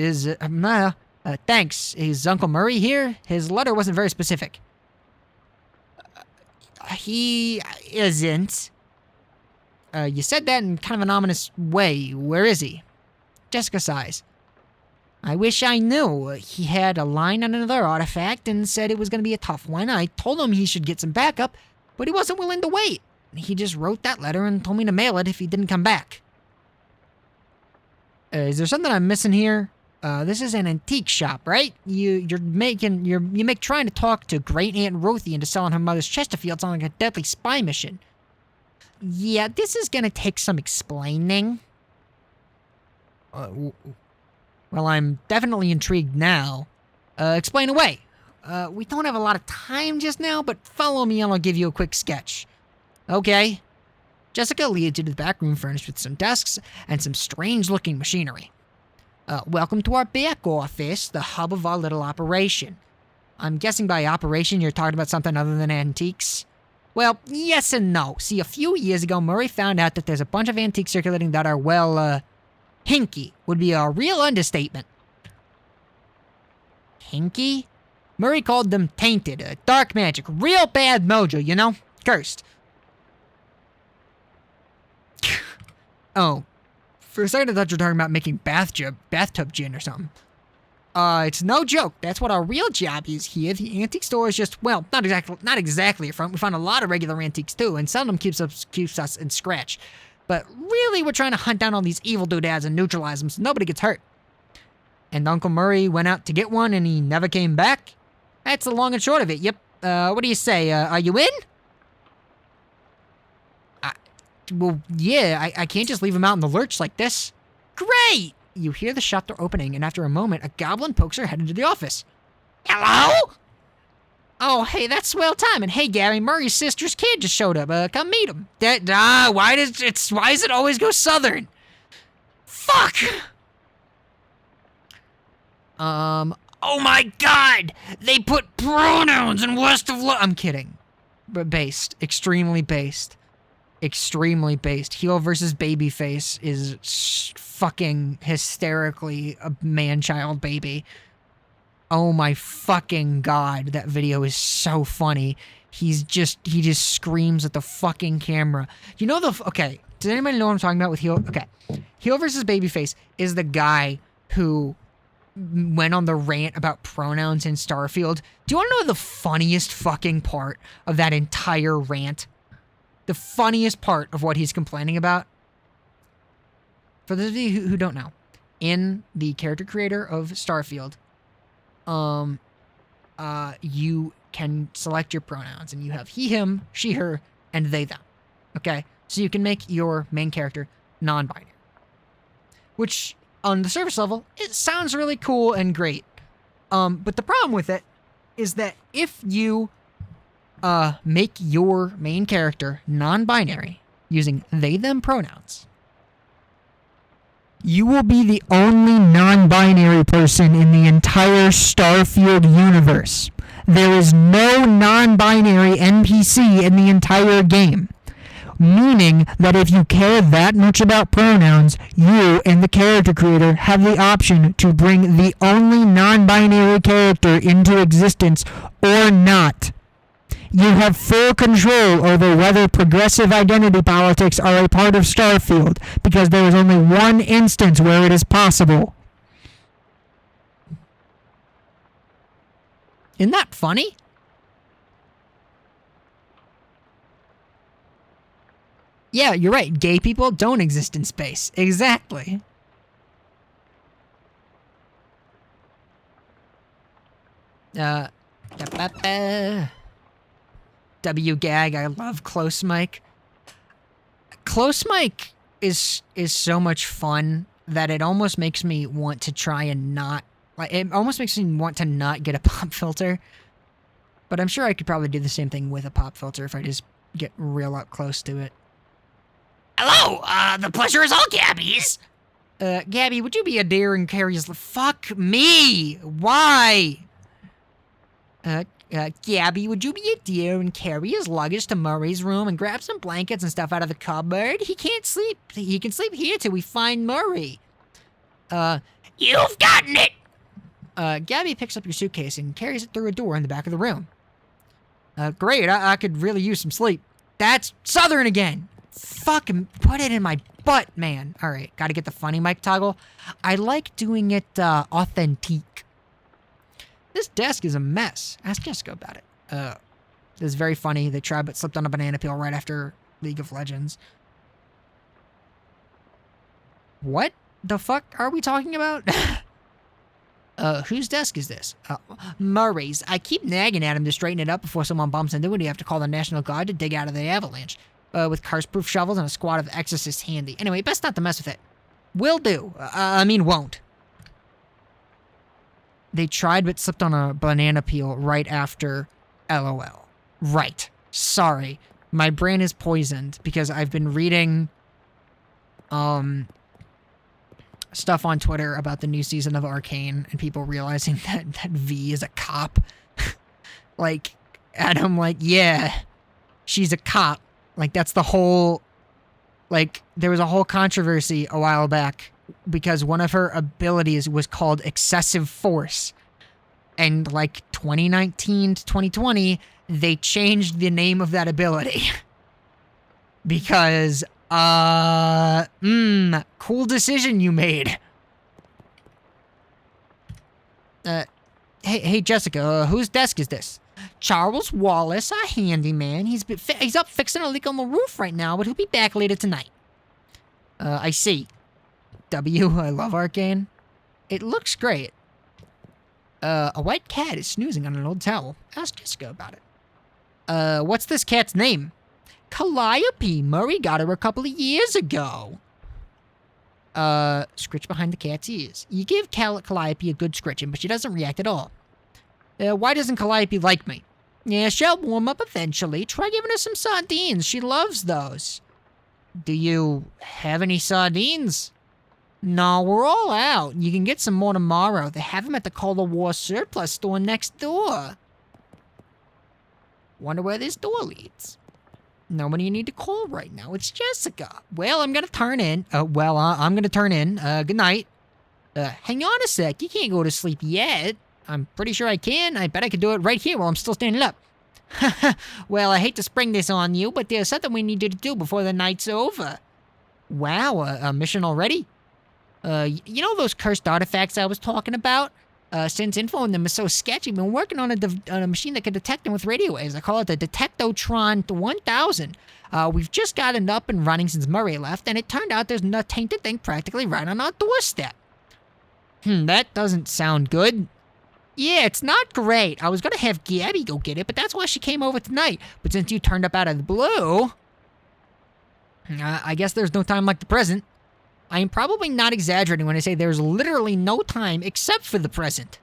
Thanks. Is Uncle Murray here? His letter wasn't very specific. He isn't. You said that in kind of an ominous way. Where is he? Jessica sighs. I wish I knew. He had a line on another artifact and said it was going to be a tough one. I told him he should get some backup, but he wasn't willing to wait. He just wrote that letter and told me to mail it if he didn't come back. Is there something I'm missing here? This is an antique shop, right? You make trying to talk to Great Aunt Rothy into selling her mother's Chesterfield sound like a deadly spy mission. Yeah, this is gonna take some explaining. Well, I'm definitely intrigued now. Explain away. We don't have a lot of time just now, but follow me and I'll give you a quick sketch. Okay. Jessica leads you to the back room furnished with some desks and some strange-looking machinery. Welcome to our back office, the hub of our little operation. I'm guessing by operation you're talking about something other than antiques? Well, yes and no. See, a few years ago, Murray found out that there's a bunch of antiques circulating that are, well, hinky would be a real understatement. Hinky? Murray called them tainted, dark magic, real bad mojo, you know? Cursed. Oh, for a second I thought you were talking about making bathtub gin or something. It's no joke. That's what our real job is here. The antique store is just, well, not exactly a front. We find a lot of regular antiques too, and some of them keeps us in scratch. But really, we're trying to hunt down all these evil doodads and neutralize them so nobody gets hurt. And Uncle Murray went out to get one and he never came back? That's the long and short of it. Yep. What do you say? Are you in? Well, yeah, I can't just leave him out in the lurch like this. Great! You hear the shop door opening, and after a moment, a goblin pokes her head into the office. Hello? Oh, hey, that's swell time. And hey, Gabby, Murray's sister's kid just showed up. Come meet him. Why does it always go southern? Fuck! Oh my god! They put pronouns in West of I'm kidding. But based. Extremely based. Extremely based. Heel versus babyface is fucking hysterically a man-child baby. Oh my fucking god, that video is so funny. He just screams at the fucking camera. You know okay, does anybody know what I'm talking about with Heel? Okay, Heel versus babyface is the guy who went on the rant about pronouns in Starfield. Do you want to know the funniest fucking part of that entire rant? The funniest part of what he's complaining about? For those of you who don't know, in the character creator of Starfield, you can select your pronouns, and you have he, him, she, her, and they, them. Okay? So you can make your main character non-binary. Which, on the surface level, it sounds really cool and great. But the problem with it is that if you make your main character non-binary using they, them pronouns, you will be the only non-binary person in the entire Starfield universe. There is no non-binary NPC in the entire game. Meaning that if you care that much about pronouns, you and the character creator have the option to bring the only non-binary character into existence or not. You have full control over whether progressive identity politics are a part of Starfield, because there is only one instance where it is possible. Isn't that funny? Yeah, you're right. Gay people don't exist in space. Exactly. W-gag, I love close mic. close mic is so much fun that it almost makes me want to try and not, like, it almost makes me want to not get a pop filter. But I'm sure I could probably do the same thing with a pop filter if I just get real up close to it. Hello, the pleasure is all Gabby's. Gabby, would you be a dear and carry his... Fuck me! Why? Gabby, would you be a dear and carry his luggage to Murray's room and grab some blankets and stuff out of the cupboard? He can't sleep. He can sleep here till we find Murray. You've gotten it! Gabby picks up your suitcase and carries it through a door in the back of the room. Great, I could really use some sleep. That's Southern again! Fucking put it in my butt, man. Alright, gotta get the funny mic toggle. I like doing it, authentique. This desk is a mess. Ask Jessica about it. This is very funny. They tried but slipped on a banana peel right after League of Legends. What the fuck are we talking about? Whose desk is this? Murray's. I keep nagging at him to straighten it up before someone bumps into it. You have to call the National Guard to dig out of the avalanche. With curse-proof shovels and a squad of exorcists handy. Anyway, best not to mess with it. Will do. Won't. They tried but slipped on a banana peel right after LOL. Right. Sorry. My brain is poisoned because I've been reading stuff on Twitter about the new season of Arcane and people realizing that V is a cop. Like, and I'm like, yeah, she's a cop. Like, that's the whole, like, there was a whole controversy a while back because one of her abilities was called excessive force. And, like, 2019 to 2020, they changed the name of that ability. Because, cool decision you made. Hey, Jessica, whose desk is this? Charles Wallace, a handyman. He's up fixing a leak on the roof right now, but he'll be back later tonight. I see. I love Arcane. It looks great. A white cat is snoozing on an old towel. Ask Jessica about it. What's this cat's name? Calliope. Murray got her a couple of years ago. Scritch behind the cat's ears. You give Calliope a good scritching, but she doesn't react at all. Why doesn't Calliope like me? Yeah, she'll warm up eventually. Try giving her some sardines. She loves those. Do you have any sardines? No, we're all out. You can get some more tomorrow. They have them at the Cold War surplus store next door. Wonder where this door leads. Nobody you need to call right now. It's Jessica. Well, I'm gonna turn in. I'm gonna turn in. Good night. Hang on a sec. You can't go to sleep yet. I'm pretty sure I can. I bet I could do it right here while I'm still standing up. Well, I hate to spring this on you, but there's something we need you to do before the night's over. Wow, a mission already? You know those cursed artifacts I was talking about? Since info on them is so sketchy, I've been working on a machine that can detect them with radio waves. I call it the Detectotron 1000. We've just got it up and running since Murray left, and it turned out there's a tainted thing practically right on our doorstep. That doesn't sound good. Yeah, it's not great. I was gonna have Gabby go get it, but that's why she came over tonight. But since you turned up out of the blue, I guess there's no time like the present. I am probably not exaggerating when I say there's literally no time except for the present.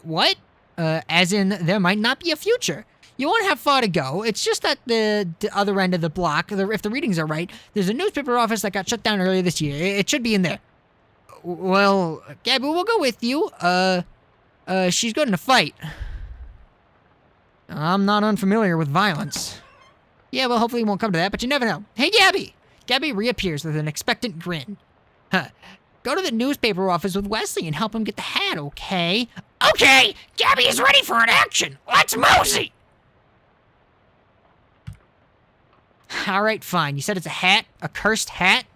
What? As in, there might not be a future. You won't have far to go. It's just at the other end of the block, if the readings are right, there's a newspaper office that got shut down earlier this year. It should be in there. Well, Gabby, we'll go with you. She's good in a fight. I'm not unfamiliar with violence. Yeah, well, hopefully it won't come to that, but you never know. Hey, Gabby! Gabby reappears with an expectant grin. Go to the newspaper office with Wesley and help him get the hat, okay? Okay, Gabby is ready for an action. Let's mosey! Alright, fine. You said it's a hat? A cursed hat?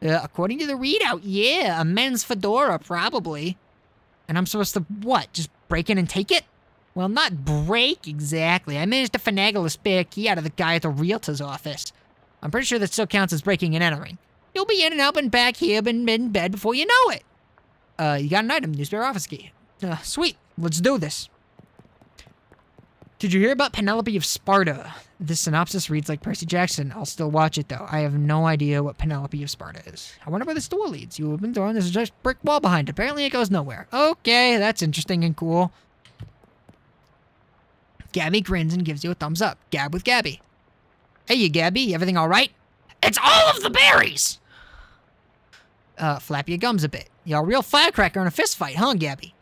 According to the readout, yeah, a men's fedora, probably. And I'm supposed to, what, just break in and take it? Well, not break exactly. I managed to finagle a spare key out of the guy at the realtor's office. I'm pretty sure that still counts as breaking and entering. You'll be in and out and back here and in bed before you know it. You got an item, newspaper office key. Sweet, let's do this. Did you hear about Penelope of Sparta? This synopsis reads like Percy Jackson. I'll still watch it, though. I have no idea what Penelope of Sparta is. I wonder where this door leads. You open the door and there's a just brick wall behind it. Apparently it goes nowhere. Okay, that's interesting and cool. Gabby grins and gives you a thumbs up. Gab with Gabby. Hey, you Gabby. Everything all right? It's all of the berries. Flap your gums a bit. You're a real firecracker in a fist fight, huh, Gabby?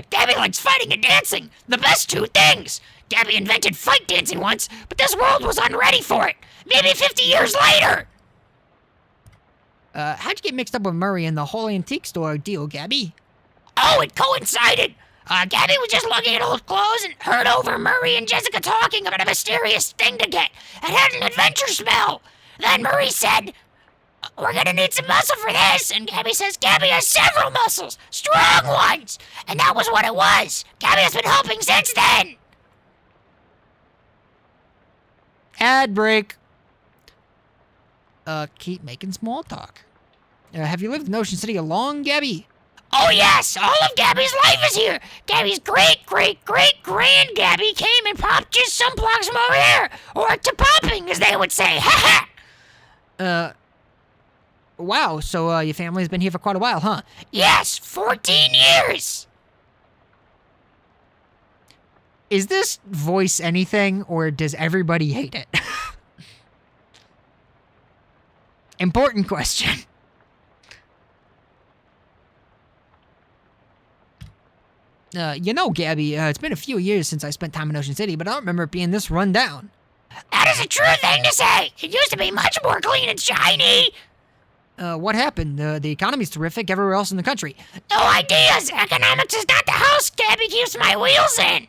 Gabby likes fighting and dancing. The best two things. Gabby invented fight dancing once, but this world was unready for it. Maybe 50 years later. How'd you get mixed up with Murray in the whole antique store deal, Gabby? Oh, it coincided. Gabby was just looking at old clothes and heard over Murray and Jessica talking about a mysterious thing to get. It had an adventure smell. Then Murray said, we're gonna need some muscle for this. And Gabby says Gabby has several muscles, strong ones. And that was what it was. Gabby has been helping since then. Ad break. Keep making small talk. Have you lived in Ocean City long, Gabby? Oh yes, all of Gabby's life is here. Gabby's great-great-great-grand Gabby came and popped just some blocks from over here. Or to popping, as they would say. Ha ha! Wow, so your family's been here for quite a while, huh? Yes, 14 years. Is this voice anything, or does everybody hate it? Important question. You know, Gabby, it's been a few years since I spent time in Ocean City, but I don't remember it being this run down. That is a true thing to say. It used to be much more clean and shiny. What happened? The economy's terrific everywhere else in the country. No ideas. Economics is not the house Gabby keeps my wheels in.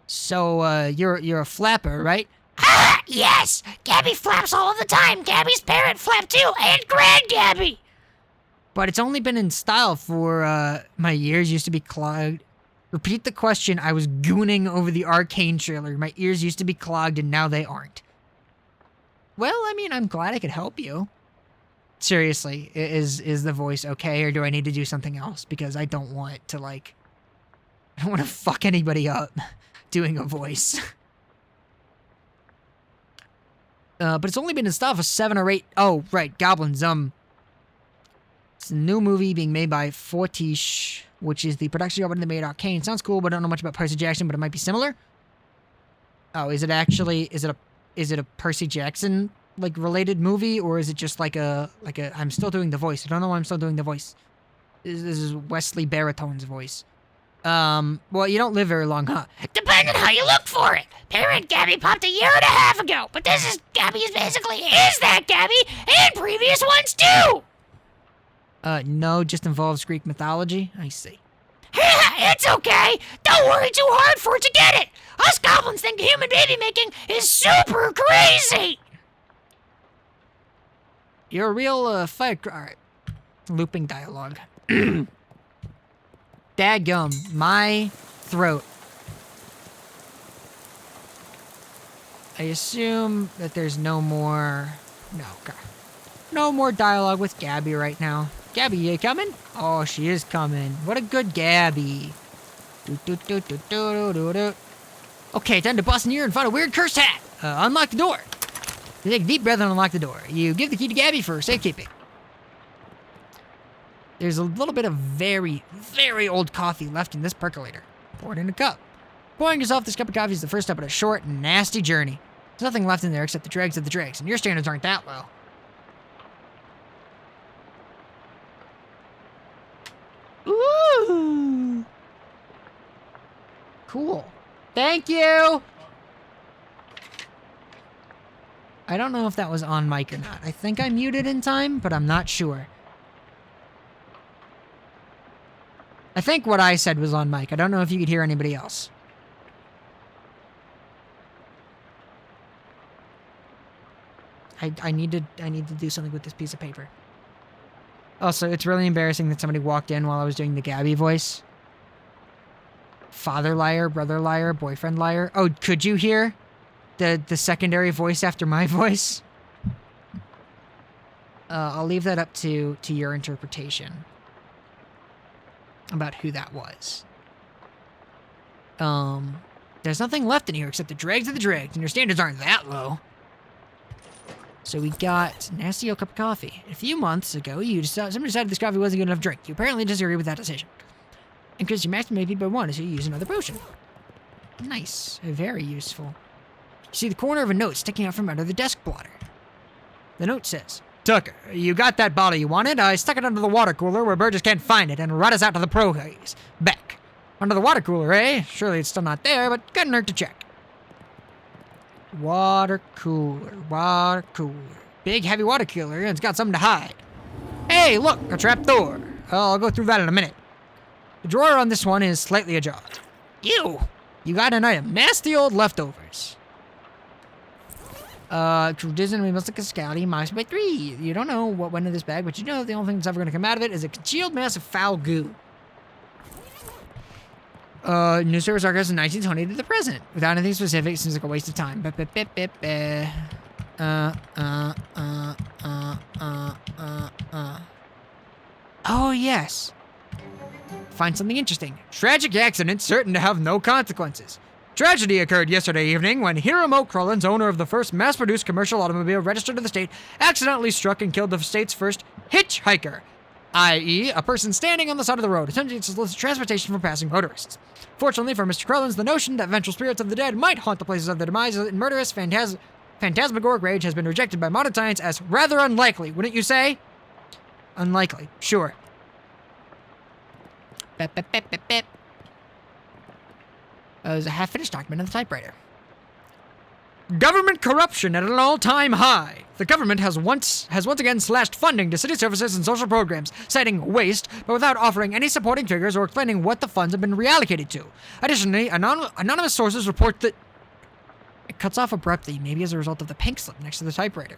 So, you're a flapper, right? Ah, yes. Gabby flaps all of the time. Gabby's parent flapped too, and Grand Gabby. But it's only been in style for, my ears used to be clogged. Repeat the question. I was gooning over the Arcane trailer. My ears used to be clogged and now they aren't. Well, I mean, I'm glad I could help you. Seriously, is the voice okay, or do I need to do something else? Because I don't want to, I don't want to fuck anybody up doing a voice. But it's only been in style for 7 or 8... Oh, right, Goblins, It's a new movie being made by Fortiche, which is the production company that made Arcane. Sounds cool, but I don't know much about Percy Jackson, but it might be similar. Oh, is it a Percy Jackson, related movie, or is it just like a, I'm still doing the voice. I don't know why I'm still doing the voice. This is Wesley Baritone's voice. Well, you don't live very long, huh? Depends on how you look for it. Parent Gabby popped a year and a half ago, but this is Gabby's basically is that Gabby, and previous ones too. No, just involves Greek mythology. I see. It's okay. Don't worry too hard for it to get it. Us goblins think human baby making is super crazy. You're a real, Alright. Looping dialogue. Dadgum, my throat. I assume that there's no more... No more dialogue with Gabby right now. Gabby, you coming? Oh, she is coming. What a good Gabby. Okay, time to bust in here and find a weird cursed hat. Unlock the door. You take a deep breath and unlock the door. You give the key to Gabby for safekeeping. There's a little bit of very, very old coffee left in this percolator. Pour it in a cup. Pouring yourself this cup of coffee is the first step in a short and nasty journey. There's nothing left in there except the dregs of the dregs, and your standards aren't that low. Ooh. Cool. Thank you! I don't know if that was on mic or not. I think I muted in time, but I'm not sure. I think what I said was on mic. I don't know if you could hear anybody else. I need to do something with this piece of paper. Also, it's really embarrassing that somebody walked in while I was doing the Gabby voice. Father liar, brother liar, boyfriend liar. Oh, could you hear the secondary voice after my voice? I'll leave that up to your interpretation about who that was. There's nothing left in here except the dregs of the dregs, and your standards aren't that low. So we got nasty old cup of coffee. A few months ago, somebody decided this coffee wasn't good enough drink. You apparently disagree with that decision. Increase your maximum AP by 1 as you use another potion. Nice. Very useful. You see the corner of a note sticking out from under the desk blotter. The note says, Tucker, you got that bottle you wanted. I stuck it under the water cooler where Burgess can't find it and run us out to the pro-haze. Back. Under the water cooler, eh? Surely it's still not there, but couldn't hurt to check. Water cooler, water cooler. Big, heavy water cooler, and it's got something to hide. Hey, look, a trap door. I'll go through that in a minute. The drawer on this one is slightly ajar. Ew! You got an item. Nasty old leftovers. Disney must look a scouty, minus by 3. You don't know what went in this bag, but you know the only thing that's ever going to come out of it is a concealed mass of foul goo. Newspapers archives in 1920 to the present. Without anything specific, seems like a waste of time. Oh, yes. Find something interesting. Tragic accident certain to have no consequences. Tragedy occurred yesterday evening when Hiram O'Crollins, owner of the first mass-produced commercial automobile registered to the state, accidentally struck and killed the state's first hitchhiker, i.e., a person standing on the side of the road attempting to solicit transportation for passing motorists. Fortunately for Mr. Crollins, the notion that vengeful spirits of the dead might haunt the places of their demise in murderous phantasmagoric rage has been rejected by modern science as rather unlikely, wouldn't you say? Unlikely, sure. There's a half-finished document on the typewriter. Government corruption at an all-time high. The government has once again slashed funding to city services and social programs, citing waste, but without offering any supporting figures or explaining what the funds have been reallocated to. Additionally, anonymous sources report that it cuts off abruptly, maybe as a result of the pink slip next to the typewriter.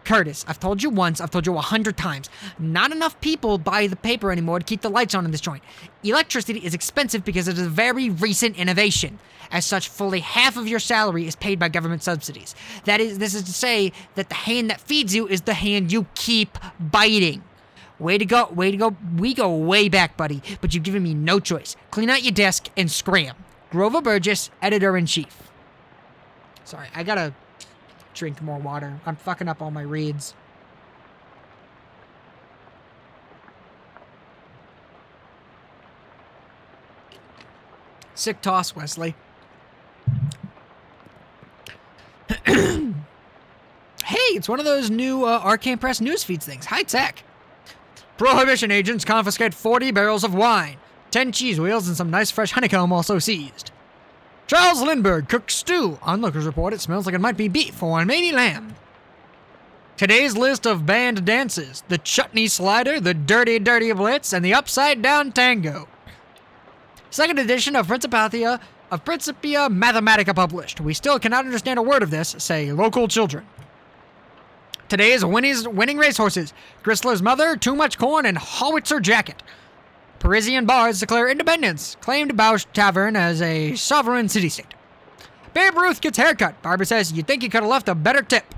Curtis, I've told you once, I've told you 100 times. Not enough people buy the paper anymore to keep the lights on in this joint. Electricity is expensive because it is a very recent innovation. As such, fully half of your salary is paid by government subsidies. This is to say that the hand that feeds you is the hand you keep biting. Way to go, way to go. We go way back, buddy, but you've given me no choice. Clean out your desk and scram. Grover Burgess, Editor-in-Chief. Sorry, I gotta drink more water. I'm fucking up all my reads. Sick toss, Wesley. Hey, it's one of those new Arcane Press news feeds things. High tech. Prohibition agents confiscate 40 barrels of wine. 10 cheese wheels and some nice fresh honeycomb also seized. Charles Lindbergh cooks stew. Onlookers report it smells like it might be beef or maybe lamb. Today's list of banned dances: the chutney slider, the dirty blitz, and the upside down tango. Second edition of Principia Mathematica published. We still cannot understand a word of this, say local children. Today's winning racehorses: Chrysler's Mother, Too Much Corn, and Howitzer Jacket. Parisian bars declare independence. Claimed Bausch Tavern as a sovereign city-state. Babe Ruth gets haircut. Barber says, you'd think he could have left a better tip.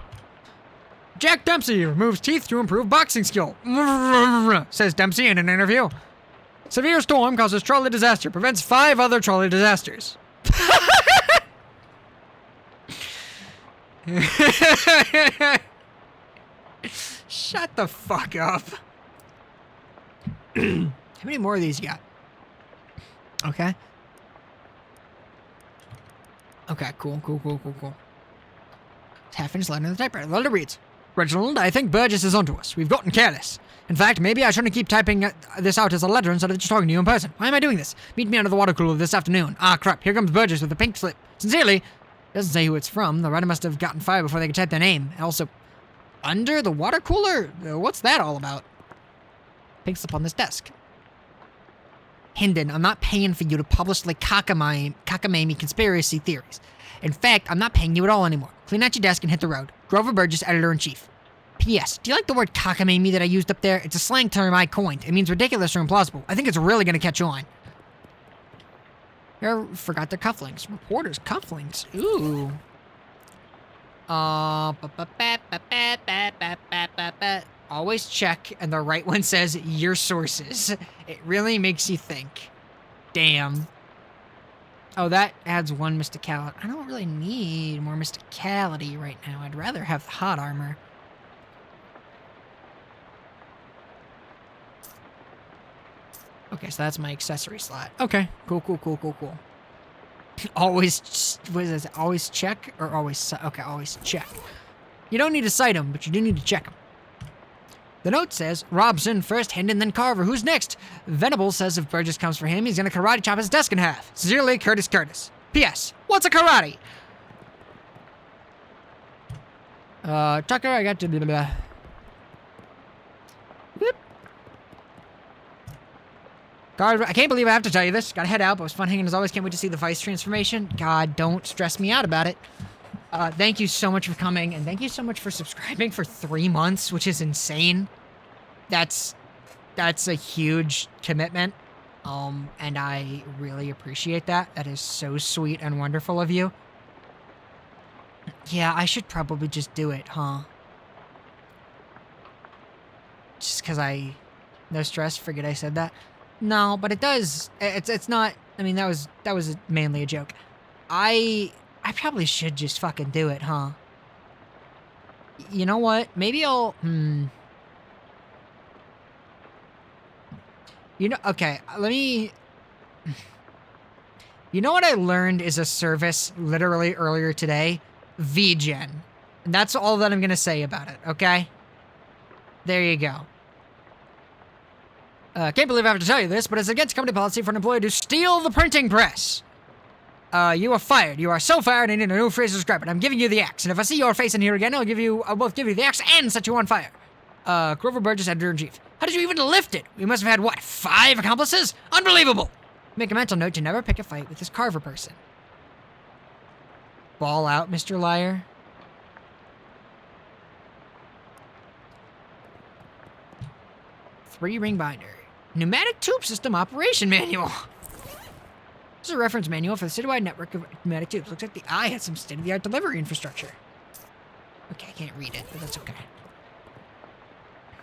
Jack Dempsey removes teeth to improve boxing skill. Says Dempsey in an interview. Severe storm causes trolley disaster. Prevents 5 other trolley disasters. Shut the fuck up. How many more of these you got? Okay. Okay, cool. It's half-finished letter in the typewriter. The letter reads, Reginald, I think Burgess is onto us. We've gotten careless. In fact, maybe I shouldn't keep typing this out as a letter instead of just talking to you in person. Why am I doing this? Meet me under the water cooler this afternoon. Ah, crap. Here comes Burgess with a pink slip. Sincerely. Doesn't say who it's from. The writer must have gotten fired before they could type their name. Also, under the water cooler? What's that all about? Pink slip on this desk. Hinden, I'm not paying for you to publicly cockamamie conspiracy theories. In fact, I'm not paying you at all anymore. Clean out your desk and hit the road. Grover Burgess, Editor-in-Chief. P.S. Do you like the word cockamamie that I used up there? It's a slang term I coined. It means ridiculous or implausible. I think it's really going to catch on. You forgot their cufflinks. Reporters' cufflinks. Ooh. Always check, and the right one says your sources. It really makes you think. Damn. Oh, that adds 1 mysticality. I don't really need more mysticality right now. I'd rather have the hot armor. Okay, so that's my accessory slot. Okay, cool. Always, what is this? Always check or always, okay, always check. You don't need to cite them, but you do need to check them. The note says, Robson first, Hendon, then Carver. Who's next? Venable says if Burgess comes for him, he's gonna karate chop his desk in half. Sincerely, Curtis Curtis. P.S. What's a karate? Tucker, I got to blah, blah, blah. Whoop. God, I can't believe I have to tell you this. Gotta head out, but it was fun hanging as always. Can't wait to see the Vice transformation. God, don't stress me out about it. Thank you so much for coming, and thank you so much for subscribing for 3 months, which is insane. That's a huge commitment, and I really appreciate that. That is so sweet and wonderful of you. Yeah, I should probably just do it, huh? Just because no stress, forget I said that. No, but it does. It's not. I mean, that was mainly a joke. I probably should just fucking do it, huh? You know what? Maybe I'll. You know, okay. Let me. You know what I learned is a service literally earlier today? VGen. And that's all that I'm gonna say about it. Okay. There you go. Can't believe I have to tell you this, but it's against company policy for an employee to steal the printing press. You are fired. You are so fired, I need a new phrase to describe it. I'm giving you the axe, and if I see your face in here again, I'll both give you the axe and set you on fire. Grover Burgess, editor-in-chief. How did you even lift it? You must have had, what, 5 accomplices? Unbelievable! Make a mental note to never pick a fight with this Carver person. Ball out, Mr. Liar. Three-ring binder. Pneumatic tube system operation manual. This is a reference manual for the citywide network of pneumatic tubes. Looks like the eye had some state-of-the-art delivery infrastructure. Okay, I can't read it, but that's okay.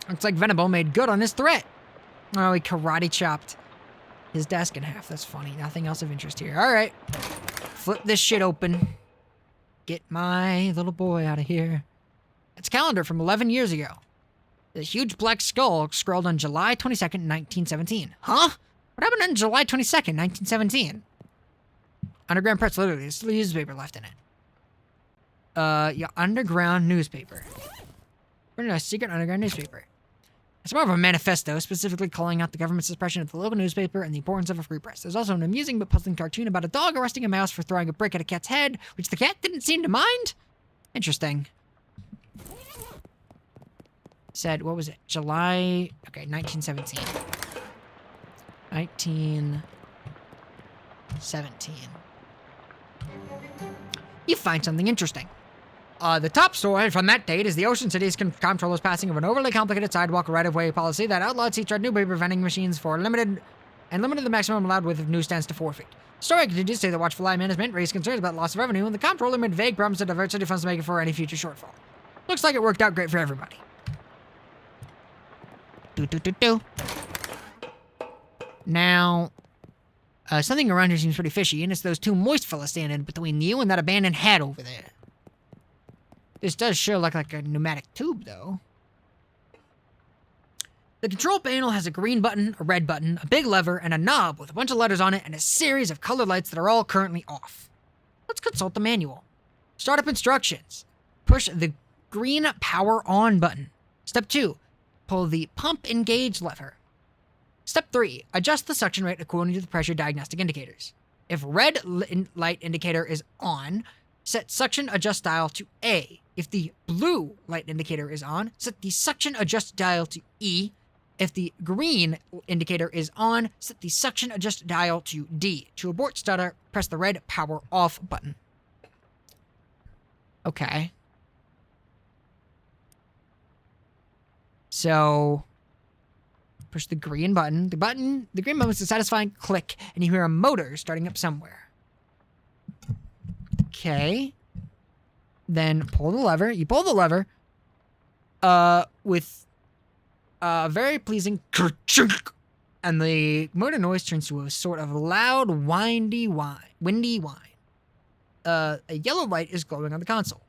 Looks like Venable made good on his threat. Oh, he karate chopped his desk in half. That's funny. Nothing else of interest here. All right. Flip this shit open. Get my little boy out of here. It's a calendar from 11 years ago. The huge black skull scrawled on July 22nd, 1917. Huh? What happened on July 22nd, 1917? Underground Press, literally. There's still a newspaper left in it. Yeah, underground newspaper. We're in a secret underground newspaper. It's more of a manifesto, specifically calling out the government's suppression of the local newspaper and the importance of a free press. There's also an amusing but puzzling cartoon about a dog arresting a mouse for throwing a brick at a cat's head, which the cat didn't seem to mind. Interesting. Said, what was it? July, okay, 1917. 1917. You find something interesting. The top story from that date is the Ocean City's comptroller's passing of an overly complicated sidewalk right-of-way policy that outlawed seat-chart newspaper vending machines for limited the maximum allowed width of newsstands to 4 feet. The story continues to say that watchful eye management raised concerns about loss of revenue, and the comptroller made vague promises to divert city funds to make it for any future shortfall. Looks like it worked out great for everybody. Now, something around here seems pretty fishy, and it's those 2 moist fellas standing between you and that abandoned hat over there. This does sure look like a pneumatic tube, though. The control panel has a green button, a red button, a big lever, and a knob with a bunch of letters on it and a series of colored lights that are all currently off. Let's consult the manual. Startup instructions. Push the green power on button. Step 2. Pull the pump engage lever. Step 3. Adjust the suction rate according to the pressure diagnostic indicators. If red light indicator is on, set suction adjust dial to A. If the blue light indicator is on, set the suction adjust dial to E. If the green indicator is on, set the suction adjust dial to D. To abort stutter, press the red power off button. Okay. So, push the green button. The green button is a satisfying click, and you hear a motor starting up somewhere. Okay. Then pull the lever. You pull the lever, with a very pleasing kerchink. And the motor noise turns to a sort of loud, windy whine. A yellow light is glowing on the console.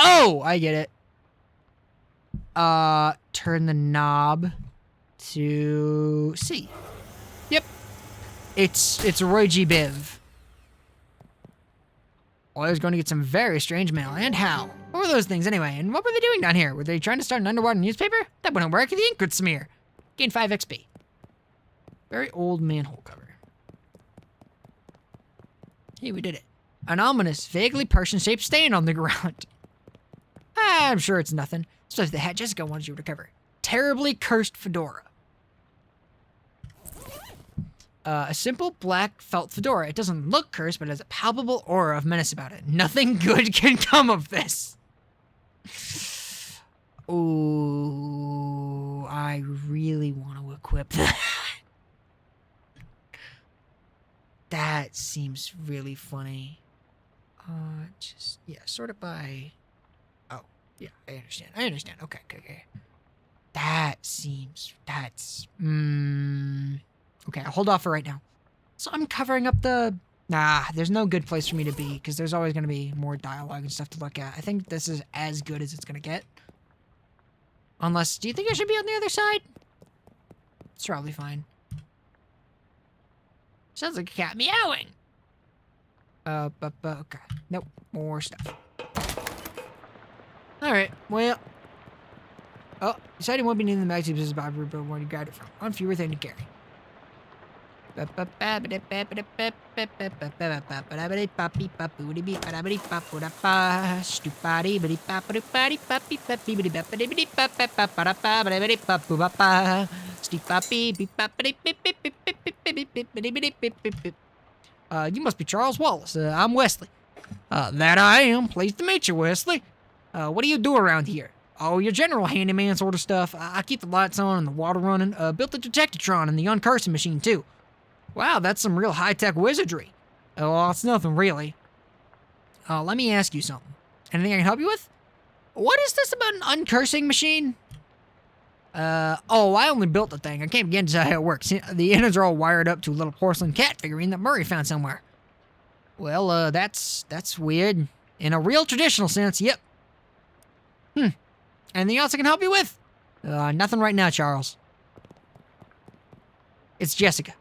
Oh, I get it. Turn the knob to C. Yep. It's Roy G. Biv. Well, I was going to get some very strange mail, and how? What were those things anyway, and what were they doing down here? Were they trying to start an underwater newspaper? That wouldn't work, the ink would smear. Gain 5 XP. Very old manhole cover. Hey, we did it. An ominous, vaguely Persian-shaped stain on the ground. I'm sure it's nothing. Especially the hat Jessica wanted you to recover. Terribly cursed fedora. A simple black felt fedora. It doesn't look cursed, but it has a palpable aura of menace about it. Nothing good can come of this. Ooh, I really want to equip that. That seems really funny. Sort of by... Oh, yeah, I understand. Okay. Okay, I'll hold off for right now. So I'm covering up the... Nah, there's no good place for me to be, because there's always going to be more dialogue and stuff to look at. I think this is as good as it's going to get. Unless, do you think I should be on the other side? It's probably fine. Sounds like a cat meowing. Okay. Nope, more stuff. Alright, well... Oh, deciding won't be needing the magazine business Bob Rubber where you grabbed it from. One fewer thing to carry. You must be Charles Wallace. I'm Wesley. That I am. Pleased to meet you, Wesley. What do you do around here? Oh, your general handyman sort of stuff. I keep the lights on and the water running. Built the detectatron and the uncursing machine, too. Wow, that's some real high-tech wizardry. Oh, well, it's nothing really. Let me ask you something. Anything I can help you with? What is this about an uncursing machine? I only built the thing. I can't begin to tell how it works. The innards are all wired up to a little porcelain cat figurine that Murray found somewhere. Well, that's weird. In a real traditional sense, yep. Anything else I can help you with? Nothing right now, Charles. It's Jessica.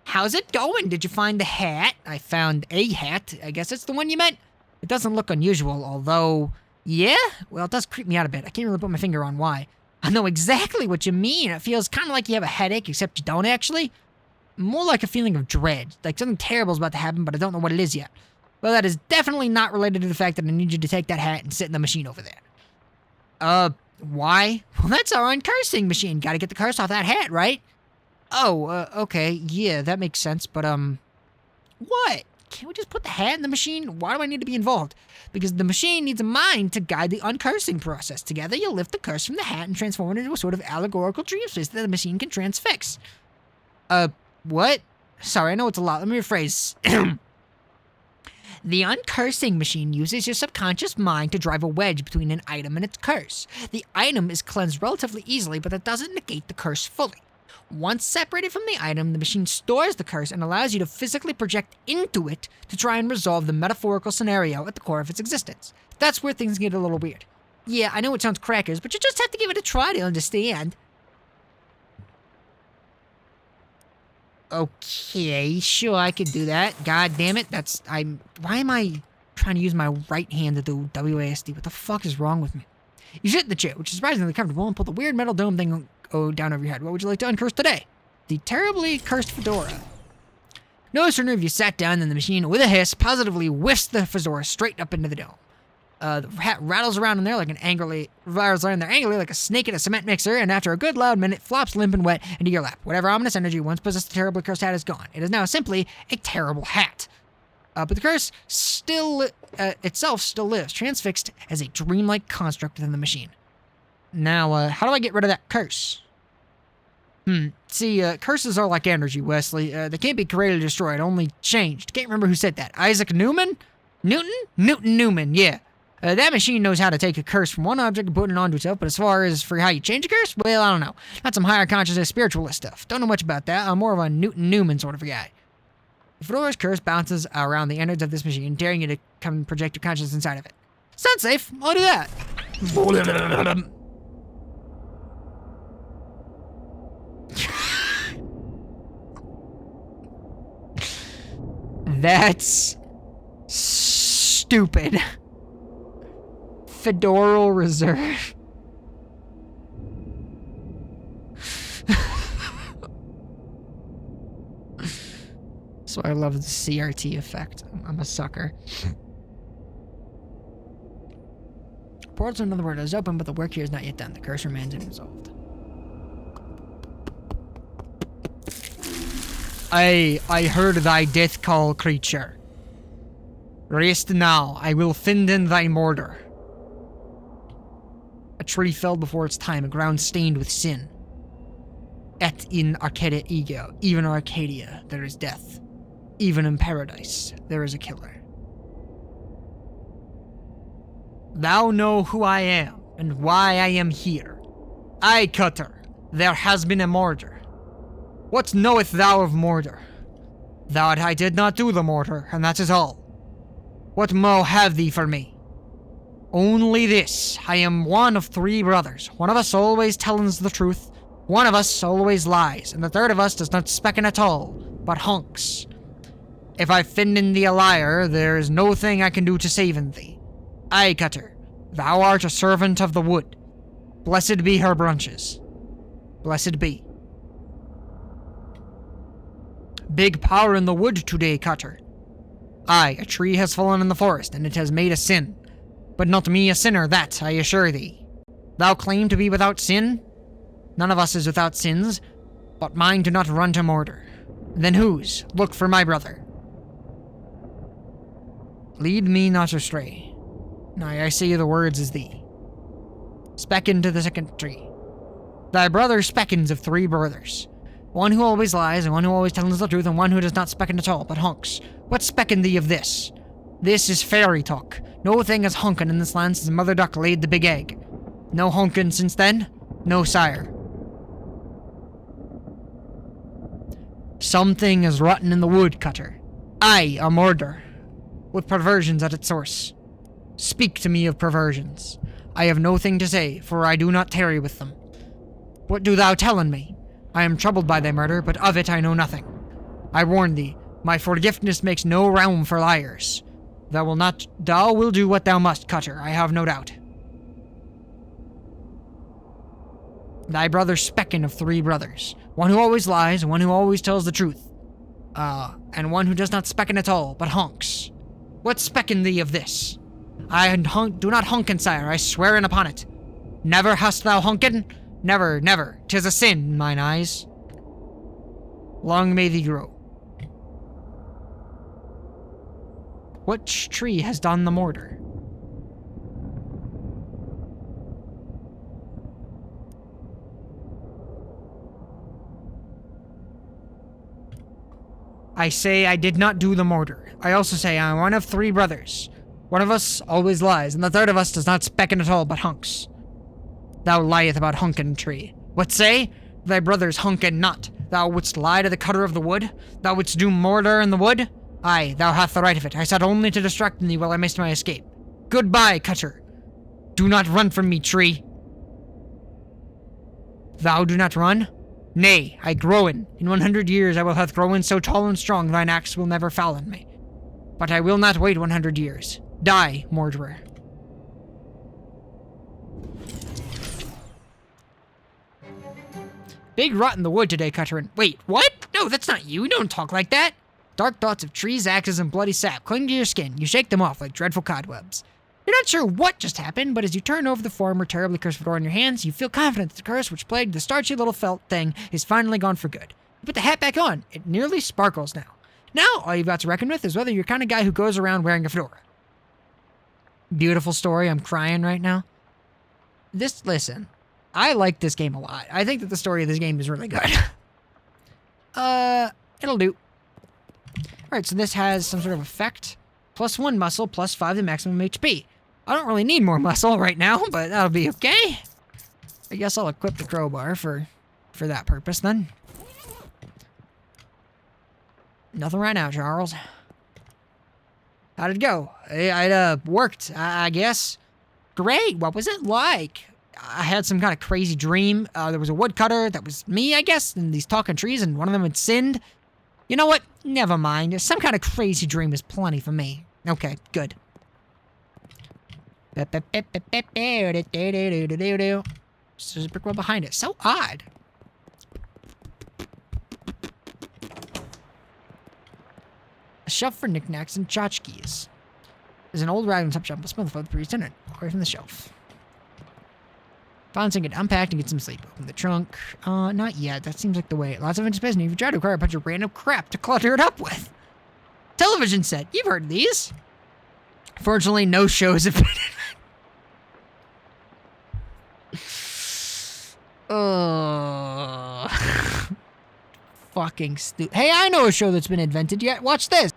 How's it going? Did you find the hat? I found a hat. I guess it's the one you meant. It doesn't look unusual, although... Yeah? Well, it does creep me out a bit. I can't really put my finger on why. I know exactly what you mean. It feels kind of like you have a headache, except you don't actually. More like a feeling of dread. Like something terrible is about to happen, but I don't know what it is yet. Well, that is definitely not related to the fact that I need you to take that hat and sit in the machine over there. Why? Well, that's our uncursing machine. Gotta get the curse off that hat, right? Oh, okay. Yeah, that makes sense, but, what? Can't we just put the hat in the machine? Why do I need to be involved? Because the machine needs a mind to guide the uncursing process. Together, you'll lift the curse from the hat and transform it into a sort of allegorical dream space that the machine can transfix. What? Sorry, I know it's a lot. Let me rephrase. The uncursing machine uses your subconscious mind to drive a wedge between an item and its curse. The item is cleansed relatively easily, but that doesn't negate the curse fully. Once separated from the item, the machine stores the curse and allows you to physically project into it to try and resolve the metaphorical scenario at the core of its existence. That's where things get a little weird. Yeah, I know it sounds crackers, but you just have to give it a try to understand. Okay, sure, I could do that. God damn it, why am I trying to use my right hand to do WASD? What the fuck is wrong with me? You sit in the chair, which is surprisingly comfortable, and pull the weird metal dome thing down over your head. What would you like to uncurse today? The terribly cursed fedora. No sooner have you sat down than the machine, with a hiss, positively whiffs the fedora straight up into the dome. The hat rattles around in there angrily like a snake in a cement mixer, and after a good loud minute, flops limp and wet into your lap. Whatever ominous energy once possessed the terribly cursed hat is gone. It is now simply a terrible hat. But the curse itself still lives, transfixed as a dreamlike construct within the machine. Now, how do I get rid of that curse? See, curses are like energy, Wesley. They can't be created or destroyed, only changed. Can't remember who said that. Isaac Newman? Newton? Newton Newman, yeah. That machine knows how to take a curse from one object and put it onto itself, but as far as for how you change a curse, well, I don't know. That's some higher consciousness spiritualist stuff. Don't know much about that. I'm more of a Newton Newman sort of a guy. The Fedora's curse bounces around the innards of this machine, daring you to come and project your consciousness inside of it. Sounds safe. I'll do that. That's stupid. Fedoral Reserve. So I love the CRT effect. I'm a sucker. Portal to another world is open, but the work here is not yet done. The curse remains unresolved. I heard thy death call, creature. Rest now. I will fend in thy murder. A tree felled before its time, a ground stained with sin. Et in Arcadia ego, even in Arcadia, there is death. Even in paradise, there is a killer. Thou know who I am, and why I am here. I, Cutter, there has been a murder. What knoweth thou of murder? That I did not do the murder, and that is all. What mo have thee for me? Only this, I am one of 3 brothers. One of us always tells the truth, one of us always lies, and the third of us does not specken at all, but honks. If I find in thee a liar, there is no thing I can do to save in thee. Aye, Cutter, thou art a servant of the wood. Blessed be her branches. Blessed be. Big power in the wood today, Cutter. Aye, a tree has fallen in the forest, and it has made a sin. But not me a sinner, that, I assure thee. Thou claim to be without sin? None of us is without sins, but mine do not run to murder. Then whose? Look for my brother. Lead me not astray. Nay, I say the words as thee. Specken to the second tree. Thy brother speckens of 3 brothers. One who always lies, and one who always tells the truth, and one who does not specken at all, but honks. What specken thee of this? This is fairy talk. No thing has honkin' in this land since Mother Duck laid the big egg. No honkin' since then? No, sire. Something is rotten in the wood, Cutter. Aye, a murder. With perversions at its source. Speak to me of perversions. I have no thing to say, for I do not tarry with them. What do thou tell in me? I am troubled by thy murder, but of it I know nothing. I warn thee, my forgiveness makes no realm for liars. Thou will do what thou must, Cutter, I have no doubt. Thy brother specken of 3 brothers. One who always lies, and one who always tells the truth. And one who does not specken at all, but honks. What specken thee of this? I do not honkin, sire, I swear in upon it. Never hast thou honkin? Never, never. 'Tis a sin in mine eyes. Long may thee grow. Which tree has done the murder? I say I did not do the murder. I also say I am one of 3 brothers. One of us always lies, and the third of us does not specken at all, but hunks. Thou lieth about hunkin, tree. What say? Thy brothers hunkin not. Thou wouldst lie to the Cutter of the wood? Thou wouldst do murder in the wood? Aye, thou hast the right of it. I sought only to distract thee while I missed my escape. Goodbye, Cutter. Do not run from me, tree. Thou do not run? Nay, I growen. In 100 years I will have grown so tall and strong thine axe will never fall on me. But I will not wait 100 years. Die, murderer. Big rot in the wood today, Cutter. Wait, what? No, that's not you. Don't talk like that. Dark thoughts of trees, axes, and bloody sap cling to your skin. You shake them off like dreadful cobwebs. You're not sure what just happened, but as you turn over the former terribly cursed fedora in your hands, you feel confident that the curse which plagued the starchy little felt thing is finally gone for good. You put the hat back on. It nearly sparkles now. Now, all you've got to reckon with is whether you're the kind of guy who goes around wearing a fedora. Beautiful story. I'm crying right now. Listen. I like this game a lot. I think that the story of this game is really good. It'll do. Alright, so this has some sort of effect. +1 muscle, +5 the maximum HP. I don't really need more muscle right now, but that'll be okay. I guess I'll equip the crowbar for that purpose then. Nothing right now, Charles. How'd it go? It worked, I guess. Great, what was it like? I had some kind of crazy dream. There was a woodcutter that was me, I guess, and these talking trees, and one of them had sinned. You know what? Never mind. Some kind of crazy dream is plenty for me. Okay, good. So there's a brick wall behind it. So odd. A shelf for knickknacks and tchotchkes. There's an old rag and top shop. Let's smell the food priest in it. Away from the shelf. Found something, get unpacked and get some sleep. Open the trunk. Not yet. That seems like the way. Lots of empty space, and if you try to acquire a bunch of random crap to clutter it up with. Television set. You've heard of these. Fortunately, no shows have been fucking stupid. Hey, I know a show that's been invented yet. Watch this.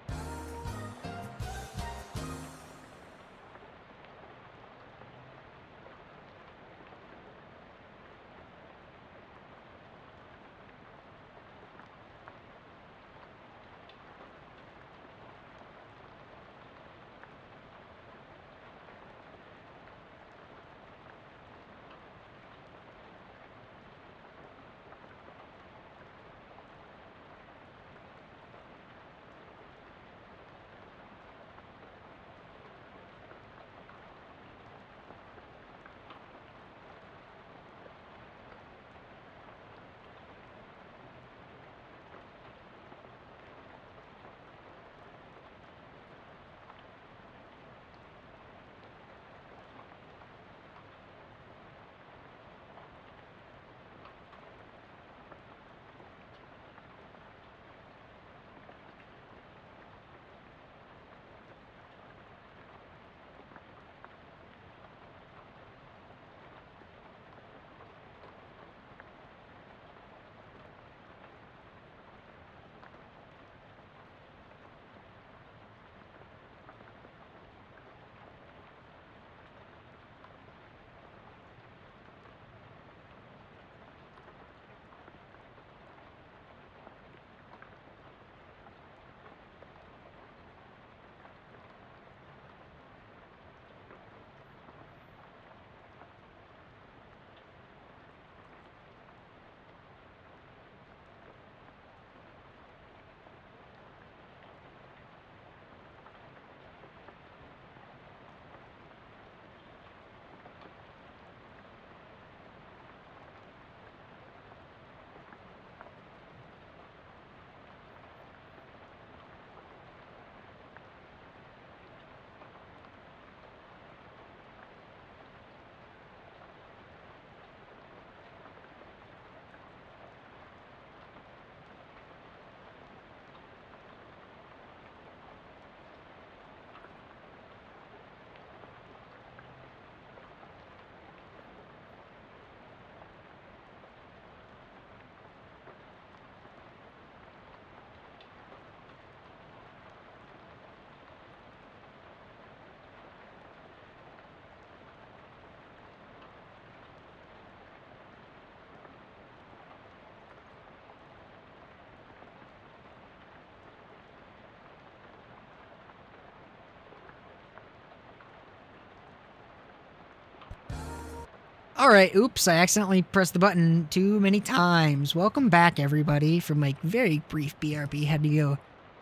Alright, oops, I accidentally pressed the button too many times. Welcome back, everybody, from my very brief BRB. Had to go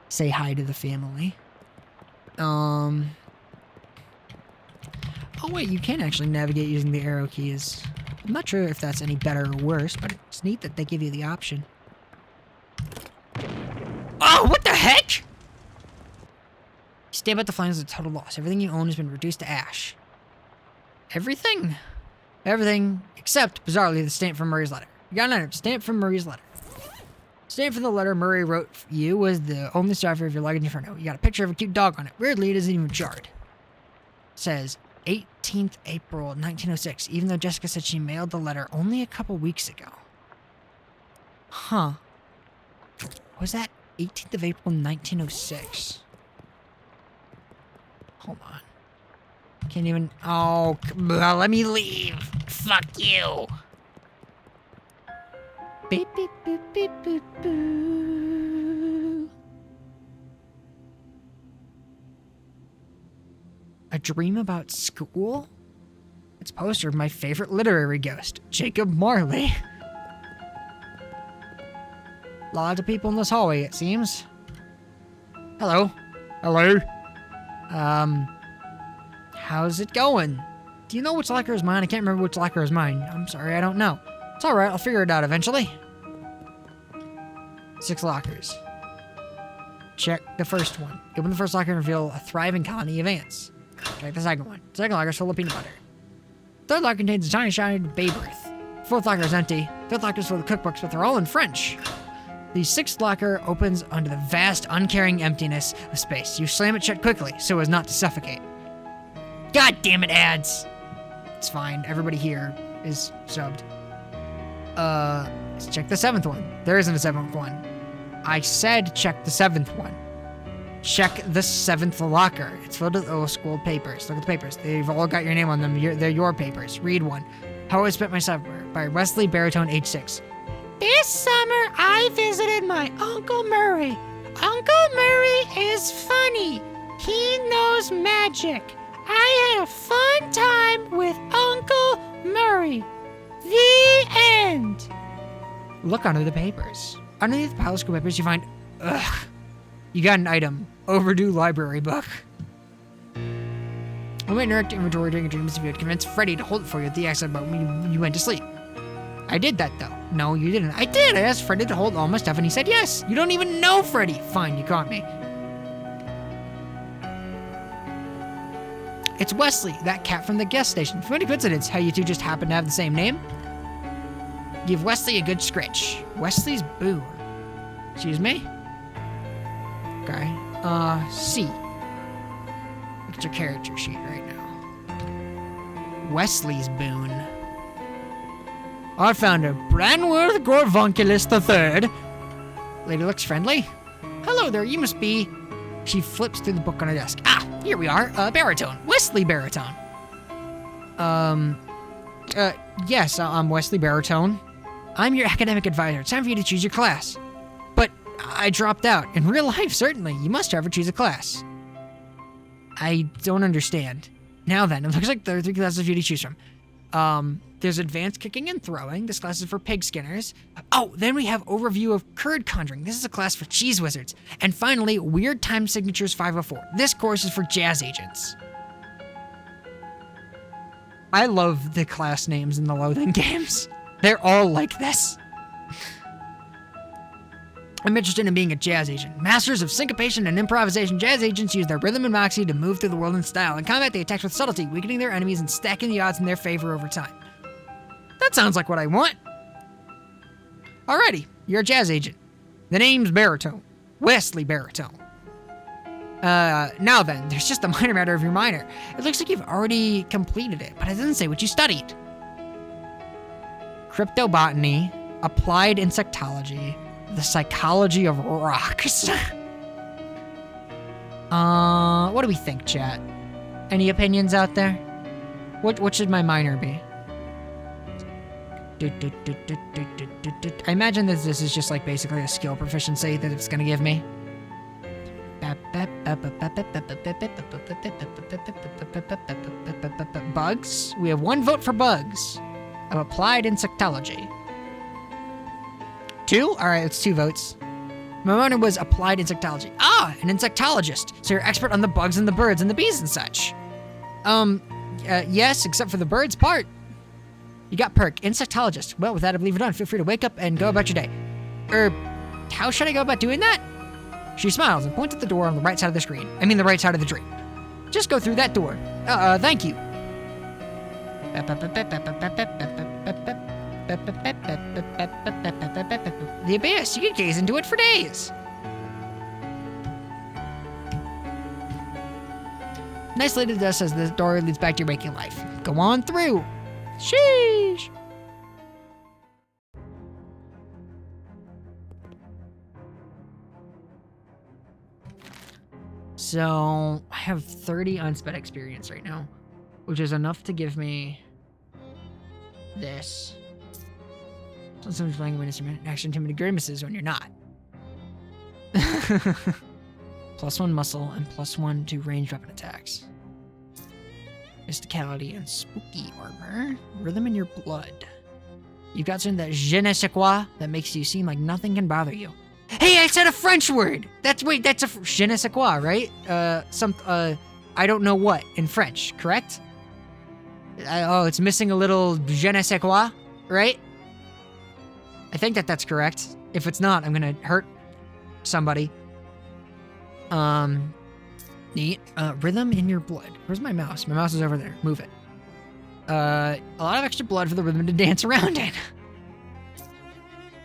say hi to the family. Oh wait, you can actually navigate using the arrow keys. I'm not sure if that's any better or worse, but it's neat that they give you the option. Oh, what the heck? Stay about the flames is a total loss. Everything you own has been reduced to ash. Everything? Everything except, bizarrely, the stamp from Murray's letter. You got an item. Stamp from Murray's letter. Stamp from the letter Murray wrote you was the only cipher of your luggage in front of you. You got a picture of a cute dog on it. Weirdly, it isn't even jarred. It says, 18th April 1906, even though Jessica said she mailed the letter only a couple weeks ago. Huh. Was that 18th of April 1906? Hold on. Can't even... Oh, let me leave. Fuck you. Beep, beep, beep, beep, beep, boo. A dream about school? It's a poster of my favorite literary ghost, Jacob Marley. Lots of people in this hallway, it seems. Hello. Hello. How's it going? Do you know which locker is mine? I can't remember which locker is mine. I'm sorry, I don't know. It's alright, I'll figure it out eventually. 6 lockers. Check the first one. Open the first locker and reveal a thriving colony of ants. Check the second one. The second locker is full of peanut butter. Third locker contains a tiny shiny Babe Ruth. Fourth locker is empty. Fifth locker is full of cookbooks, but they're all in French. The sixth locker opens onto the vast, uncaring emptiness of space. You slam it shut quickly, so as not to suffocate. God damn it, ads! It's fine. Everybody here is subbed. Let's check the 7th one. There isn't a 7th one. I said check the 7th one. Check the 7th locker. It's filled with old school papers. Look at the papers. They've all got your name on them. They're your papers. Read one. How I Spent My Summer by Wesley Baritone, age 6. This summer, I visited my Uncle Murray. Uncle Murray is funny. He knows magic. I had a fun time with Uncle Murray. The end. Look under the papers. Underneath the pile of school papers, you find... Ugh. You got an item. Overdue library book. I went to inventory during a dream if you had convinced Freddy to hold it for you at the accident moment when you went to sleep. I did that, though. No, you didn't. I did. I asked Freddy to hold all my stuff, and he said yes. You don't even know Freddy. Fine, you caught me. It's Wesley, that cat from the gas station. Funny coincidence how you two just happen to have the same name. Give Wesley a good scritch. Wesley's Boone. Excuse me? Okay. C. Look at your character sheet right now. Wesley's Boone. Our founder, Branworth Gorvonculus III. Lady looks friendly. Hello there, you must be... She flips through the book on her desk. Ah, here we are. Baritone. Wesley Baritone. Yes, I'm Wesley Baritone. I'm your academic advisor. It's time for you to choose your class. But I dropped out. In real life, certainly. You must ever choose a class. I don't understand. Now then, it looks like there are 3 classes for you to choose from. There's advanced kicking and throwing. This class is for pig skinners. Oh, then we have overview of curd conjuring. This is a class for cheese wizards. And finally, weird time signatures 504. This course is for jazz agents. I love the class names in the Loathing games. They're all like this. I'm interested in being a jazz agent. Masters of syncopation and improvisation, jazz agents use their rhythm and moxie to move through the world in style. In combat, they attack with subtlety, weakening their enemies and stacking the odds in their favor over time. That sounds like what I want. Alrighty, you're a jazz agent. The name's Baritone. Wesley Baritone. Now then, there's just a minor matter of your minor. It looks like you've already completed it, but it doesn't say what you studied. Cryptobotany, applied insectology, the psychology of rocks. What do we think, chat? Any opinions out there? What should my minor be? I imagine that this is just like basically a skill proficiency that it's gonna give me. Bugs? We have 1 vote for bugs. Of applied insectology. 2? Alright, it's 2 votes. My minor was applied insectology. Ah, an insectologist. So you're expert on the bugs and the birds and the bees and such. Yes, except for the birds part. You got perk, insectologist. Well, with that, I believe we're done. Feel free to wake up and go about your day. How should I go about doing that? She smiles and points at the door on the right side of the screen. I mean the right side of the dream. Just go through that door. Thank you. The abyss, you can gaze into it for days. Nicely to dust as the door leads back to your waking life. Go on through. Sheesh. So, I have 30 unsped experience right now, which is enough to give me this. So someone's playing an instrument, action timid grimaces when you're not. +1 muscle and +1 to ranged weapon attacks. Mysticality and spooky armor. Rhythm in your blood. You've got something that je ne sais quoi that makes you seem like nothing can bother you. Hey, I said a French word! That's a je ne sais quoi, right? I don't know what in French, correct? It's missing a little je ne sais quoi, right? I think that's correct. If it's not, I'm gonna hurt somebody. Neat. Rhythm in your blood. Where's my mouse? My mouse is over there. Move it. A lot of extra blood for the rhythm to dance around in.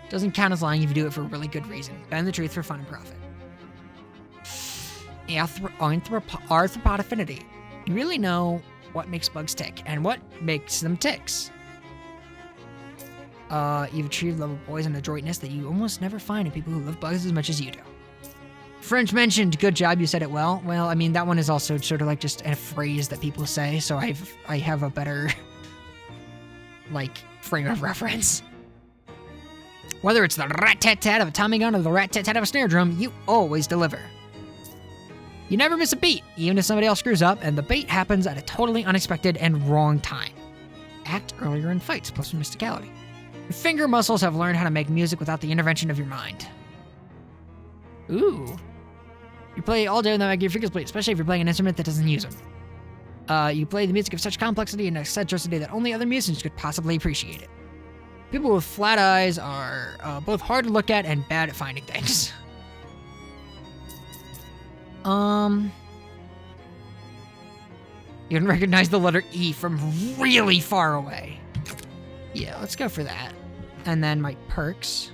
Doesn't count as lying if you do it for a really good reason. Bend the truth for fun and profit. Arthropod affinity. You really know what makes bugs tick and what makes them ticks. You've achieved level poise and adroitness that you almost never find in people who love bugs as much as you do. French mentioned, good job, you said it well. Well, I mean, that one is also sort of like just a phrase that people say, so I have a better, frame of reference. Whether it's the rat-tat-tat of a Tommy gun or the rat-tat-tat of a snare drum, you always deliver. You never miss a beat, even if somebody else screws up, and the beat happens at a totally unexpected and wrong time. Act earlier in fights, plus mysticality. Your finger muscles have learned how to make music without the intervention of your mind. Ooh. You play all day without making your fingers bleed, especially if you're playing an instrument that doesn't use them. You play the music of such complexity and eccentricity that only other musicians could possibly appreciate it. People with flat eyes are both hard to look at and bad at finding things. You can recognize the letter E from really far away. Yeah, let's go for that. And then my perks.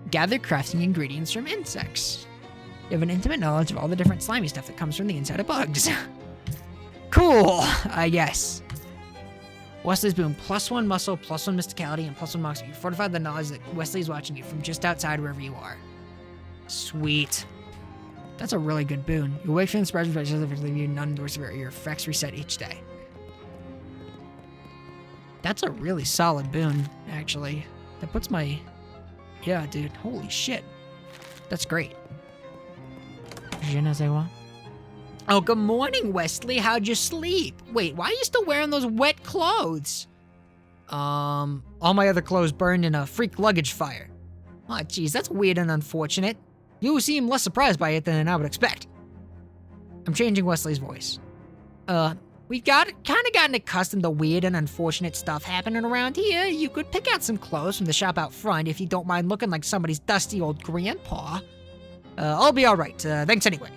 Gather crafting ingredients from insects. You have an intimate knowledge of all the different slimy stuff that comes from the inside of bugs. Cool, I guess. Wesley's Boom, +1 muscle, +1 mysticality, and +1 moxie. You fortify the knowledge that Wesley's watching you from just outside wherever you are. Sweet. That's a really good boon. You wake from the spreads but just leave you none the worse of it. Your effects reset each day. That's a really solid boon, actually. That puts my... Yeah, dude. Holy shit. That's great. Je ne sais quoi. Oh, good morning, Wesley. How'd you sleep? Wait, why are you still wearing those wet clothes? All my other clothes burned in a freak luggage fire. Oh, jeez, that's weird and unfortunate. You seem less surprised by it than I would expect. I'm changing Wesley's voice. We've kind of gotten accustomed to weird and unfortunate stuff happening around here. You could pick out some clothes from the shop out front if you don't mind looking like somebody's dusty old grandpa. I'll be alright. Thanks anyway.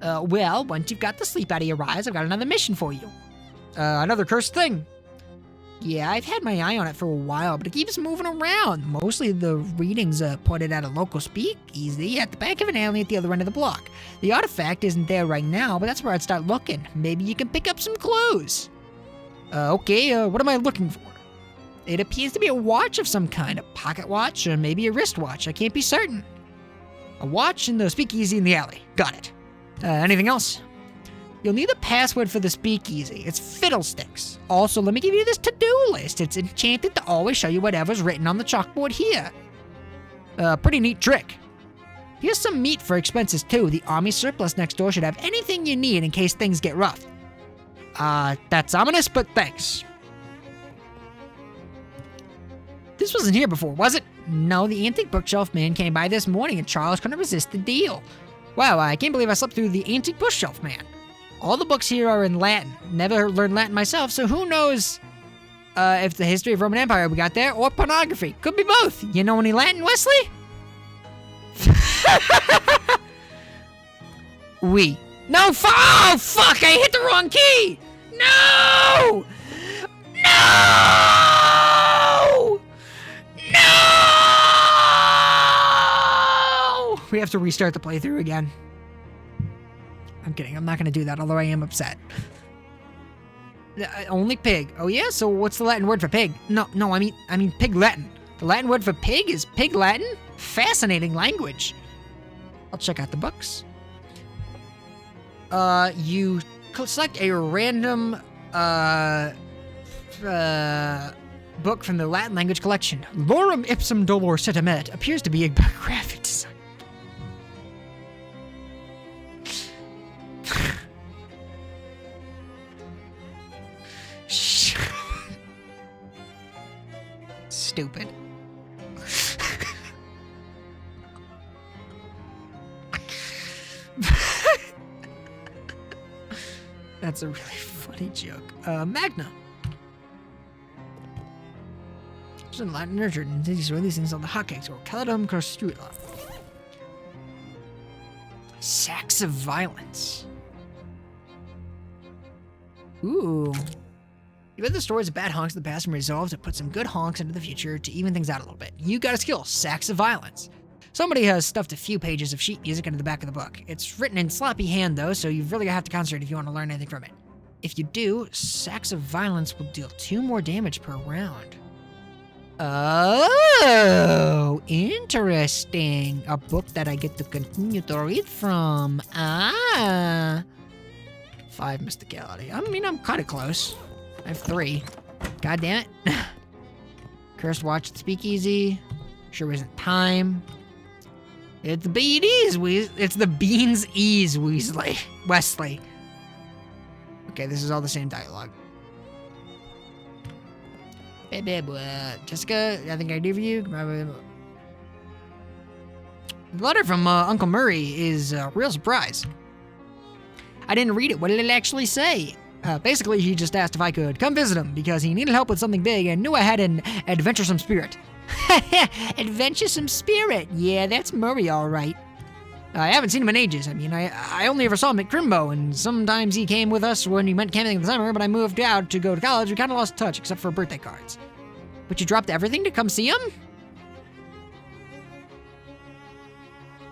Well, once you've got the sleep out of your eyes, I've got another mission for you. Another cursed thing. Yeah, I've had my eye on it for a while, but it keeps moving around. Mostly the readings put it at a local speakeasy at the back of an alley at the other end of the block. The artifact isn't there right now, but that's where I'd start looking. Maybe you can pick up some clues. Okay, what am I looking for? It appears to be a watch of some kind, a pocket watch, or maybe a wristwatch. I can't be certain. A watch in the speakeasy in the alley. Got it. Anything else? You'll need a password for the speakeasy. It's fiddlesticks. Also, let me give you this to-do list. It's enchanted to always show you whatever's written on the chalkboard here. Pretty neat trick. Here's some meat for expenses, too. The army surplus next door should have anything you need in case things get rough. That's ominous, but thanks. This wasn't here before, was it? No, the antique bookshelf man came by this morning and Charles couldn't resist the deal. Wow, I can't believe I slept through the antique bookshelf man. All the books here are in Latin. Never learned Latin myself, so who knows if the history of Roman Empire we got there, or pornography. Could be both. You know any Latin, Wesley? We. No, oh, fuck, I hit the wrong key! No! No! No! We have to restart the playthrough again. I'm kidding. I'm not going to do that, although I am upset. Only pig. Oh, yeah? So what's the Latin word for pig? No, I mean pig Latin. The Latin word for pig is pig Latin? Fascinating language. I'll check out the books. You select a random, book from the Latin language collection. Lorem ipsum dolor sentimet appears to be a graphic design. Stupid. That's a really funny joke. Magna. It's in Latin nurtured and these things on the hotcakes or Caladum Crostula. Sacks of violence. Ooh. You bet the stories of bad honks in the past and resolve to put some good honks into the future to even things out a little bit. You got a skill, Sacks of Violence. Somebody has stuffed a few pages of sheet music into the back of the book. It's written in sloppy hand though, so you really have to concentrate if you want to learn anything from it. If you do, Sacks of Violence will deal 2 more damage per round. Oh, interesting. A book that I get to continue to read from. 5 mysticality. I mean, I'm kind of close. I have 3. God damn it. Cursed Watch at Speakeasy. Sure isn't time. It's the BD's It's the Beans Ease Wesley. Okay, this is all the same dialogue. Jessica, I think I do for you. The letter from Uncle Murray is a real surprise. I didn't read it. What did it actually say? Basically, he just asked if I could come visit him because he needed help with something big and knew I had an adventuresome spirit. Adventuresome spirit. Yeah, that's Murray, all right. I haven't seen him in ages. I mean, I only ever saw him at Crimbo, and sometimes he came with us when we went camping in the summer, but I moved out to go to college. We kind of lost touch, except for birthday cards. But you dropped everything to come see him?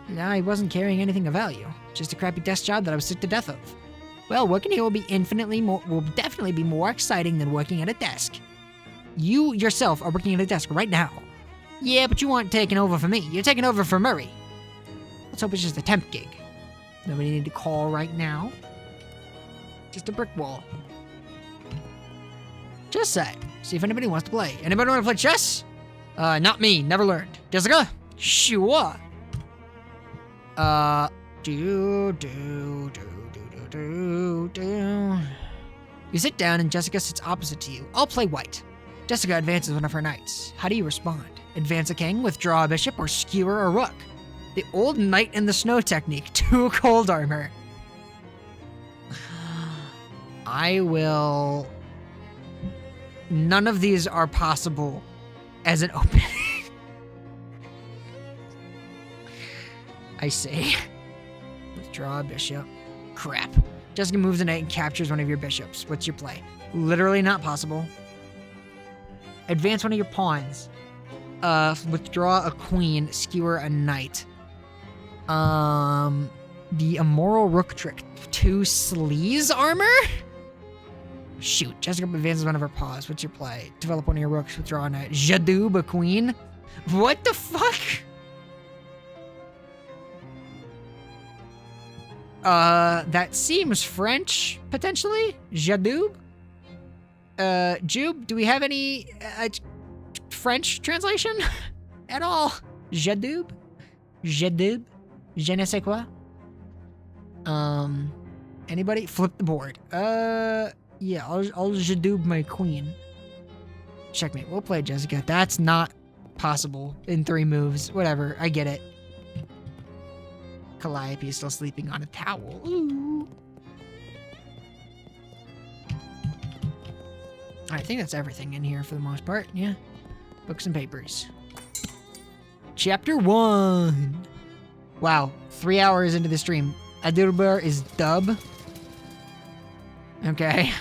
No, he wasn't carrying anything of value. Just a crappy desk job that I was sick to death of. Well, working here will definitely be more exciting than working at a desk. You yourself are working at a desk right now. Yeah, but you aren't taking over for me. You're taking over for Murray. Let's hope it's just a temp gig. Nobody need to call right now. Just a brick wall. Chess set. See if anybody wants to play. Anybody want to play chess? Not me. Never learned. Jessica? Sure. You sit down and Jessica sits opposite to you. I'll play white. Jessica advances one of her knights. How do you respond? Advance a king, withdraw a bishop, or skewer a rook? The old knight in the snow technique. 2 cold armor. I will... None of these are possible as an opening. I say. Withdraw a bishop. Crap. Jessica moves a knight and captures one of your bishops. What's your play? Literally not possible. Advance one of your pawns. Withdraw a queen. Skewer a knight. The immoral rook trick. 2 sleaze armor? Shoot. Jessica advances one of her paws. What's your play? Develop one of your rooks. Withdraw a knight. Jadoob a queen? What the fuck? That seems French, potentially? Jadoob? Jube, do we have any, French translation? At all? Jadoob? Jadoob? Je ne sais quoi? Anybody? Flip the board. Yeah, I'll Jadoob my queen. Checkmate. We'll play Jessica. That's not possible in 3 moves. Whatever, I get it. Calliope is still sleeping on a towel. Ooh. I think that's everything in here for the most part. Yeah. Books and papers. Chapter 1. Wow. 3 hours into the stream. Adilbar is dub. Okay.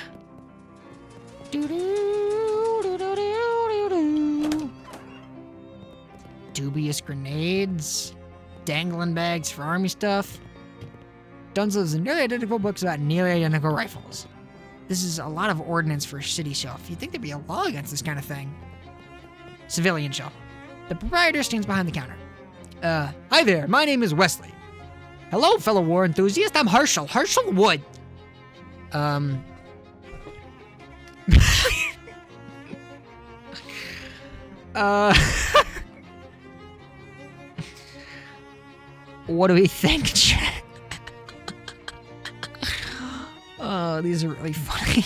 Dubious grenades. Dangling bags for army stuff. dozens of nearly identical books about nearly identical rifles. This is a lot of ordnance for a city shelf. You'd think there'd be a law against this kind of thing. Civilian shelf. The proprietor stands behind the counter. Hi there, my name is Wesley. Hello, fellow war enthusiast, I'm Herschel Wood. What do we think, chat? Oh, these are really funny.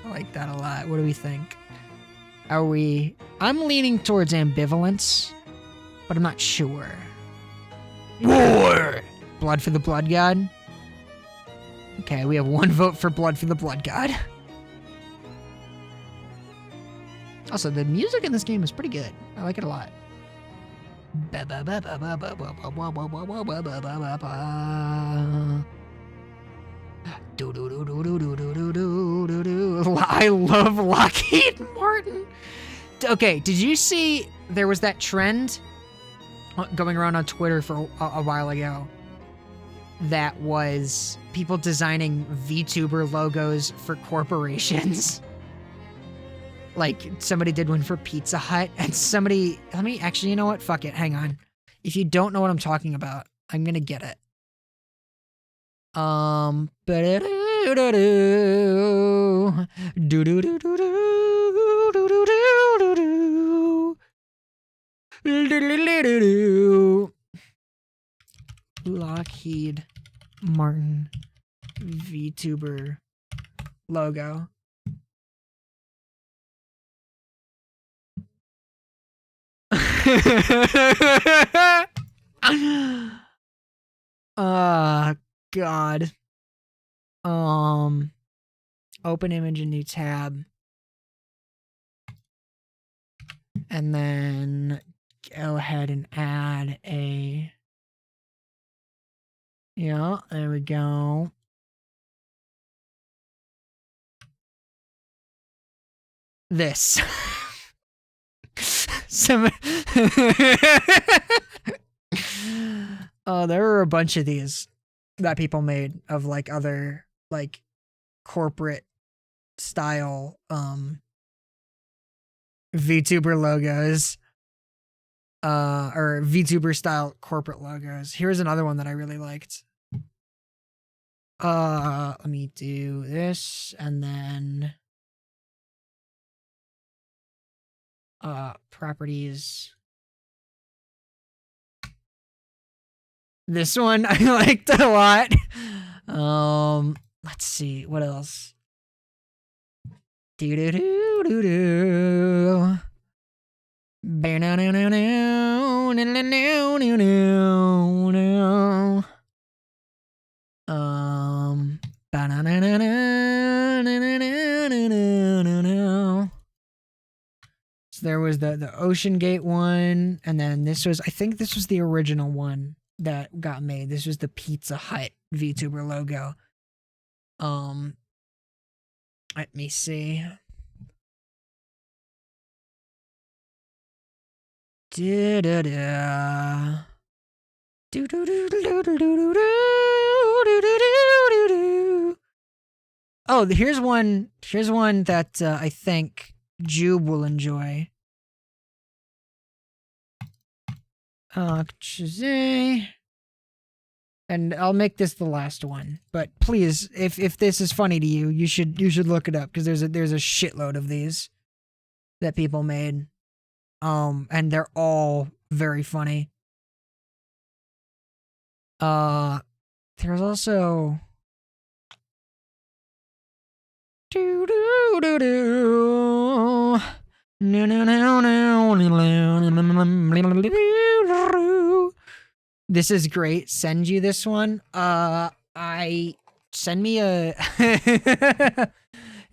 I like that a lot. What do we think? I'm leaning towards ambivalence, but I'm not sure. War! Blood for the Blood God? Okay, we have 1 vote for Blood for the Blood God. Also, the music in this game is pretty good. I like it a lot. I love Lockheed Martin. Okay, did you see there was that trend going around on Twitter for a while ago that was people designing VTuber logos for corporations? Like, somebody did one for Pizza Hut, and somebody... Actually, you know what? Fuck it. Hang on. If you don't know what I'm talking about, I'm gonna get it. Lockheed Martin VTuber logo. God. Open image in new tab. And then go ahead and add a... Yeah, there we go. This. Oh, there were a bunch of these that people made of like other like corporate style VTuber logos. Or VTuber style corporate logos. Here's another one that I really liked. Let me do this and then properties. This one I liked a lot. Let's see, what else? Do-do-do-do-do. So there was the Ocean Gate one, and then this was, I think this was the original one that got made. This was the Pizza Hut VTuber logo. Let me see. Oh, here's one that I think Jube will enjoy. And I'll make this the last one. But please, if this is funny to you, you should look it up because there's a shitload of these that people made. And they're all very funny. There's also This is great. Send you this one. Send me a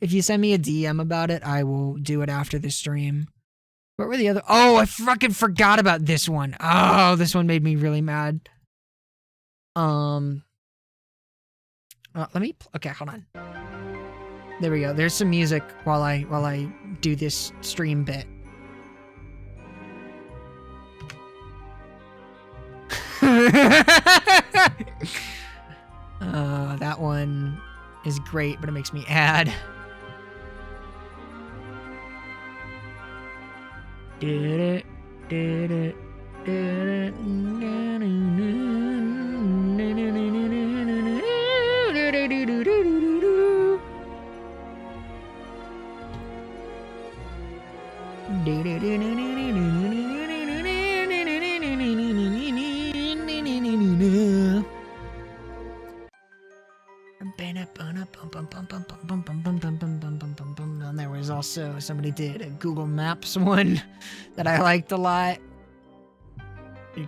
if you send me a DM about it, I will do it after the stream. What were the other? Oh, I fucking forgot about this one. Oh, this one made me really mad. Okay, hold on. There we go. There's some music while I do this stream bit. that one is great, but it makes me add. And there was also, somebody did a Google Maps one that I liked a lot. All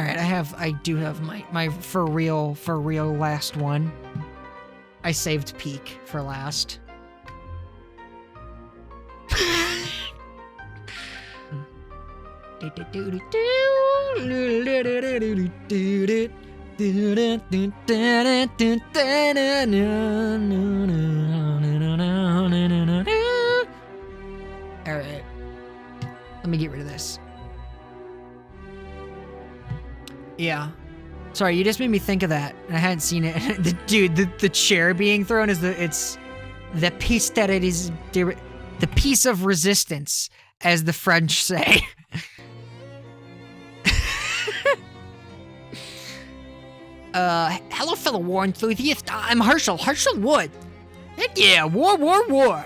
right, I do have my for real last one. I saved Peak for last. All right, let me get rid of this. Yeah. Sorry, you just made me think of that. I hadn't seen it. The chair being thrown is the piece that it is, the piece of resistance, as the French say. Hello, fellow war enthusiast. I'm Herschel Wood. Heck yeah, war.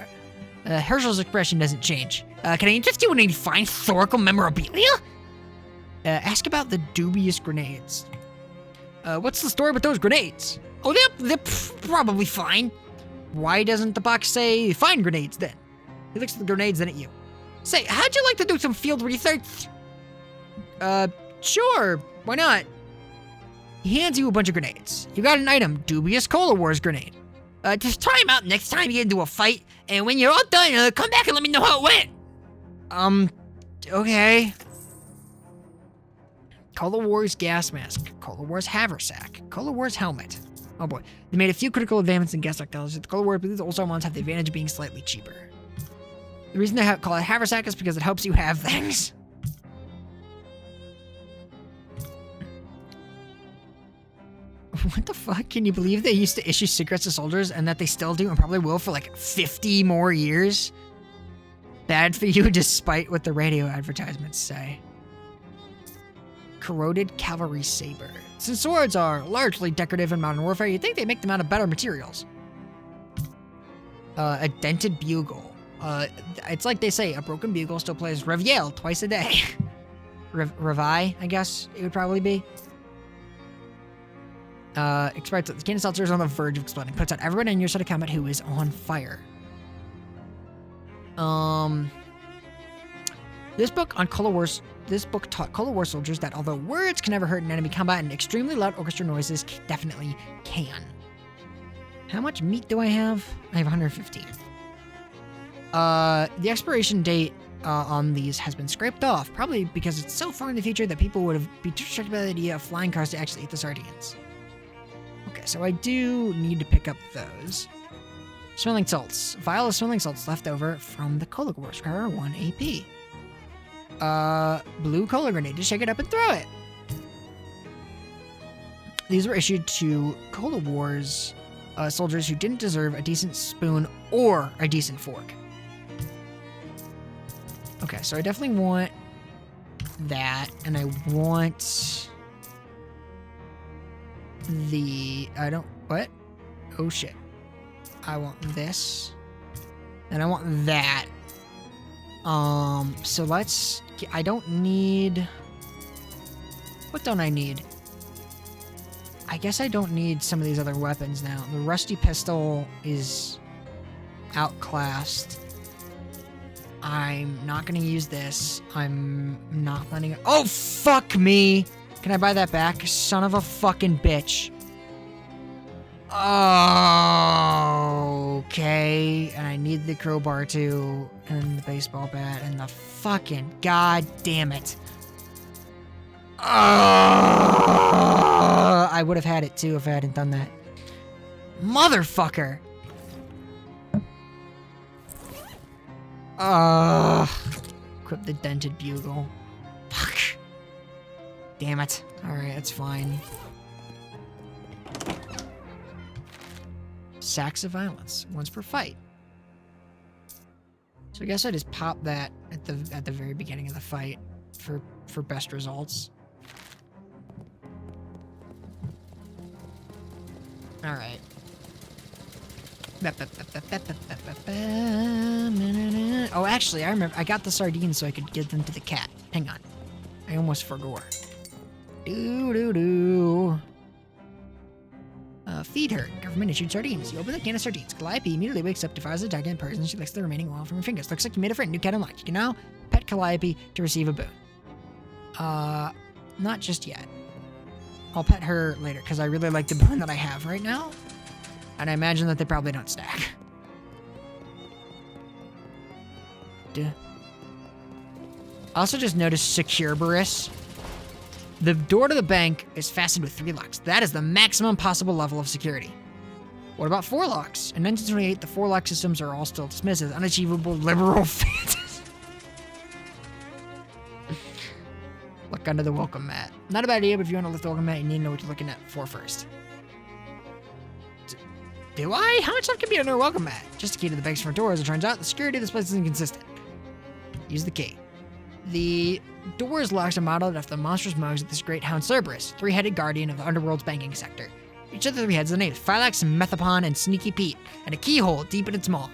Herschel's expression doesn't change. Can I interest you in any fine historical memorabilia? Ask about the dubious grenades. What's the story with those grenades? Oh, they're probably fine. Why doesn't the box say fine grenades then? He looks at the grenades then at you. Say, how'd you like to do some field research? Sure, why not? He hands you a bunch of grenades. You got an item, dubious Cola Wars grenade. Just try them out next time you get into a fight, and when you're all done, come back and let me know how it went. Okay. Cola Wars gas mask, Cola Wars haversack, Cola Wars helmet. Oh boy, they made a few critical advancements in gas technology. The Cola Wars, but these also ones have the advantage of being slightly cheaper. The reason they call it haversack is because it helps you have things. What the fuck? Can you believe they used to issue cigarettes to soldiers and that they still do and probably will for like 50 more years? Bad for you despite what the radio advertisements say. Corroded cavalry saber. Since swords are largely decorative in modern warfare, you'd think they make them out of better materials. A dented bugle. It's like they say, a broken bugle still plays Reviel twice a day. Revi, I guess it would probably be. Expired. The cannon seltzer is on the verge of exploding. Puts out everyone in your set of combat who is on fire. This book on Cola Wars. This book taught Cola War soldiers that although words can never hurt in enemy combat, and extremely loud orchestra noises definitely can. How much meat do I have? I have 115. The expiration date on these has been scraped off, probably because it's so far in the future that people would have been too distracted by the idea of flying cars to actually eat the sardines. Okay, so I do need to pick up those. Smelling salts. Vial of smelling salts left over from the Cola Wars. Require 1 AP. Blue cola grenade. Just shake it up and throw it. These were issued to Cola Wars soldiers who didn't deserve a decent spoon or a decent fork. Okay, so I definitely want that, and I want what? Oh shit. I want this, and I want that. So I don't need, what don't I need? I guess I don't need some of these other weapons now. The rusty pistol is outclassed. I'm not gonna use this. I'm not letting it, oh fuck me! Can I buy that back? Son of a fucking bitch. Okay, and I need the crowbar too, and the baseball bat, and the fucking god damn it. I would have had it too if I hadn't done that. Motherfucker! Equip the dented bugle. Fuck. Damn it. Alright, that's fine. Sacks of violence. Once per fight. So I guess I just pop that at the very beginning of the fight for best results. Alright. Oh, actually, I remember. I got the sardines so I could give them to the cat. Hang on. I almost forgot. Feed her. Government issued sardines. You open the can of sardines. Calliope immediately wakes up, devours the giant person, and she licks the remaining oil from her fingers. Looks like you made a friend. New cat unlocked. You can now pet Calliope to receive a boon. Not just yet. I'll pet her later, because I really like the boon that I have right now. And I imagine that they probably don't stack. Duh. I also just noticed Securberus. The door to the bank is fastened with 3 locks. That is the maximum possible level of security. What about 4 locks? In 1928, the 4 lock systems are all still dismissed as unachievable liberal fantasy. Look under the welcome mat. Not a bad idea, but if you want to lift the welcome mat, you need to know what you're looking at for first. Do I? How much stuff can be under a welcome mat? Just a key to the bank's front door. As it turns out, the security of this place is inconsistent. Use the key. The door's locks are modeled after the monstrous mugs of this great hound Cerberus, 3-headed guardian of the underworld's banking sector. Each of the 3 heads is named Phylax, Methapon, and Sneaky Pete, and a keyhole deep in its maw.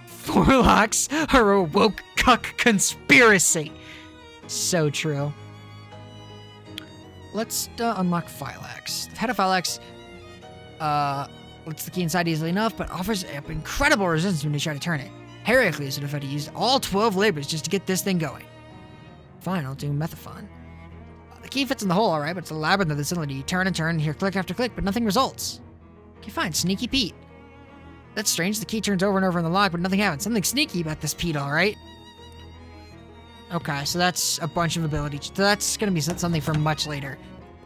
4 locks are a woke cuck conspiracy. So true. Let's unlock Phylax. The head of Phylax lets the key inside easily enough, but offers incredible resistance when you try to turn it. Heracles would have had to use all 12 labors just to get this thing going. Fine, I'll do Methapon. The key fits in the hole, alright, but it's a labyrinth of the cylinder. You turn and turn and hear click after click, but nothing results. Okay, fine, Sneaky Pete. That's strange, the key turns over and over in the lock, but nothing happens. Something sneaky about this Pete, alright? Okay, so that's a bunch of abilities. So that's gonna be something for much later.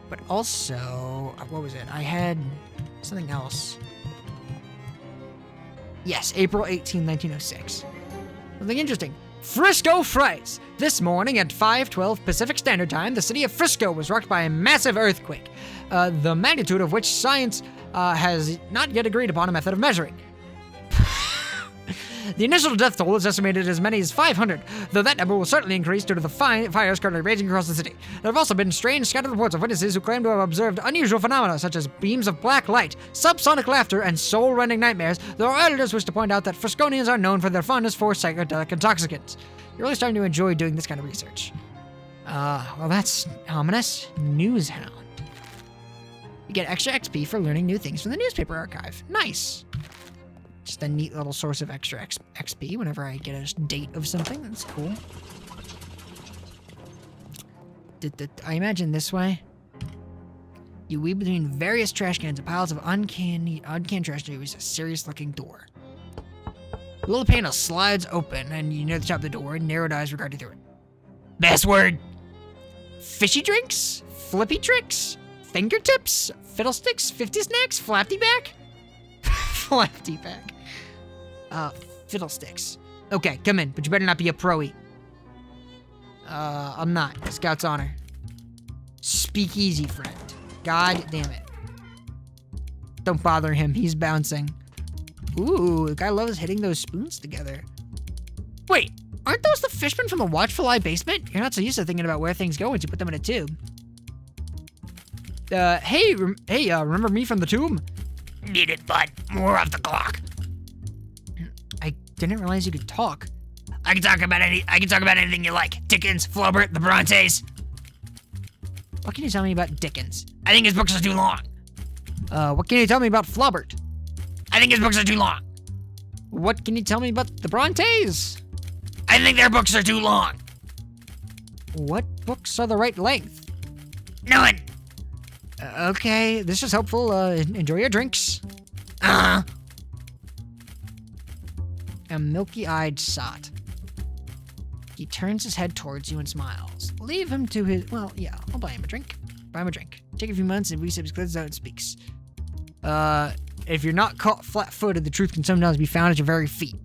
But also, what was it? I had something else. Yes, April 18, 1906. Something interesting. Frisco Frights. This morning at 5:12 Pacific Standard Time, the city of Frisco was rocked by a massive earthquake, the magnitude of which science has not yet agreed upon a method of measuring. The initial death toll is estimated as many as 500, though that number will certainly increase due to the fires currently raging across the city. There have also been strange scattered reports of witnesses who claim to have observed unusual phenomena such as beams of black light, subsonic laughter, and soul-rending nightmares, though our editors wish to point out that Frisconians are known for their fondness for psychedelic intoxicants. You're really starting to enjoy doing this kind of research. Well that's ominous. Newshound. You get extra XP for learning new things from the newspaper archive. Nice. Just a neat little source of extra XP whenever I get a date of something. That's cool. I imagine this way. You weave between various trash cans and piles of uncanned trash to use a serious-looking door. The little panel slides open, and you near the top of the door, narrowed eyes regard you through it. Password! Fishy drinks? Flippy tricks? Fingertips? Fiddlesticks? 50 snacks? Flapty back? Flapty back. Fiddlesticks. Okay, come in, but you better not be a pro-y. I'm not. Scout's honor. Speak easy, friend. God damn it. Don't bother him, he's bouncing. Ooh, the guy loves hitting those spoons together. Wait, aren't those the fishmen from the Watchful Eye basement? You're not so used to thinking about where things go once you put them in a tube. Hey, remember me from the tube? Need it, bud. More off the clock. I didn't realize you could talk. I can talk about anything you like. Dickens, Flaubert, the Brontes. What can you tell me about Dickens? I think his books are too long. What can you tell me about Flaubert? I think his books are too long. What can you tell me about the Brontes? I think their books are too long. What books are the right length? None. Okay, this is helpful. Enjoy your drinks. Uh-huh. A milky-eyed sot. He turns his head towards you and smiles. Leave him to his... Well, yeah, I'll buy him a drink. Buy him a drink. Take a few months and Recep clears out and speaks. If you're not caught flat-footed, the truth can sometimes be found at your very feet.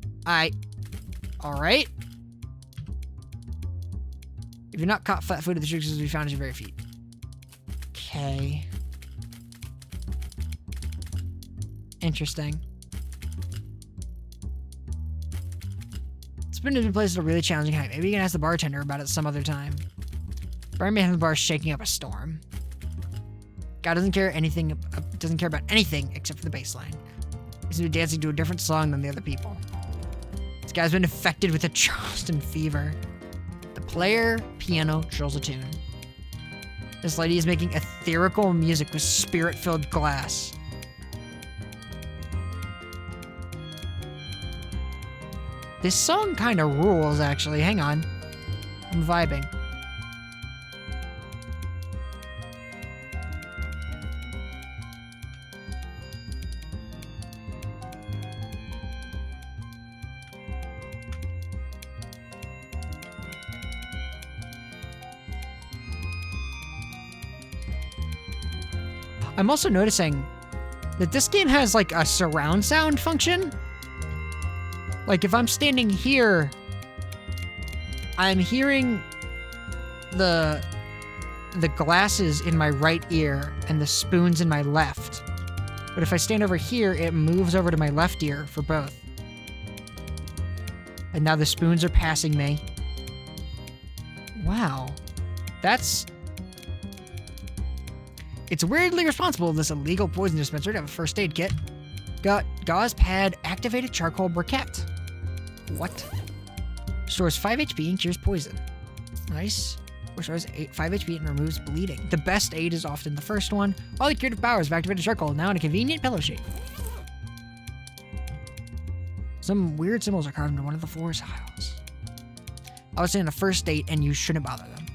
All right. If you're not caught flat-footed, the trick is to be found at your very feet. Okay. Interesting. Spin has been placed at a really challenging height. Maybe you can ask the bartender about it some other time. Barman has the bar shaking up a storm. God doesn't care about anything except for the bass line. He's been dancing to a different song than the other people. This guy's been infected with a Charleston fever. The player piano trills a tune. This lady is making ethereal music with spirit-filled glass. This song kind of rules, actually. Hang on. I'm vibing. I'm also noticing that this game has like a surround sound function. Like if I'm standing here, I'm hearing the glasses in my right ear and the spoons in my left. But if I stand over here, it moves over to my left ear for both. And now the spoons are passing me. Wow. It's weirdly responsible of this illegal poison dispenser to have a first aid kit. Got gauze pad, activated charcoal briquette. What? Stores 5 HP and cures poison. Nice. Restores 5 HP and removes bleeding. The best aid is often the first one. All the curative powers of activated charcoal now in a convenient pillow shape. Some weird symbols are carved into one of the floor's tiles. I was saying a first date and you shouldn't bother them.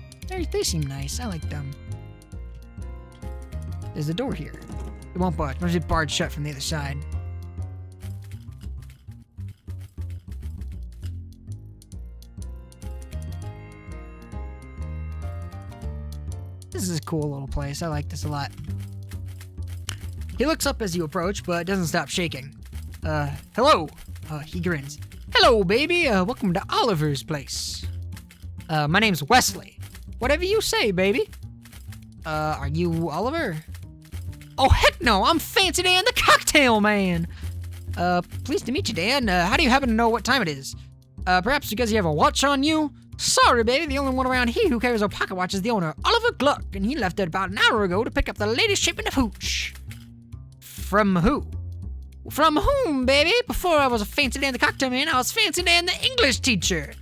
They seem nice. I like them. There's a door here. It won't budge. Must be barred shut from the other side. This is a cool little place. I like this a lot. He looks up as you approach, but doesn't stop shaking. Hello. He grins. Hello, baby. Welcome to Oliver's place. My name's Wesley. Whatever you say, baby. Are you Oliver? Oh, heck no, I'm Fancy Dan, the cocktail man. Pleased to meet you, Dan. How do you happen to know what time it is? Perhaps because you have a watch on you? Sorry, baby, the only one around here who carries a pocket watch is the owner, Oliver Gluck, and he left it about an hour ago to pick up the latest shipment of hooch. From who? From whom, baby? Before I was a Fancy Dan, the cocktail man, I was Fancy Dan, the English teacher.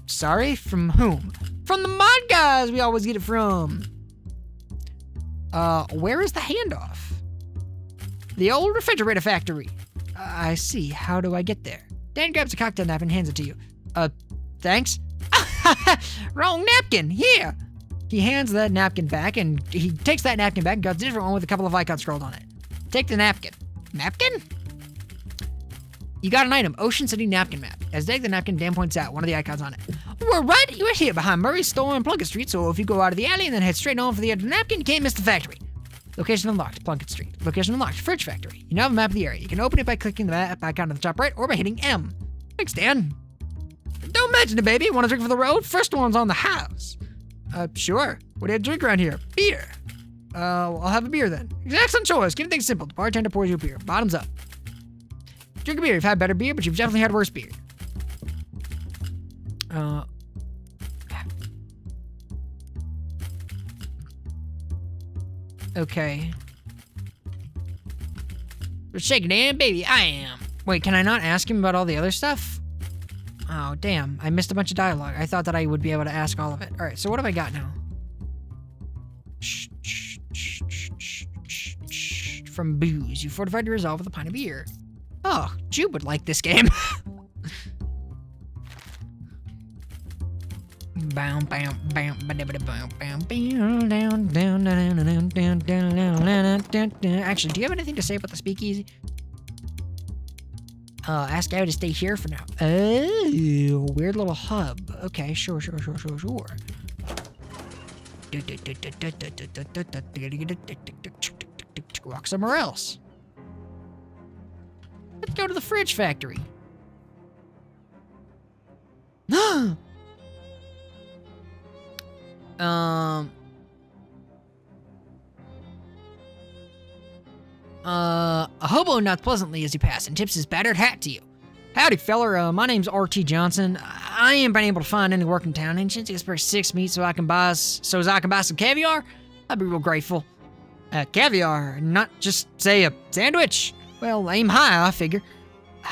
Sorry, from whom? From the mod guys we always get it from. Where is the handoff? The old refrigerator factory. I see. How do I get there? Dan grabs a cocktail napkin and hands it to you. Thanks. Wrong napkin. Here. He hands that napkin back, and he takes that napkin back and grabs a different one with a couple of icons scrolled on it. Take the napkin. Napkin? You got an item. Ocean City napkin map. As they take the napkin, Dan points out one of the icons on it. We're right here behind Murray's store on Plunkett Street, so if you go out of the alley and then head straight on for the edge of the napkin, you can't miss the factory. Location unlocked, Plunkett Street. Location unlocked, Fridge Factory. You now have a map of the area. You can open it by clicking the map icon on the top right or by hitting M. Thanks, Dan. Don't mention it, baby. Want a drink for the road? First one's on the house. Sure. What do you have to drink around here? Beer. I'll have a beer then. Excellent choice. Keep things simple. The bartender pours you a beer. Bottoms up. Drink a beer. You've had better beer, but you've definitely had worse beer. Okay. We're shaking hand, baby. I am. Wait, can I not ask him about all the other stuff? Oh, damn. I missed a bunch of dialogue. I thought that I would be able to ask all of it. All right, so what have I got now? From booze, you fortified your resolve with a pint of beer. Oh, Jude would like this game. Actually, do you have anything to say about the speakeasy? Ask Abby to stay here for now. Oh, weird little hub. Okay, sure. Walk somewhere else. Let's go to the fridge factory. A hobo nods pleasantly as you pass and tips his battered hat to you. Howdy, feller. My name's R.T. Johnson. I ain't been able to find any work in town. Any chance you can spare 6 meat so I can buy some caviar? I'd be real grateful. Caviar, not just, say, a sandwich? Well, aim high, I figure.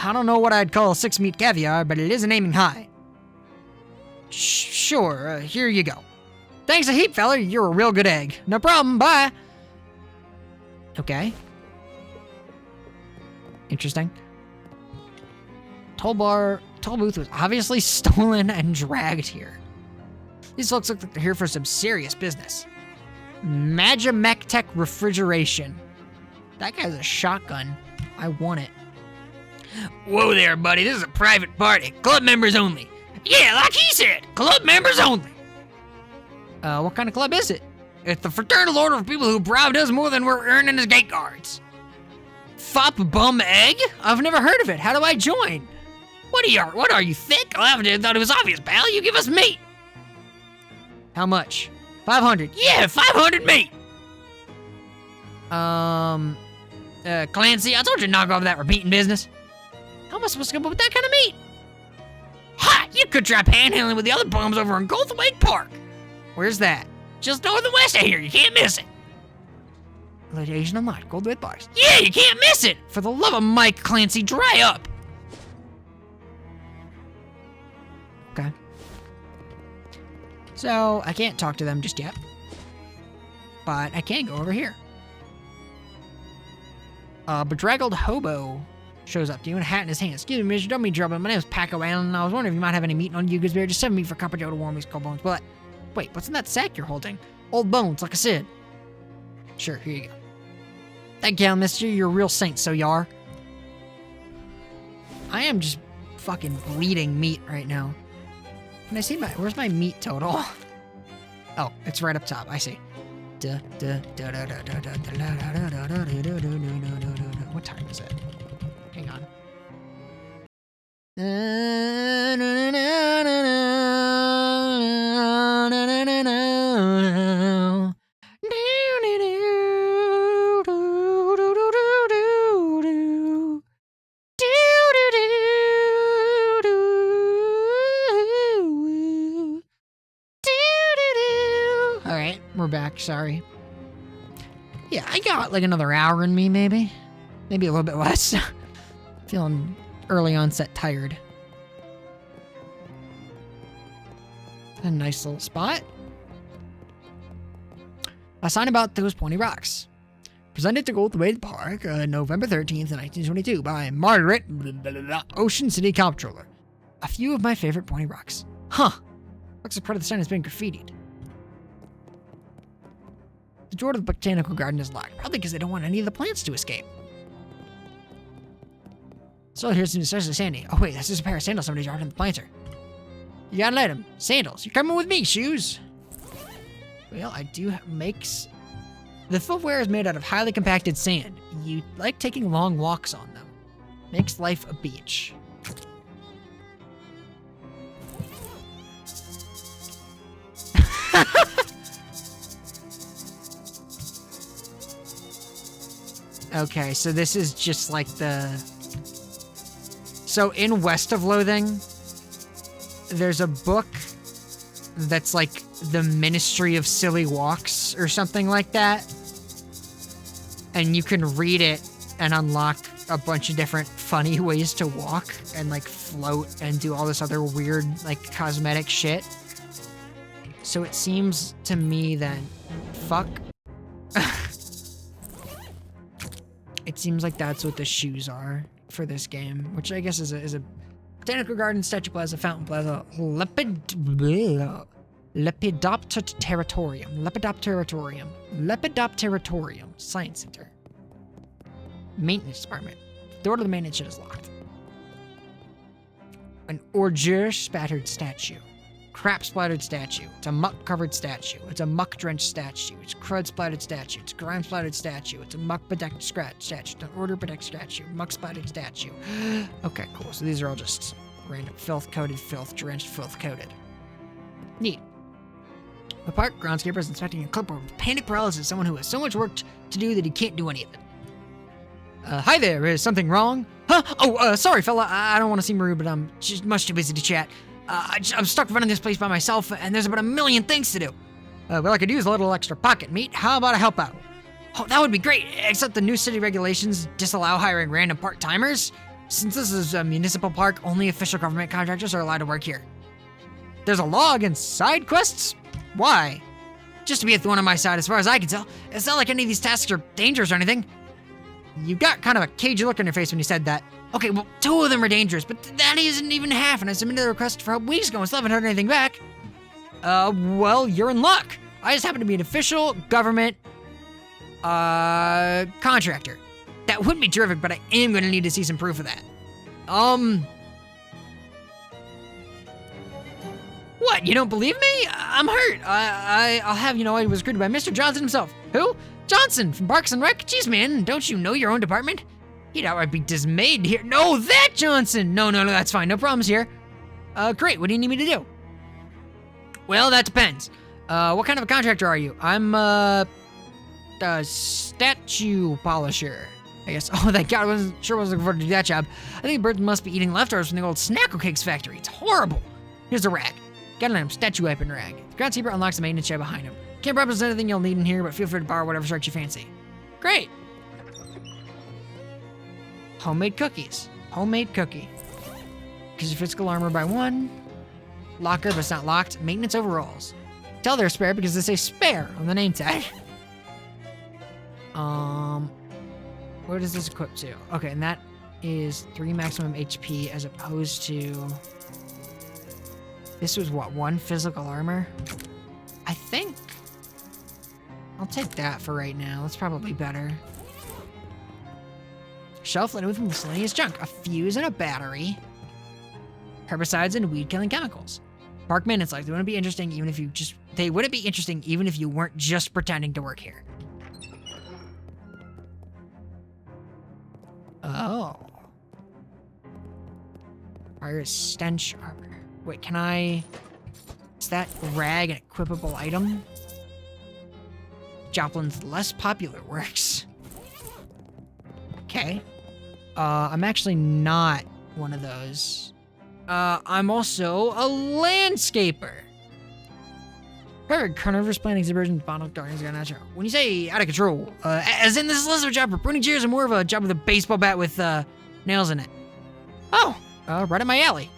I don't know what I'd call 6 meat caviar, but it isn't aiming high. Sure, here you go. Thanks a heap, feller. You're a real good egg. No problem, bye. Okay. Interesting. Toll booth was obviously stolen and dragged here. These folks look like they're here for some serious business. Magimech Refrigeration. That guy's a shotgun. I want it. Whoa there, buddy. This is a private party. Club members only. Yeah, like he said. Club members only. What kind of club is it? It's the fraternal order of people who bribed us more than we're earning as gate guards. Fop bum egg? I've never heard of it. How do I join? What are you, thick? I thought it was obvious, pal. You give us meat. How much? 500. Yeah, 500 meat. Clancy, I told you to knock off that repeating business. How am I supposed to come up with that kind of meat? Ha! You could try panhandling with the other bums over in Goldthwaite Park. Where's that? Just north and west of here. You can't miss it. Location unlocked. Goldthwaite Bars. Yeah, you can't miss it. For the love of Mike, Clancy, dry up. Okay. So, I can't talk to them just yet. But I can go over here. A bedraggled hobo shows up to you in a hat in his hand. Excuse me, mister, don't mean to trouble. My name is Paco Allen, and I was wondering if you might have any meat on you, gooseberry. Just 7 meat for copper joe to warm these cold bones. But, wait, what's in that sack you're holding? Old bones, like I said. Sure, here you go. Thank you, mister. You're a real saint, so you are. I am just fucking bleeding meat right now. Can I see where's my meat total? Oh, it's right up top. I see. What time is it? Hang on. Alright, we're back, sorry. Yeah, I got like another hour in me, maybe. Maybe a little bit less. Feeling early onset tired. A nice little spot. A sign about those pointy rocks. Presented to Goldthwaite Park, November 13th, 1922, by Margaret, Ocean City Comptroller. A few of my favorite pointy rocks. Huh. Looks like part of the sign has been graffitied. The door to the botanical garden is locked, probably because they don't want any of the plants to escape. So here's some especially sandy. Oh wait, that's just a pair of sandals somebody dropped in the planter. You gotta let him. Sandals. You're coming with me, shoes. Well, I do makes... The footwear is made out of highly compacted sand. You like taking long walks on them. Makes life a beach. Okay, so this is just like the... So in West of Loathing, there's a book that's like the Ministry of Silly Walks or something like that. And you can read it and unlock a bunch of different funny ways to walk and like float and do all this other weird like cosmetic shit. So it seems to me that fuck. It seems like that's what the shoes are for this game, which I guess is a botanical garden, statue plaza, fountain plaza, Lepidopteratorium, science center, maintenance department. The door to the maintenance shed is locked. An ordure spattered statue. Crap splattered statue. It's a muck covered statue. It's a muck drenched statue. It's a crud splattered statue. It's a grime splattered statue. It's a muck bedecked statue. It's an order bedecked statue. Muck splattered statue. Okay, cool. So these are all just random filth coated, filth drenched, filth coated. Neat. The park groundskeeper is inspecting a clipboard with panic paralysis, someone who has so much work to do that he can't do any of it. Hi there, is something wrong? Huh? Oh, sorry, fella, I don't want to seem rude, but I'm just much too busy to chat. I'm stuck running this place by myself, and there's about a million things to do. Well, I could use a little extra pocket meat. How about I help out? Oh, that would be great, except the new city regulations disallow hiring random part-timers. Since this is a municipal park, only official government contractors are allowed to work here. There's a law against side quests? Why? Just to be a thorn on my side as far as I can tell. It's not like any of these tasks are dangerous or anything. You got kind of a cagey look on your face when you said that. Okay, well, 2 of them are dangerous, but that isn't even half, and I submitted a request for help weeks ago and still haven't heard anything back. Well, you're in luck. I just happen to be an official government, contractor. That would be terrific, but I am gonna need to see some proof of that. What, you don't believe me? I'm hurt. I'll have you know I was recruited by Mr. Johnson himself. Who? Johnson from Parks and Rec? Jeez, man, don't you know your own department? He'd outright be dismayed to hear. No, that Johnson! No, that's fine. No problems here. Great. What do you need me to do? Well, that depends. What kind of a contractor are you? I'm, a statue polisher, I guess. Oh, thank God, I wasn't looking forward to do that job. I think birds must be eating leftovers from the old Snackle Cakes factory. It's horrible. Here's a rag. Got an item, statue wiping rag. The groundskeeper unlocks the maintenance shed behind him. Can't promise anything you'll need in here, but feel free to borrow whatever strikes your fancy. Great. Homemade cookies. Homemade cookie. Increase your physical armor by 1. Locker, but it's not locked. Maintenance overalls. Tell they're spare because they say spare on the name tag. Where does this equip to? Okay, and that is 3 maximum HP as opposed to... This was what, 1 physical armor? I think... I'll take that for right now. That's probably better. Shelf loaded with miscellaneous junk. A fuse and a battery. Herbicides and weed-killing chemicals. Park maintenance lights. They wouldn't be interesting even if you just... They wouldn't be interesting even if you weren't just pretending to work here. Oh. Fire stench armor. Wait, can I... Is that rag an equipable item? Joplin's less popular works. Okay. I'm actually not one of those. I'm also a landscaper. Perfect. Carnivorous plant exhibition, bottle gardens, got natural. When you say out of control, as in this is less of a job for pruning chairs or more of a job with a baseball bat with nails in it. Oh, right up my alley.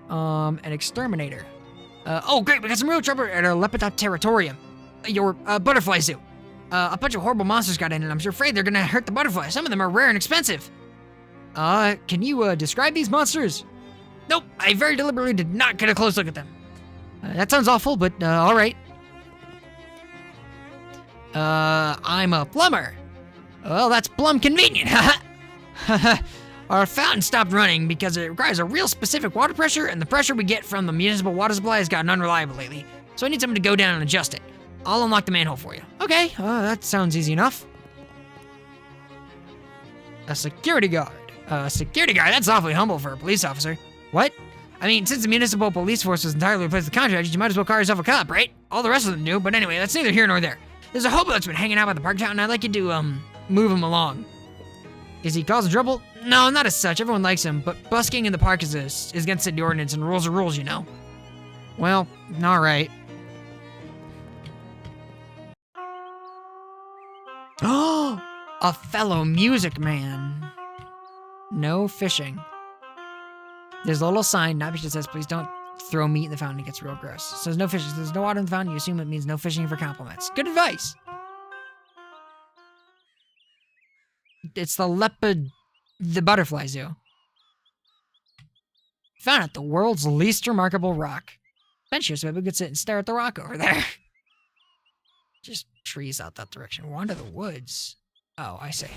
An exterminator. Oh, great, we got some real trouble at our Lepidopterritorium. Your butterfly zoo. A bunch of horrible monsters got in, and I'm sure afraid they're gonna hurt the butterflies. Some of them are rare and expensive. Can you describe these monsters? Nope, I very deliberately did not get a close look at them. That sounds awful, but all right. I'm a plumber. Well, that's plumb convenient, haha. Our fountain stopped running because it requires a real specific water pressure, and the pressure we get from the municipal water supply has gotten unreliable lately. So I need someone to go down and adjust it. I'll unlock the manhole for you. Okay, that sounds easy enough. A security guard. Security guard? That's awfully humble for a police officer. What? I mean, since the municipal police force was entirely replaced with contractors, you might as well call yourself a cop, right? All the rest of them do, but anyway, that's neither here nor there. There's a hobo that's been hanging out by the park town, and I'd like you to, move him along. Is he causing trouble? No, not as such. Everyone likes him, but busking in the park is against city ordinance, and rules are rules, you know. Well, all right. Oh, a fellow music man. No fishing. There's a little sign, not because it says, please don't throw meat in the fountain, it gets real gross. So there's no fishing. So there's no water in the fountain, you assume it means no fishing for compliments. Good advice. It's the butterfly zoo. Found it, the world's least remarkable rock. Bench here so we could sit and stare at the rock over there. Just trees out that direction. Wander the woods. Oh, I see.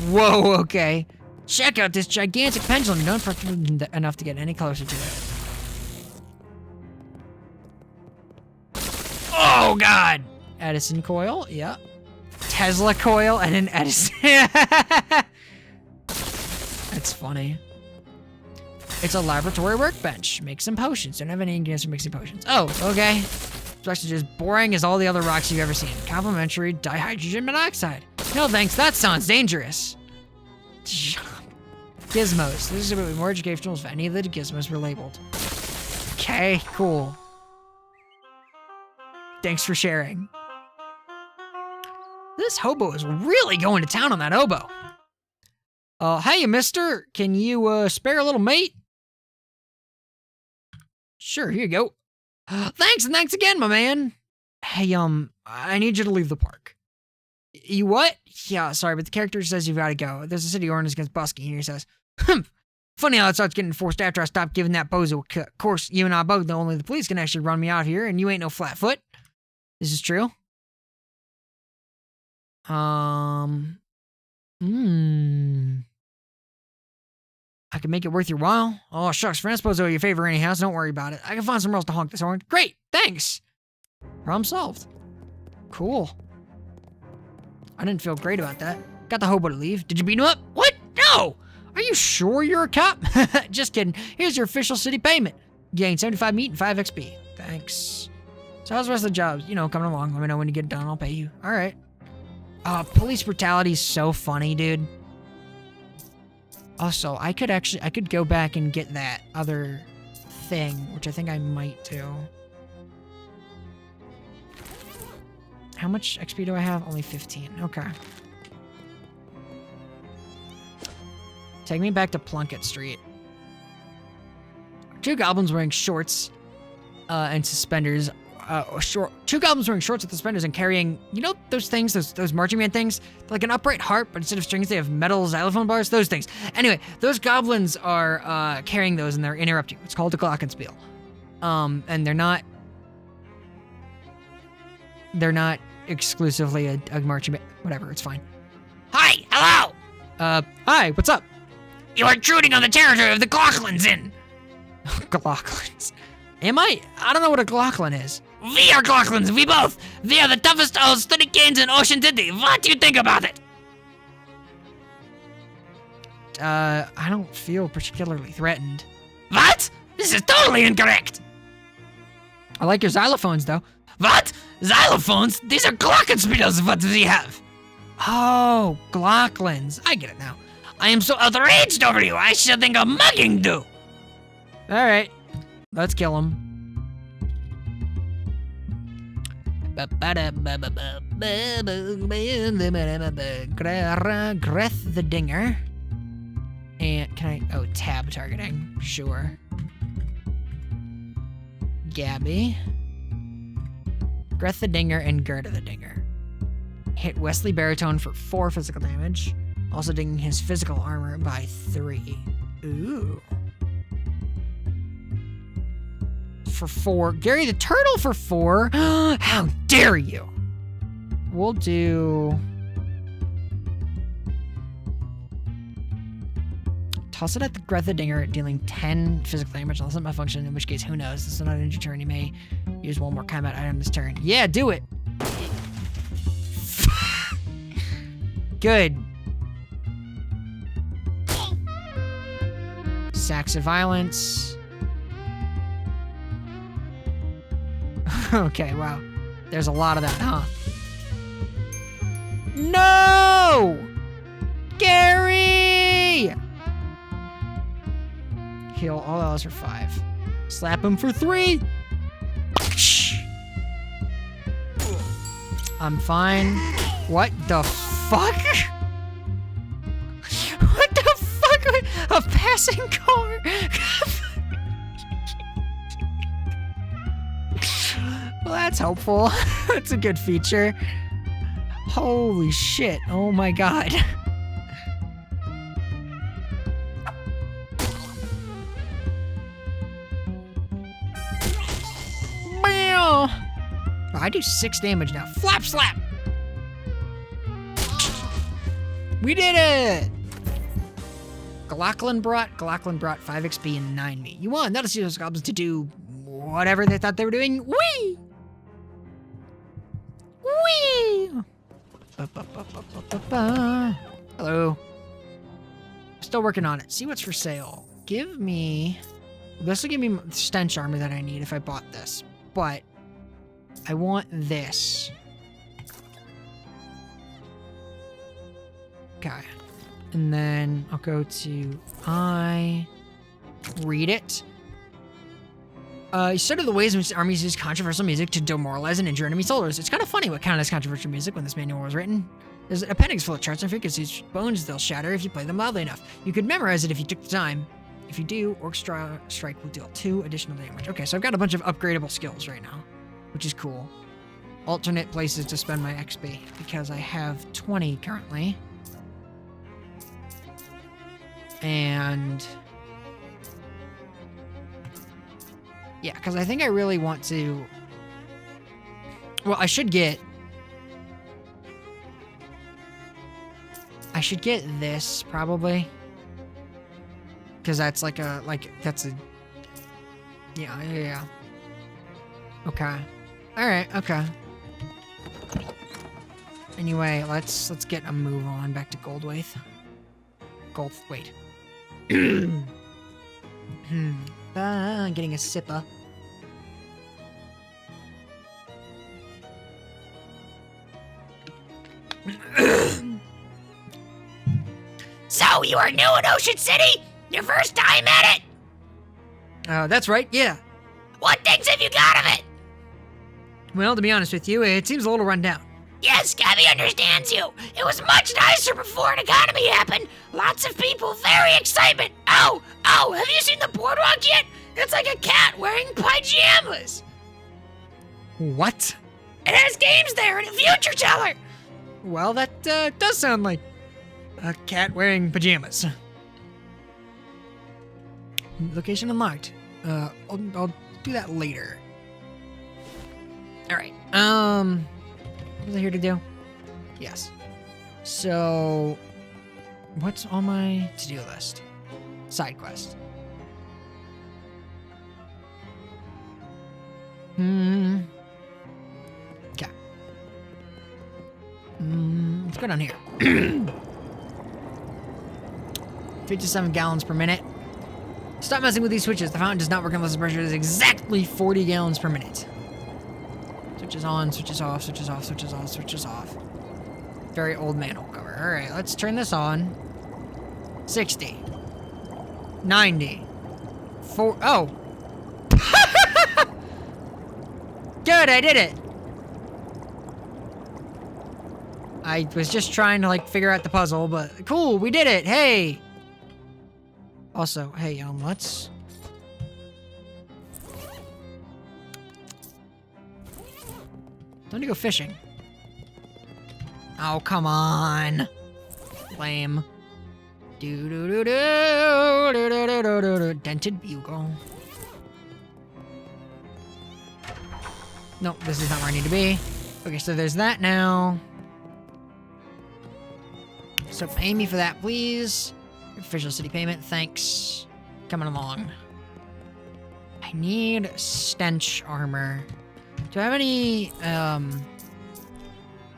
Whoa, okay. Check out this gigantic pendulum. Don't protect enough to get any closer to it. Oh, God! Edison coil, yeah. Tesla coil and an Edison. That's funny. It's a laboratory workbench. Make some potions. Don't have any ingredients for mixing potions. Oh, okay. It's actually just boring as all the other rocks you've ever seen. Complimentary dihydrogen monoxide. No thanks, that sounds dangerous. Gizmos. This is about to be more educational if any of the gizmos were labeled. Okay, cool. Thanks for sharing. This hobo is really going to town on that oboe. Hey, mister, can you, spare a little meat? Sure, here you go. Thanks, and thanks again, my man. Hey, I need you to leave the park. You what? Yeah, sorry, but the character says you've got to go. There's a city ordinance against busking, and he says, funny how it starts getting enforced after I stop giving that bozo a cut. Of course, you and I both know only the police can actually run me out here, and you ain't no flatfoot. This is true. I can make it worth your while. Oh, shucks, friend, I suppose I owe you a favor anyhow, so don't worry about it. I can find somewhere else to honk this horn. Great, thanks. Problem solved. Cool. I didn't feel great about that. Got the hobo to leave. Did you beat him up? What? No! Are you sure you're a cop? Just kidding. Here's your official city payment. Gain 75 meat and 5 XP. Thanks. So how's the rest of the jobs? You know, coming along. Let me know when you get it done. I'll pay you. All right. Police brutality is so funny, dude. Also, I could go back and get that other thing, which I think I might do. How much XP do I have? Only 15. Okay. Take me back to Plunkett Street. 2 goblins wearing shorts and suspenders. 2 goblins wearing shorts with suspenders and carrying, you know those things, those marching band things? They're like an upright harp, but instead of strings, they have metal xylophone bars, those things. Anyway, those goblins are carrying those and they're interrupting. It's called a glockenspiel. And they're not exclusively a marching band. Whatever, it's fine. Hi, hello! Hi, what's up? You are intruding on the territory of the Glocklins Inn. Glocklins. Am I? I don't know what a Glocklin is. We are Glocklins, we both. We are the toughest old sturricans in Ocean City. What do you think about it? I don't feel particularly threatened. What? This is totally incorrect. I like your xylophones, though. What? Xylophones? These are glockenspiels, what do we have? Oh, Glocklins. I get it now. I am so outraged over you, I should think a mugging do. Alright, let's kill him. Greth the Dinger. And can I, oh, tab targeting, sure. Gabby. Greth the Dinger and Gerda the Dinger. Hit Wesley Baritone for 4 physical damage. Also dinging his physical armor by 3. Ooh. For 4. Gary the Turtle for 4. How dare you? We'll do... Toss it at the Greth the Dinger, dealing 10 physical damage unless it's malfunction, in which case, who knows? This is not an injured turn. He may use 1 more combat item this turn. Yeah, do it! Good. Sacks of Violence. Okay, wow. There's a lot of that, huh? No! Gary! Heal all else for 5. Slap him for 3! I'm fine. What the fuck? What the fuck? A passing car? Well, that's hopeful. That's a good feature. Holy shit. Oh my god. I do 6 damage now. Flap slap! We did it! Glocklin brought 5 XP and 9 meat. You won. That'll see those goblins to do whatever they thought they were doing. Whee! Hello. Still working on it. See what's for sale. Give me... This will give me stench armor that I need if I bought this. But I want this. Okay. And then I'll go to read it. You study the ways in which armies use controversial music to demoralize and injure enemy soldiers. It's kind of funny what counted as controversial music when this manual was written. There's an appendix full of charts and figures whose bones they'll shatter if you play them loudly enough. You could memorize it if you took the time. If you do, Orc Strike will deal 2 additional damage. Okay, so I've got a bunch of upgradable skills right now, which is cool. Alternate places to spend my XP, because I have 20 currently. And... yeah, because I think I really want to... Well, I should get this, probably. Because that's that's a... Yeah. Okay. Alright, okay. Anyway, let's get a move on back to Goldthwaite. Goldthwaite. Getting a sipper. So, you are new in Ocean City? Your first time at it? That's right, yeah. What things have you got of it? Well, to be honest with you, it seems a little run down. Yes, Gabby understands you. It was much nicer before an economy happened. Lots of people, very excitement. Oh, have you seen the boardwalk yet? It's like a cat wearing pajamas. What? It has games there and a future teller. Well, that does sound like a cat wearing pajamas. Location unlocked. I'll do that later. All right. What was I here to do? Yes. So, what's on my to-do list? Side quest. Okay. Let's go down here. 57 gallons per minute. Stop messing with these switches. The fountain does not work unless the pressure is exactly 40 gallons per minute. Switches on, switches off, switches off, switches on, switches off. Very old manhole cover. All right, let's turn this on. 60. 90. 4. Oh. Good, I did it. I was just trying to, figure out the puzzle, but cool, we did it. Hey. Also, hey, let's... Don't need to go fishing. Oh, come on. Lame. Dented bugle. Nope, this is not where I need to be. Okay, so there's that now. So pay me for that, please. Official city payment, thanks. Coming along. I need stench armor. Do I have any,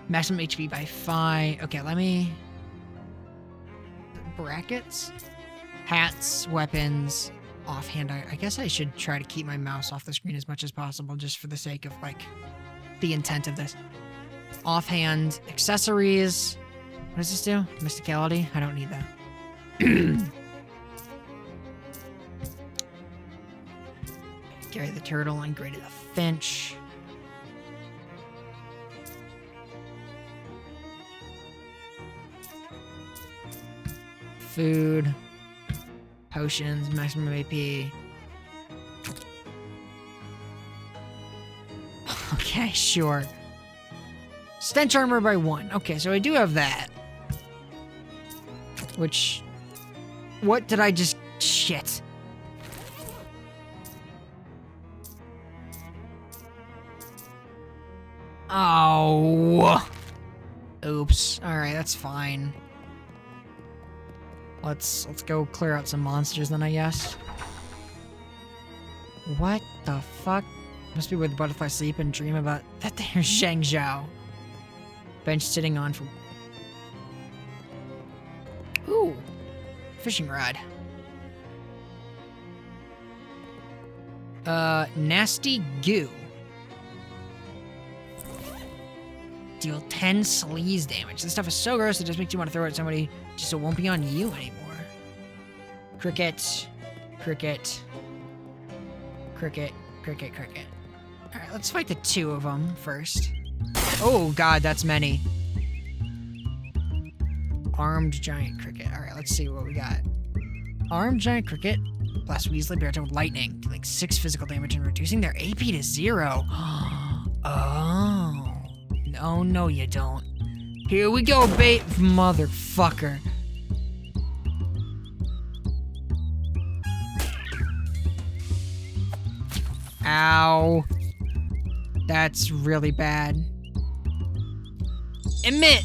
maximum HP by 5? Okay, let me... Brackets? Hats, weapons, offhand. I guess I should try to keep my mouse off the screen as much as possible, just for the sake of, the intent of this. Offhand, accessories. What does this do? Mysticality? I don't need that. Carry the turtle and grade the finch. Food. Potions, maximum AP. Okay, sure. Stench armor by 1. Okay, so I do have that. Which... What did I just... Shit. Oh. Oops. Alright, that's fine. Let's go clear out some monsters then, I guess. What the fuck? Must be where the butterflies sleep and dream about that there's Shang Zhao. Bench sitting on for... Ooh. Fishing rod. Nasty goo. Deal 10 sleaze damage. This stuff is so gross, it just makes you want to throw it at somebody just so it won't be on you anymore. Cricket. Cricket. Cricket. Cricket. Cricket. Alright, let's fight the 2 of them first. Oh god, that's many. Armed giant cricket. Alright, let's see what we got. Armed giant cricket. Blast Weasley Bear with lightning. Dealing 6 physical damage and reducing their AP to 0. Oh. No, no, you don't. Here we go, bait motherfucker. Ow. That's really bad. Emit!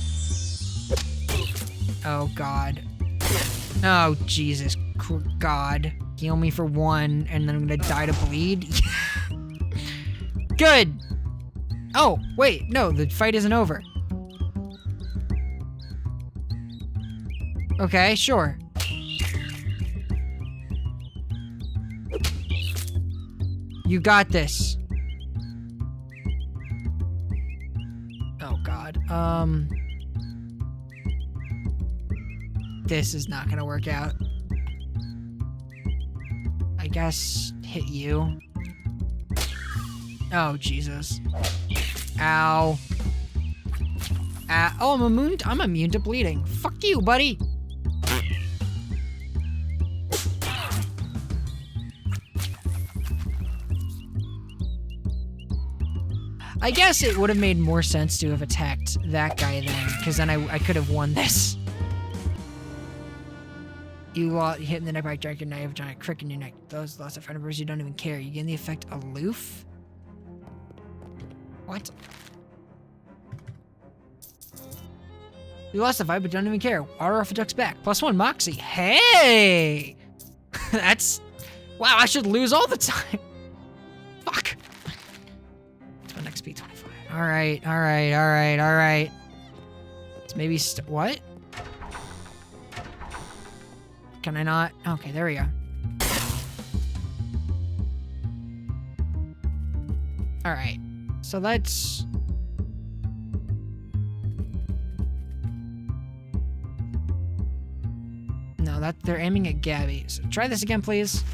Oh, God. Oh, Jesus. God. Heal me for 1, and then I'm gonna die to bleed? Good! Oh, wait, no, the fight isn't over. Okay, sure. You got this. Oh, God. This is not gonna work out. I guess hit you. Oh, Jesus. Ow. Oh, I'm immune to bleeding. Fuck you, buddy. I guess it would have made more sense to have attacked that guy then, because then I could have won this. You hit in the neck by a giant, now you have a giant crick in your neck. Those lost of friend members, you don't even care. You gain the effect aloof? What? You lost the fight, but don't even care. Water off a duck's back. +1 Moxie. Hey! That's... Wow, I should lose all the time. Fuck. It's my XP 25. Alright, alright, alright, alright. Let's maybe what? Can I not? Okay, there we go. Alright. So let's... No, they're aiming at Gabby. So try this again, please.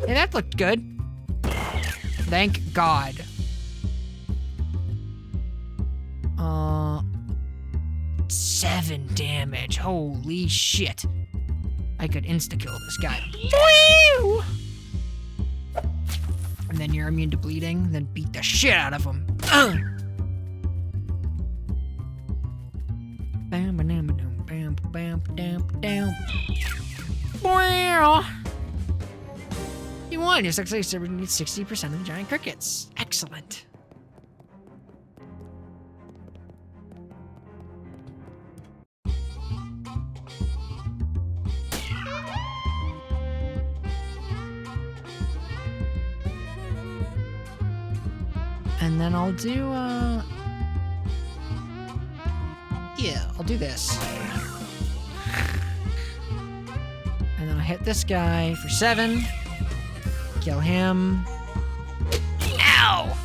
Hey, that looked good. Thank God. 7 damage. Holy shit. I could insta-kill this guy. Woo! And then you're immune to bleeding, then beat the shit out of him. Bam, bam, bam, bam, bam, bam, bam. Wow! You won. Your success server needs 60% of the giant crickets. Excellent. And then I'll do, yeah, I'll do this. And then I'll hit this guy for 7. Kill him. Ow!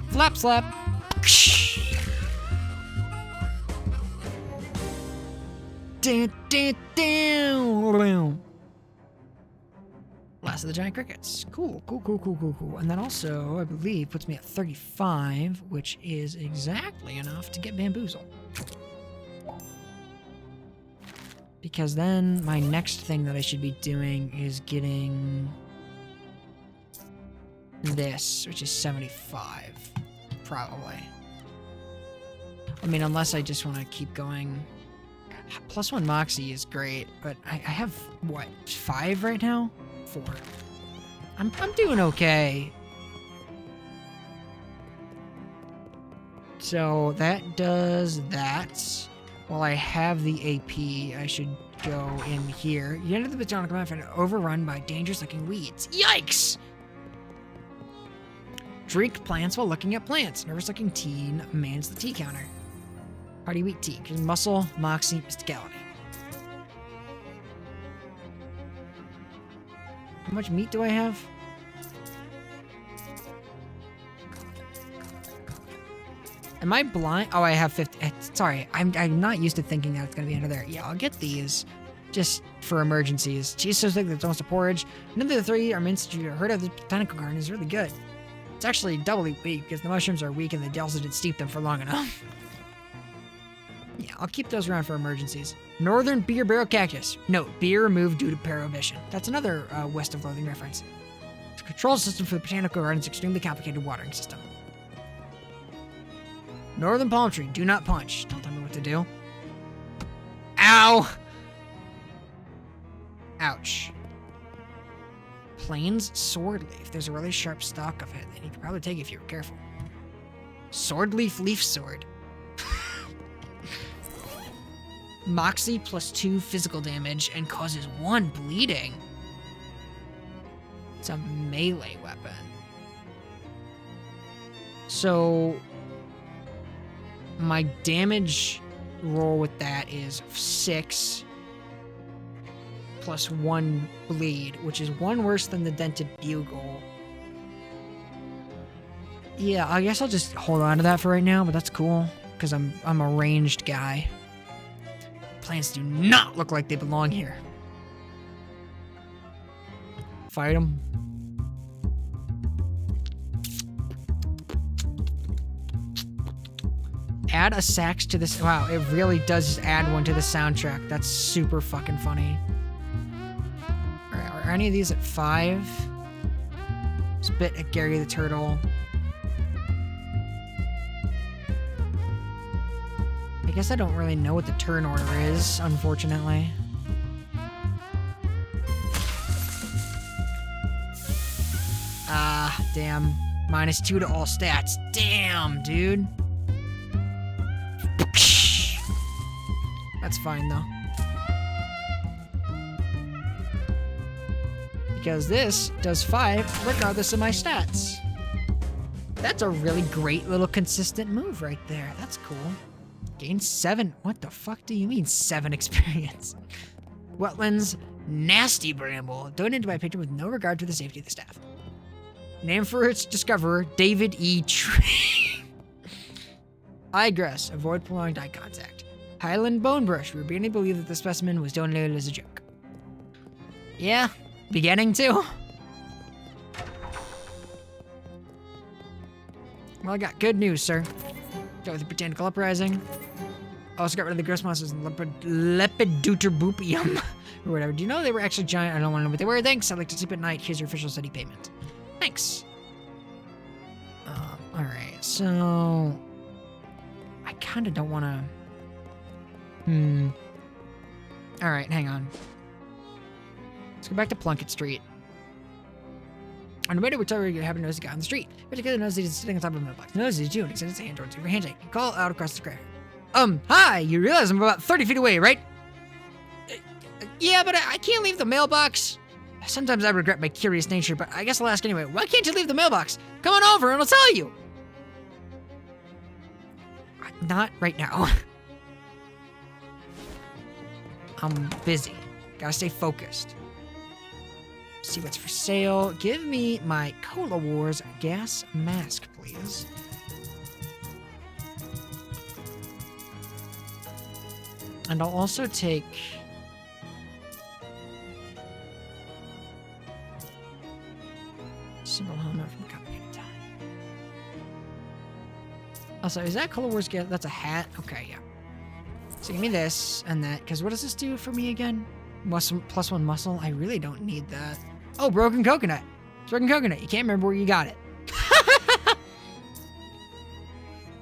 Flap, slap. Dun, dun, dun. Last of the giant crickets. Cool, cool, cool, cool, cool, cool. And that also, I believe, puts me at 35, which is exactly enough to get bamboozled. Because then my next thing that I should be doing is getting this, which is 75, probably. I mean, unless I just want to keep going. +1 Moxie is great, but I have, what, 5 right now? 4. I'm doing okay. So that does that. While I have the AP, I should go in here. You enter the botanical map and overrun by dangerous looking weeds. Yikes! Drink plants while looking at plants. Nervous-looking teen mans the tea counter. How do you eat tea? Because muscle, moxie, mysticality. How much meat do I have? Am I blind? Oh, I have 50. Sorry, I'm not used to thinking that it's going to be under there. Yeah, I'll get these just for emergencies. Cheese so thick that it's almost a porridge. None of the three are mints you heard of. The botanical garden is really good. It's actually doubly weak because the mushrooms are weak and they also didn't steep them for long enough. Yeah, I'll keep those around for emergencies. Northern beer barrel cactus. Note, beer removed due to prohibition. That's another West of Loathing reference. The control system for the botanical garden is extremely complicated watering system. Northern palm tree. Do not punch. Don't tell me what to do. Ow! Ouch. Plains sword leaf. There's a really sharp stalk of it, and you could probably take it if you were careful. Sword leaf sword. Moxie +2 physical damage and causes 1 bleeding. It's a melee weapon. So my damage roll with that is 6 plus 1 bleed, which is 1 worse than the dented bugle. Yeah, I guess I'll just hold on to that for right now, but that's cool because I'm a ranged guy. Plants do not look like they belong here. Fight them. Add a sax to this. Wow, it really does just add one to the soundtrack. That's super fucking funny. Alright, are any of these at 5? Spit at Gary the Turtle. I guess I don't really know what the turn order is, unfortunately. Ah, damn. -2 to all stats. Damn, dude. That's fine, though. Because this does 5 regardless of my stats. That's a really great little consistent move right there. That's cool. Gain 7. What the fuck do you mean 7 experience? Wetlands Nasty Bramble. Donated by a patron with no regard to the safety of the staff. Name for its discoverer, David E. Tree. Eyegrass. Avoid prolonged eye contact. Highland Bone Brush. We're beginning to believe that the specimen was donated as a joke. Yeah, beginning to. Well, I got good news, sir. Got with the Botanical Uprising. Also got rid of the gross monsters and Lepidotropoopium. Or whatever. Do you know they were actually giant? I don't want to know what they were. Thanks. I'd like to sleep at night. Here's your official study payment. Thanks. Alright, so I kind of don't want to. Alright, hang on. Let's go back to Plunkett Street. On the way to whichever you haven't noticed a guy on the street. Particularly noticed he's sitting on top of a mailbox. Notices you and extends his hand towards you for a handshake. You call out across the square. Hi! You realize I'm about 30 feet away, right? Yeah, but I can't leave the mailbox. Sometimes I regret my curious nature, but I guess I'll ask anyway. Why can't you leave the mailbox? Come on over and I'll tell you. Not right now. I'm busy. Gotta stay focused. See what's for sale. Give me my Cola Wars gas mask, please. And I'll also take... Simple helmet from Complicated Time. Also, is that Cola Wars gas? That's a hat? Okay, yeah. So give me this and that, because what does this do for me again? Muscle, +1 muscle? I really don't need that. Oh, broken coconut. It's broken coconut. You can't remember where you got it.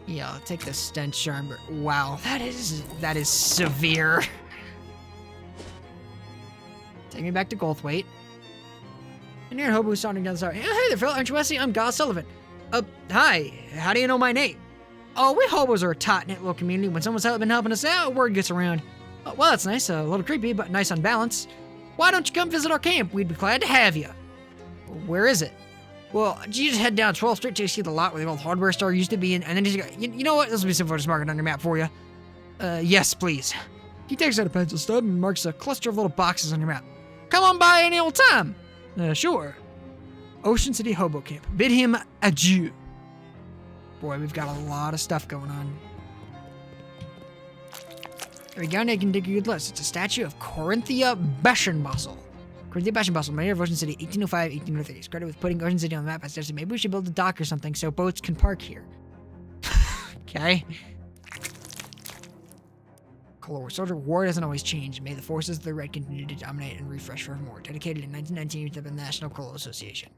Yeah, I'll take the stench charm. Wow, that is severe. Take me back to Goldthwaite. And you're a hobo sauntering down the side. Hey there, Phil. Aren't you Wesley? I'm Goss Sullivan. Hi. How do you know my name? Oh, we hobos are a tight-knit little community. When someone's been helping us out, word gets around. Oh, well, that's nice. A little creepy, but nice on balance. Why don't you come visit our camp? We'd be glad to have you. Where is it? Well, you just head down 12th Street till you see the lot where the old hardware store used to be, and then just go, you know what? This will be simple to mark it on your map for you. Yes, please. He takes out a pencil stub and marks a cluster of little boxes on your map. Come on by any old time. Sure. Ocean City Hobo Camp. Bid him adieu. Boy, we've got a lot of stuff going on. There we go, now you can dig a good list. It's a statue of Corinthia Beschenbusel. Corinthia Beschenbusel, mayor of Ocean City, 1805, 1803. He's credited with putting Ocean City on the map. I suggested maybe we should build a dock or something so boats can park here. Okay. Cold War soldier, war doesn't always change. May the forces of the Red continue to dominate and refresh forevermore. Dedicated in 1919 to the National Coal Association.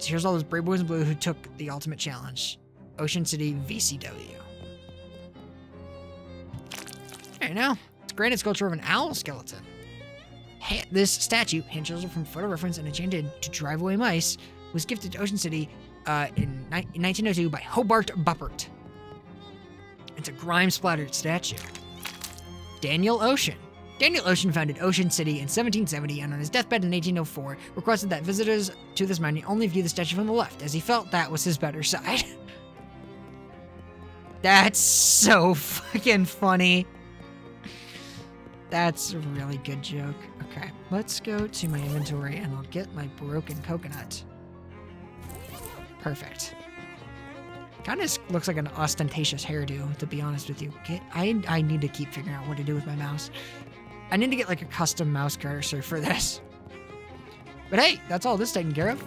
Here's all those brave boys in blue who took the ultimate challenge. Ocean City VCW. There now. It's a granite sculpture of an owl skeleton. This statue, hand chiseled from photo reference and enchanted to drive away mice, was gifted to Ocean City in 1902 by Hobart Buppert. It's a grime-splattered statue. Daniel Ocean. Daniel Ocean founded Ocean City in 1770 and on his deathbed in 1804 requested that visitors to this monument only view the statue from the left, as he felt that was his better side. That's so fucking funny. That's a really good joke. Okay, let's go to my inventory and I'll get my broken coconut. Perfect. Kind of looks like an ostentatious hairdo, to be honest with you. I need to keep figuring out what to do with my mouse. I need to get like a custom mouse cursor for this. But hey, that's all this taken care of.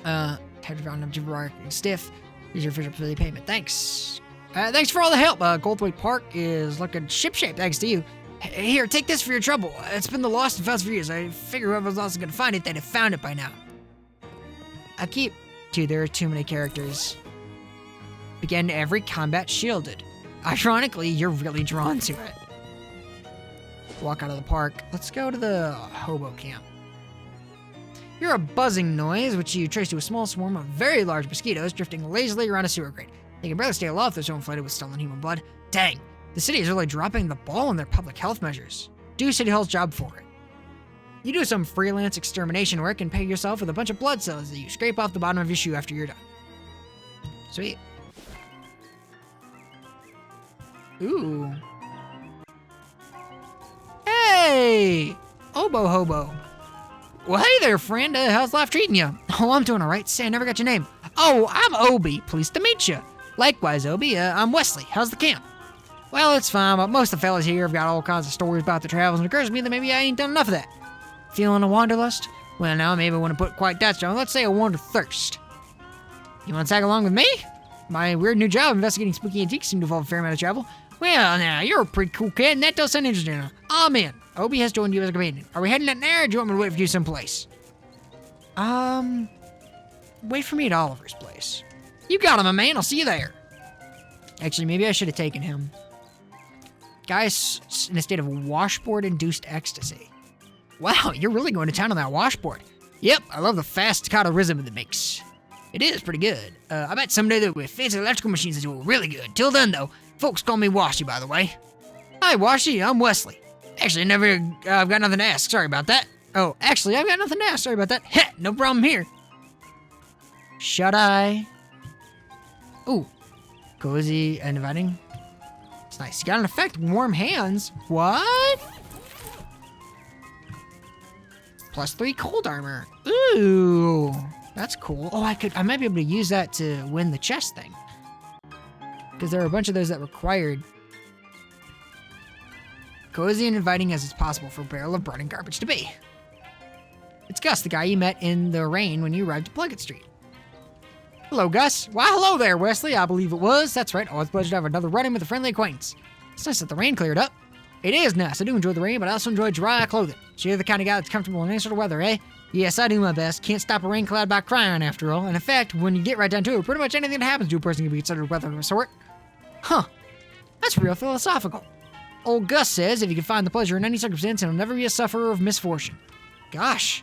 Round of Gibraltar stiff. Here's your official facility payment. Thanks. Thanks for all the help. Goldthwaite Park is looking shipshape thanks to you. Here, take this for your trouble. It's been the lost and found for years. I figure whoever else is gonna find it, they'd have found it by now. I keep... Dude, there are too many characters. Begin every combat shielded. Ironically, you're really drawn to it. Walk out of the park. Let's go to the hobo camp. Hear a buzzing noise, which you trace to a small swarm of very large mosquitoes drifting lazily around a sewer grate. They can barely stay aloft, they're so inflated with stolen human blood. Dang, the city is really dropping the ball on their public health measures. Do City Hall's job for it. You do some freelance extermination work and pay yourself with a bunch of blood cells that you scrape off the bottom of your shoe after you're done. Sweet. Ooh. Hey! Obo Hobo. Well, hey there, friend. How's life treating you? Oh, I'm doing all right. Say, I never got your name. Oh, I'm Obi. Pleased to meet you. Likewise, Obi. I'm Wesley. How's the camp? Well, it's fine, but most of the fellas here have got all kinds of stories about their travels, and it occurs to me that maybe I ain't done enough of that. Feeling a wanderlust? Well, now maybe I want to put quite that strong. Let's say a wanderthirst. You want to tag along with me? My weird new job investigating spooky antiques seemed to involve a fair amount of travel. Well, now, you're a pretty cool kid, and that does sound interesting. I'm in. Obi has joined you as a companion. Are we heading out there, or do you want me to wait for you someplace? Wait for me at Oliver's place. You got him, my man. I'll see you there. Actually, maybe I should have taken him. Guy's in a state of washboard-induced ecstasy. Wow, you're really going to town on that washboard. Yep, I love the fast staccato rhythm it makes. It is pretty good. I bet someday there'll be fancy electrical machines that do it really good. Till then, though, folks call me Washy, by the way. Hi, Washy. I'm Wesley. Actually, I've got nothing to ask. Sorry about that. Oh, actually, I've got nothing to ask. Sorry about that. Heh, no problem here. Shut eye. Ooh, cozy and inviting. It's nice. You got an effect. Warm hands. What? +3 cold armor. Ooh, that's cool. Oh, I might be able to use that to win the chest thing. Because there are a bunch of those that required cozy and inviting as it's possible for a barrel of bread and garbage to be. It's Gus, the guy you met in the rain when you arrived at Plunkett Street. Hello, Gus. Why, hello there, Wesley. I believe it was. That's right. Always a pleasure to have another run-in with a friendly acquaintance. It's nice that the rain cleared up. It is nice. I do enjoy the rain, but I also enjoy dry clothing. So you're the kind of guy that's comfortable in any sort of weather, eh? Yes, I do my best. Can't stop a rain cloud by crying, after all. And in fact, when you get right down to it, pretty much anything that happens to a person can be considered weather of a sort. Huh. That's real philosophical. Old Gus says if you can find the pleasure in any circumstance, he'll never be a sufferer of misfortune. Gosh.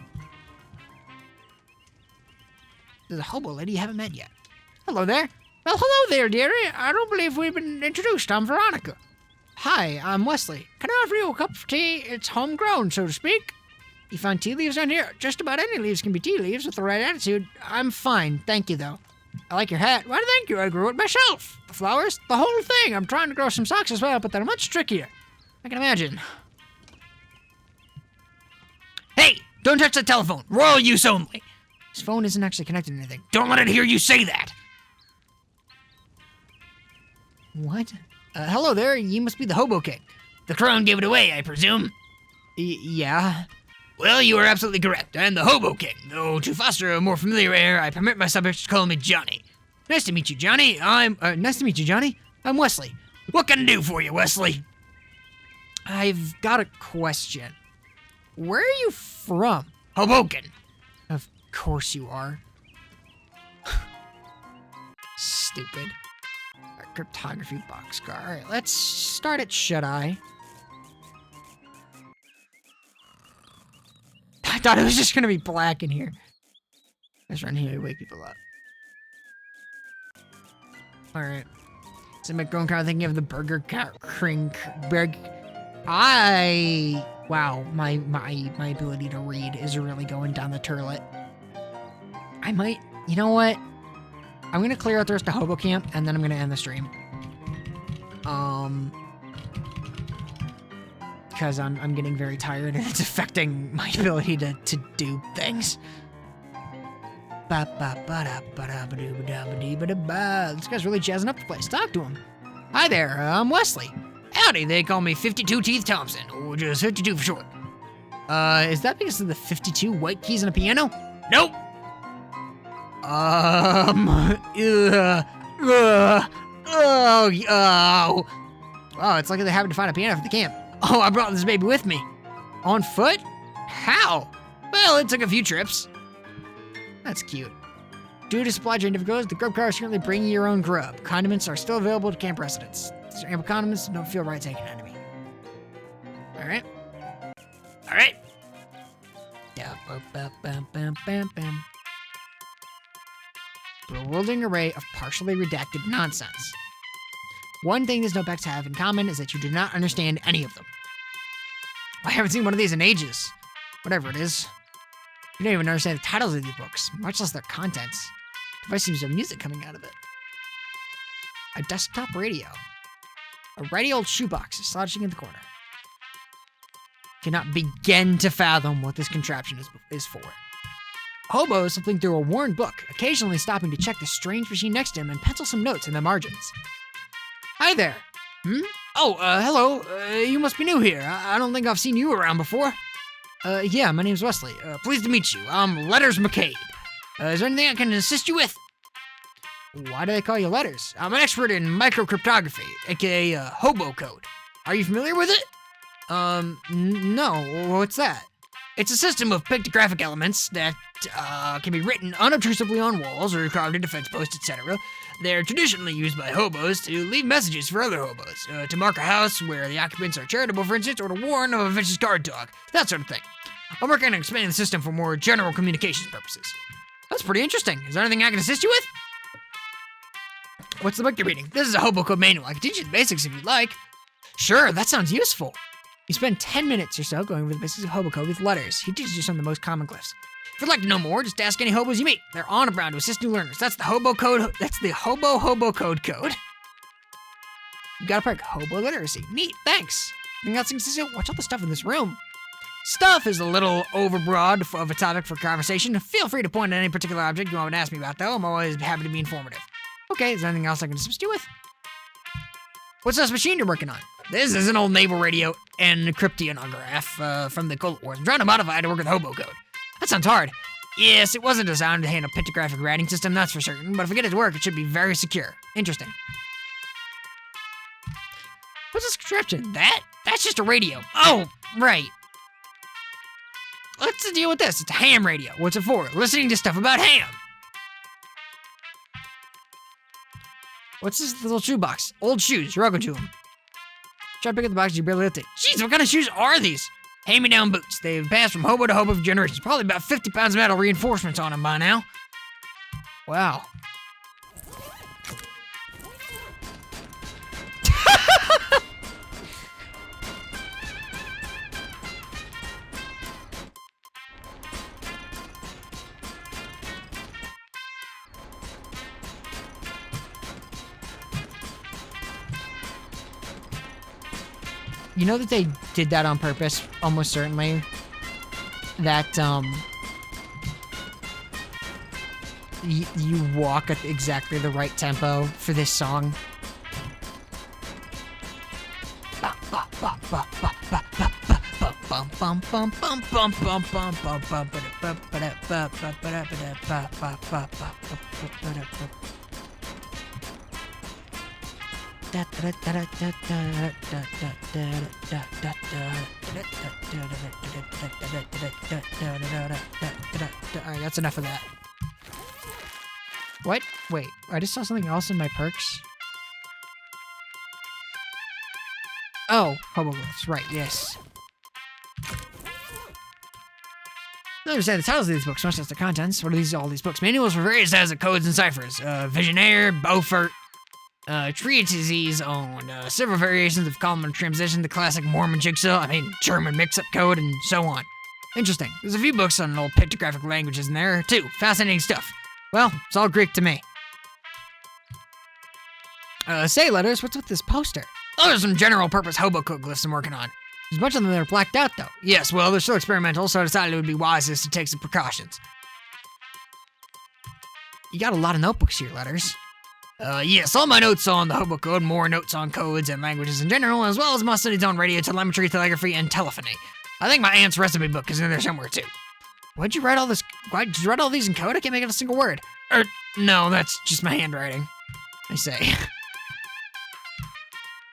There's a hobo lady you haven't met yet. Hello there. Well, hello there, dearie. I don't believe we've been introduced. I'm Veronica. Hi, I'm Wesley. Can I offer you a cup of tea? It's homegrown, so to speak. You found tea leaves on here? Just about any leaves can be tea leaves with the right attitude. I'm fine, thank you, though. I like your hat. Why, thank you, I grew it myself. The flowers, the whole thing. I'm trying to grow some socks as well, but they're much trickier. I can imagine. Hey, don't touch the telephone. Royal use only. His phone isn't actually connected to anything. Don't let it hear you say that. What? Hello there, you must be the Hobo King. The crone gave it away, I presume. Yeah? Well, you are absolutely correct. I am the Hobo King, though to foster a more familiar air, I permit my subjects to call me Johnny. Nice to meet you, Johnny. Nice to meet you, Johnny. I'm Wesley. What can I do for you, Wesley? I've got a question. Where are you from? Hoboken. Of course you are. Stupid. A cryptography boxcar. Alright, let's start at Should I? I thought it was just gonna be black in here. Let's run here to wake people up. Alright. So my grown car thinking of the Burger King. Wow, my ability to read is really going down the turlet. I might, you know what? I'm gonna clear out the rest of Hobo Camp and then I'm gonna end the stream. Because I'm getting very tired and it's affecting my ability to do things. This guy's really jazzing up the place. Talk to him. Hi there, I'm Wesley. Howdy, they call me 52 Teeth Thompson, or just 52 for short. Is that because of the 52 white keys on a piano? Nope. Oh, it's like they happened to find a piano for the camp. Oh, I brought this baby with me. On foot? How? Well, it took a few trips. That's cute. Due to supply chain difficulties, the grub car is currently bringing your own grub. Condiments are still available to camp residents. These are ample condiments, don't feel right taking enemy. Alright. Alright. Bewildering array of partially redacted nonsense. One thing these notebooks have in common is that you do not understand any of them. I haven't seen one of these in ages. Whatever it is. You don't even understand the titles of these books, much less their contents. The device seems to have music coming out of it. A desktop radio. A ratty old shoebox is slouching in the corner. Cannot begin to fathom what this contraption is for. Hobo is flipping through a worn book, occasionally stopping to check the strange machine next to him and pencil some notes in the margins. Hi there. Oh, hello. You must be new here. I don't think I've seen you around before. Yeah, my name's Wesley. Pleased to meet you. I'm Letters McCabe. Is there anything I can assist you with? Why do they call you Letters? I'm an expert in microcryptography, aka hobo code. Are you familiar with it? No. What's that? It's a system of pictographic elements that can be written unobtrusively on walls or carved into fence posts, etc. They're traditionally used by hobos to leave messages for other hobos, to mark a house where the occupants are charitable, for instance, or to warn of a vicious guard dog, that sort of thing. I'm working on expanding the system for more general communications purposes. That's pretty interesting. Is there anything I can assist you with? What's the book you're reading? This is a hobo code manual. I can teach you the basics if you'd like. Sure, that sounds useful. You spend 10 minutes or so going over the basics of hobo code with Letters. He teaches you some of the most common glyphs. If you'd like to know more, just ask any hobos you meet. They're on and around to assist new learners. That's the hobo code. That's the hobo code. You got a perk, hobo literacy. Neat, thanks. Anything else you can see? Watch all the stuff in this room. Stuff is a little overbroad of a topic for conversation. Feel free to point at any particular object you want to ask me about, though. I'm always happy to be informative. Okay, is there anything else I can assist you with? What's this machine you're working on? This is an old naval radio and cryptonograph from the Cold War. I'm trying to modify it to work with hobo code. That sounds hard. Yes, it wasn't designed to handle a pictographic writing system, that's for certain, but if I get it to work, it should be very secure. Interesting. What's this contraption? That's just a radio. Oh, right. What's the deal with this? It's a ham radio. What's it for? Listening to stuff about ham. What's this little shoebox? Old shoes. You're welcome to them. Try to pick up the box, you barely lift it. Jeez, what kind of shoes are these? Hand-me-down boots. They've passed from hobo to hobo for generations. Probably about 50 pounds of metal reinforcements on them by now. Wow. You know that they did that on purpose, almost certainly. That, you walk at exactly the right tempo for this song. Alright, that's enough of that. What? Wait, I just saw something else in my perks. Oh, hoboglyphs, right, yes. I understand the titles of these books, much less the contents. What are all these books? Manuals for various types of codes and ciphers. Visionaire, Beaufort, treatises on several variations of common transition, the classic Mormon jigsaw, German mix-up code, and so on. Interesting. There's a few books on old pictographic languages in there, too. Fascinating stuff. Well, it's all Greek to me. Say, Letters, what's with this poster? Oh, there's some general-purpose hobo code glyphs I'm working on. There's a bunch of them that are blacked out, though. Yes, well, they're still experimental, so I decided it would be wisest to take some precautions. You got a lot of notebooks here, Letters. Yes, all my notes on the hobo code, more notes on codes and languages in general, as well as my studies on radio, telemetry, telegraphy, and telephony. I think my aunt's recipe book is in there somewhere, too. Why'd you write all this? Why did you write all these in code? I can't make out a single word. No, that's just my handwriting. I say.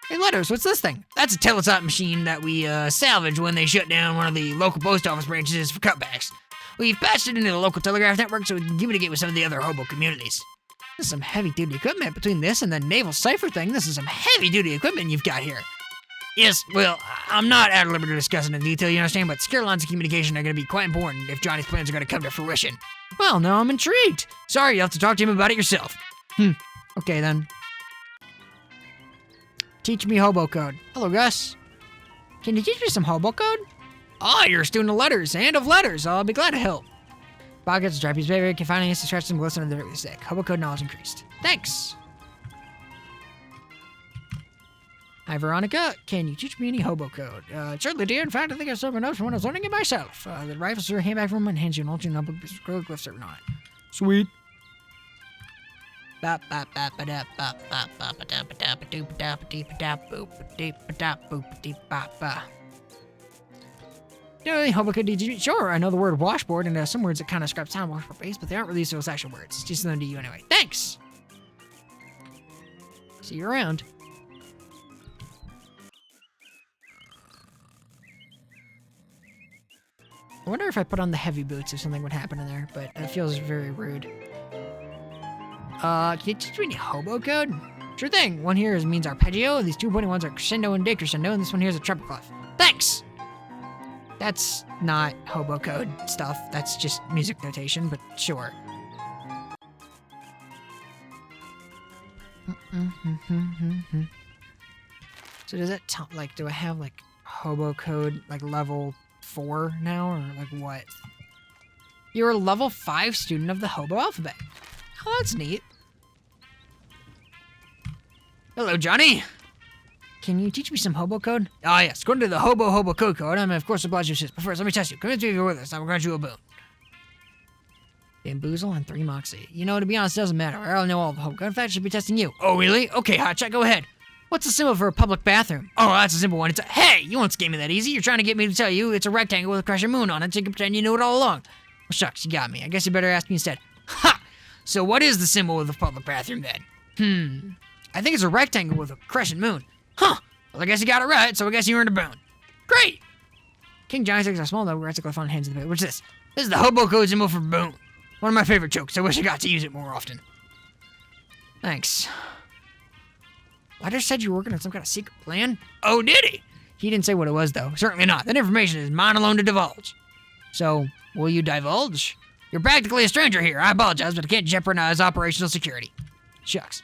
Hey, Letters, what's this thing? That's a teletype machine that we salvaged when they shut down one of the local post office branches for cutbacks. We've patched it into the local telegraph network so we can communicate with some of the other hobo communities. This is some heavy-duty equipment. Between this and the naval cipher thing, this is some heavy-duty equipment you've got here. Yes, well, I'm not at liberty to discuss it in detail, you understand, but secure lines of communication are going to be quite important if Johnny's plans are going to come to fruition. Well, now I'm intrigued. Sorry, you'll have to talk to him about it yourself. Okay, then. Teach me hobo code. Hello, Gus. Can you teach me some hobo code? Ah, you're a student of letters, and of letters. I'll be glad to help. Pockets, Stripey's behavior, confining us to stretch some glisten of the very sick. Hobo code knowledge increased. Thanks. Hi, Veronica. Can you teach me any hobo code? Certainly, dear. In fact, I think I still have notes from when I was learning it myself. The rifle sir came back from him and hands you an alternate notebook with glyphs written on it. Sweet. Hobo code, did you? Sure, I know the word washboard and some words that kind of describe sound washboard base, but they aren't really those actual words. Just them to you anyway. Thanks. See you around. I wonder if I put on the heavy boots if something would happen in there, but it feels very rude. Can you teach me any hobo code? Sure thing. One here means arpeggio, these 2 pointy ones are crescendo and decrescendo, and this one here is a treble clef. Thanks! That's not hobo code stuff, that's just music notation, but sure. So does that do I have hobo code level 4 now, or what? You're a level 5 student of the hobo alphabet. Oh, that's neat. Hello, Johnny. Can you teach me some hobo code? Ah, yes. According to the hobo code, I'm of course obliged to assist. But first, let me test you. Convince me if you're with us. I will grant you a boon. Bamboozle and 3 moxie. You know, to be honest, it doesn't matter. I already know all the hobo code. In fact, I should be testing you. Oh, really? Okay, Hotshot, go ahead. What's the symbol for a public bathroom? Oh, that's a simple one. It's a... Hey, you won't scam me that easy. You're trying to get me to tell you it's a rectangle with a crescent moon on it, so you can pretend you knew it all along. Well, shucks, you got me. I guess you better ask me instead. Ha! So what is the symbol of the public bathroom, then? I think it's a rectangle with a crescent moon. Huh! Well, I guess you got it right, so I guess you earned a boon. Great! King Johnny takes a small note, writes a glyph on hands in the paper. What's this? This is the hobo code symbol for boon. One of my favorite jokes. I wish I got to use it more often. Thanks. Letter said you were working on some kind of secret plan? Oh, did he? He didn't say what it was, though. Certainly not. That information is mine alone to divulge. So, will you divulge? You're practically a stranger here. I apologize, but I can't jeopardize operational security. Shucks.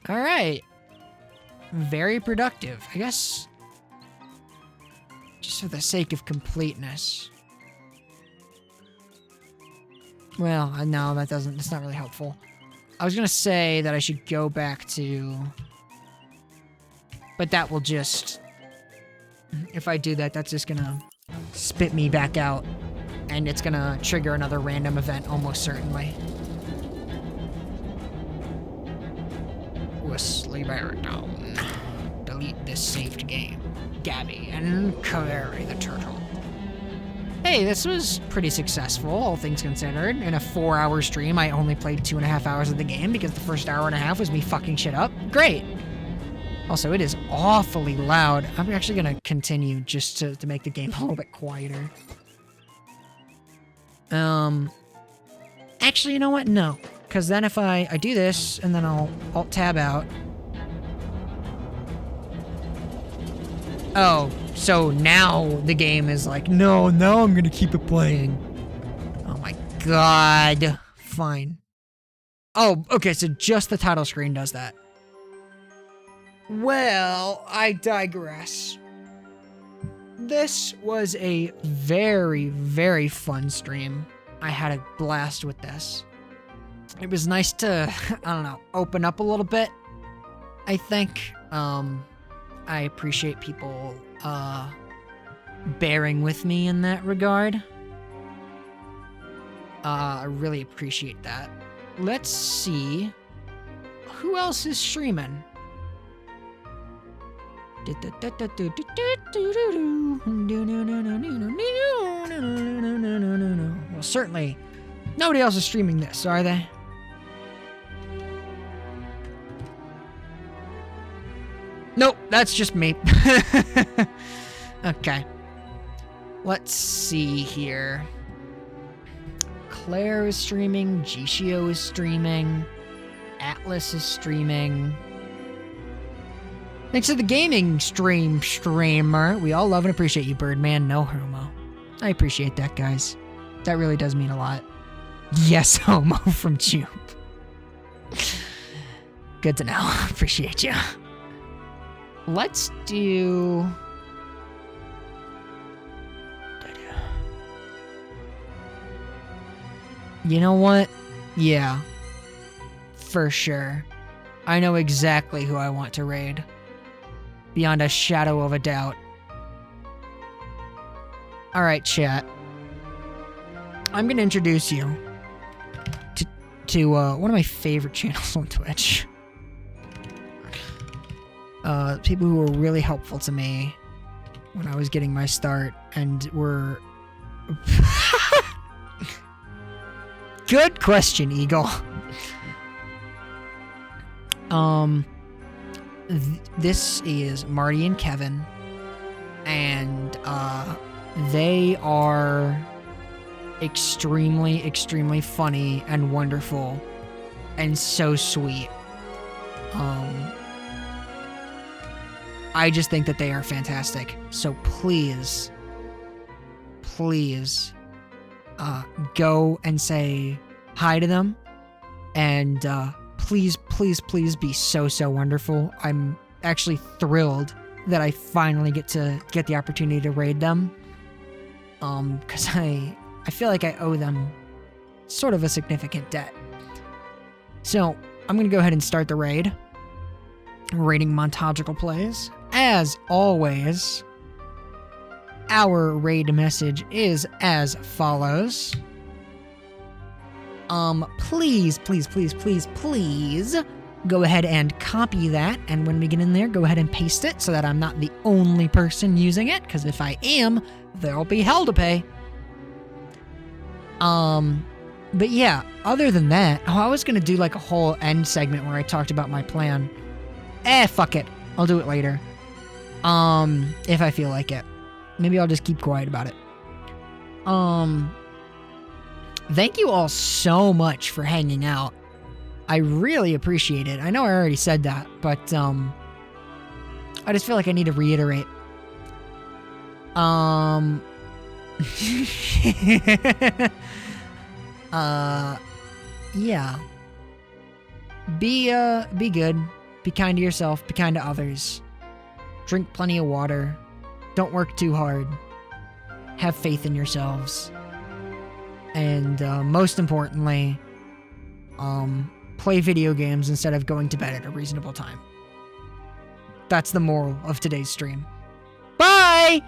All right. Very productive. I guess, just for the sake of completeness. Well, no, that's not really helpful. I was gonna say that I should go back to But that will just... If I do that, that's just gonna spit me back out. And it's gonna trigger another random event, almost certainly. Whistly bear down. Delete this saved game. Gabby and Kaveri the turtle. Hey, this was pretty successful, all things considered. In a 4-hour stream, I only played 2.5 hours of the game because the first hour and a half was me fucking shit up. Great. Also, it is awfully loud. I'm actually gonna continue just to make the game a little bit quieter. Actually, you know what? No. Because then if I do this, and then I'll Alt-Tab out. Oh, so now the game is like, no, now I'm gonna keep it playing. Oh my god. Fine. Oh, okay, so just the title screen does that. Well, I digress. This was a very, very fun stream. I had a blast with this. It was nice to, I don't know, open up a little bit, I think. I appreciate people, bearing with me in that regard. I really appreciate that. Let's see. Who else is streaming? Well, certainly, nobody else is streaming this, are they? Nope, that's just me. Okay. Let's see here. Claire is streaming, Gishio is streaming, Atlas is streaming. Thanks to the gaming streamer. We all love and appreciate you, Birdman. No homo. I appreciate that, guys. That really does mean a lot. Yes, homo from Jube. Good to know. Appreciate you. Let's do... You know what? Yeah. For sure. I know exactly who I want to raid. Beyond a shadow of a doubt. Alright, chat. I'm gonna introduce you to one of my favorite channels on Twitch. People who were really helpful to me when I was getting my start and were... Good question, Eagle. This is Marty and Kevin, and they are extremely, extremely funny and wonderful and so sweet. I just think that they are fantastic. So please, please, go and say hi to them, and please, please, please be so, so wonderful. I'm actually thrilled that I finally get the opportunity to raid them. Because I feel like I owe them sort of a significant debt. So, I'm going to go ahead and start the raid. Raiding Montagical Plays. As always, our raid message is as follows. Please, please, please, please, please go ahead and copy that, and when we get in there, go ahead and paste it so that I'm not the only person using it, because if I am, there'll be hell to pay. But yeah, other than that, I was gonna do like a whole end segment where I talked about my plan. Fuck it. I'll do it later. If I feel like it. Maybe I'll just keep quiet about it. Thank you all so much for hanging out. I really appreciate it. I know I already said that, but, I just feel like I need to reiterate. Yeah. Be good. Be kind to yourself. Be kind to others. Drink plenty of water. Don't work too hard. Have faith in yourselves. And, most importantly, play video games instead of going to bed at a reasonable time. That's the moral of today's stream. Bye!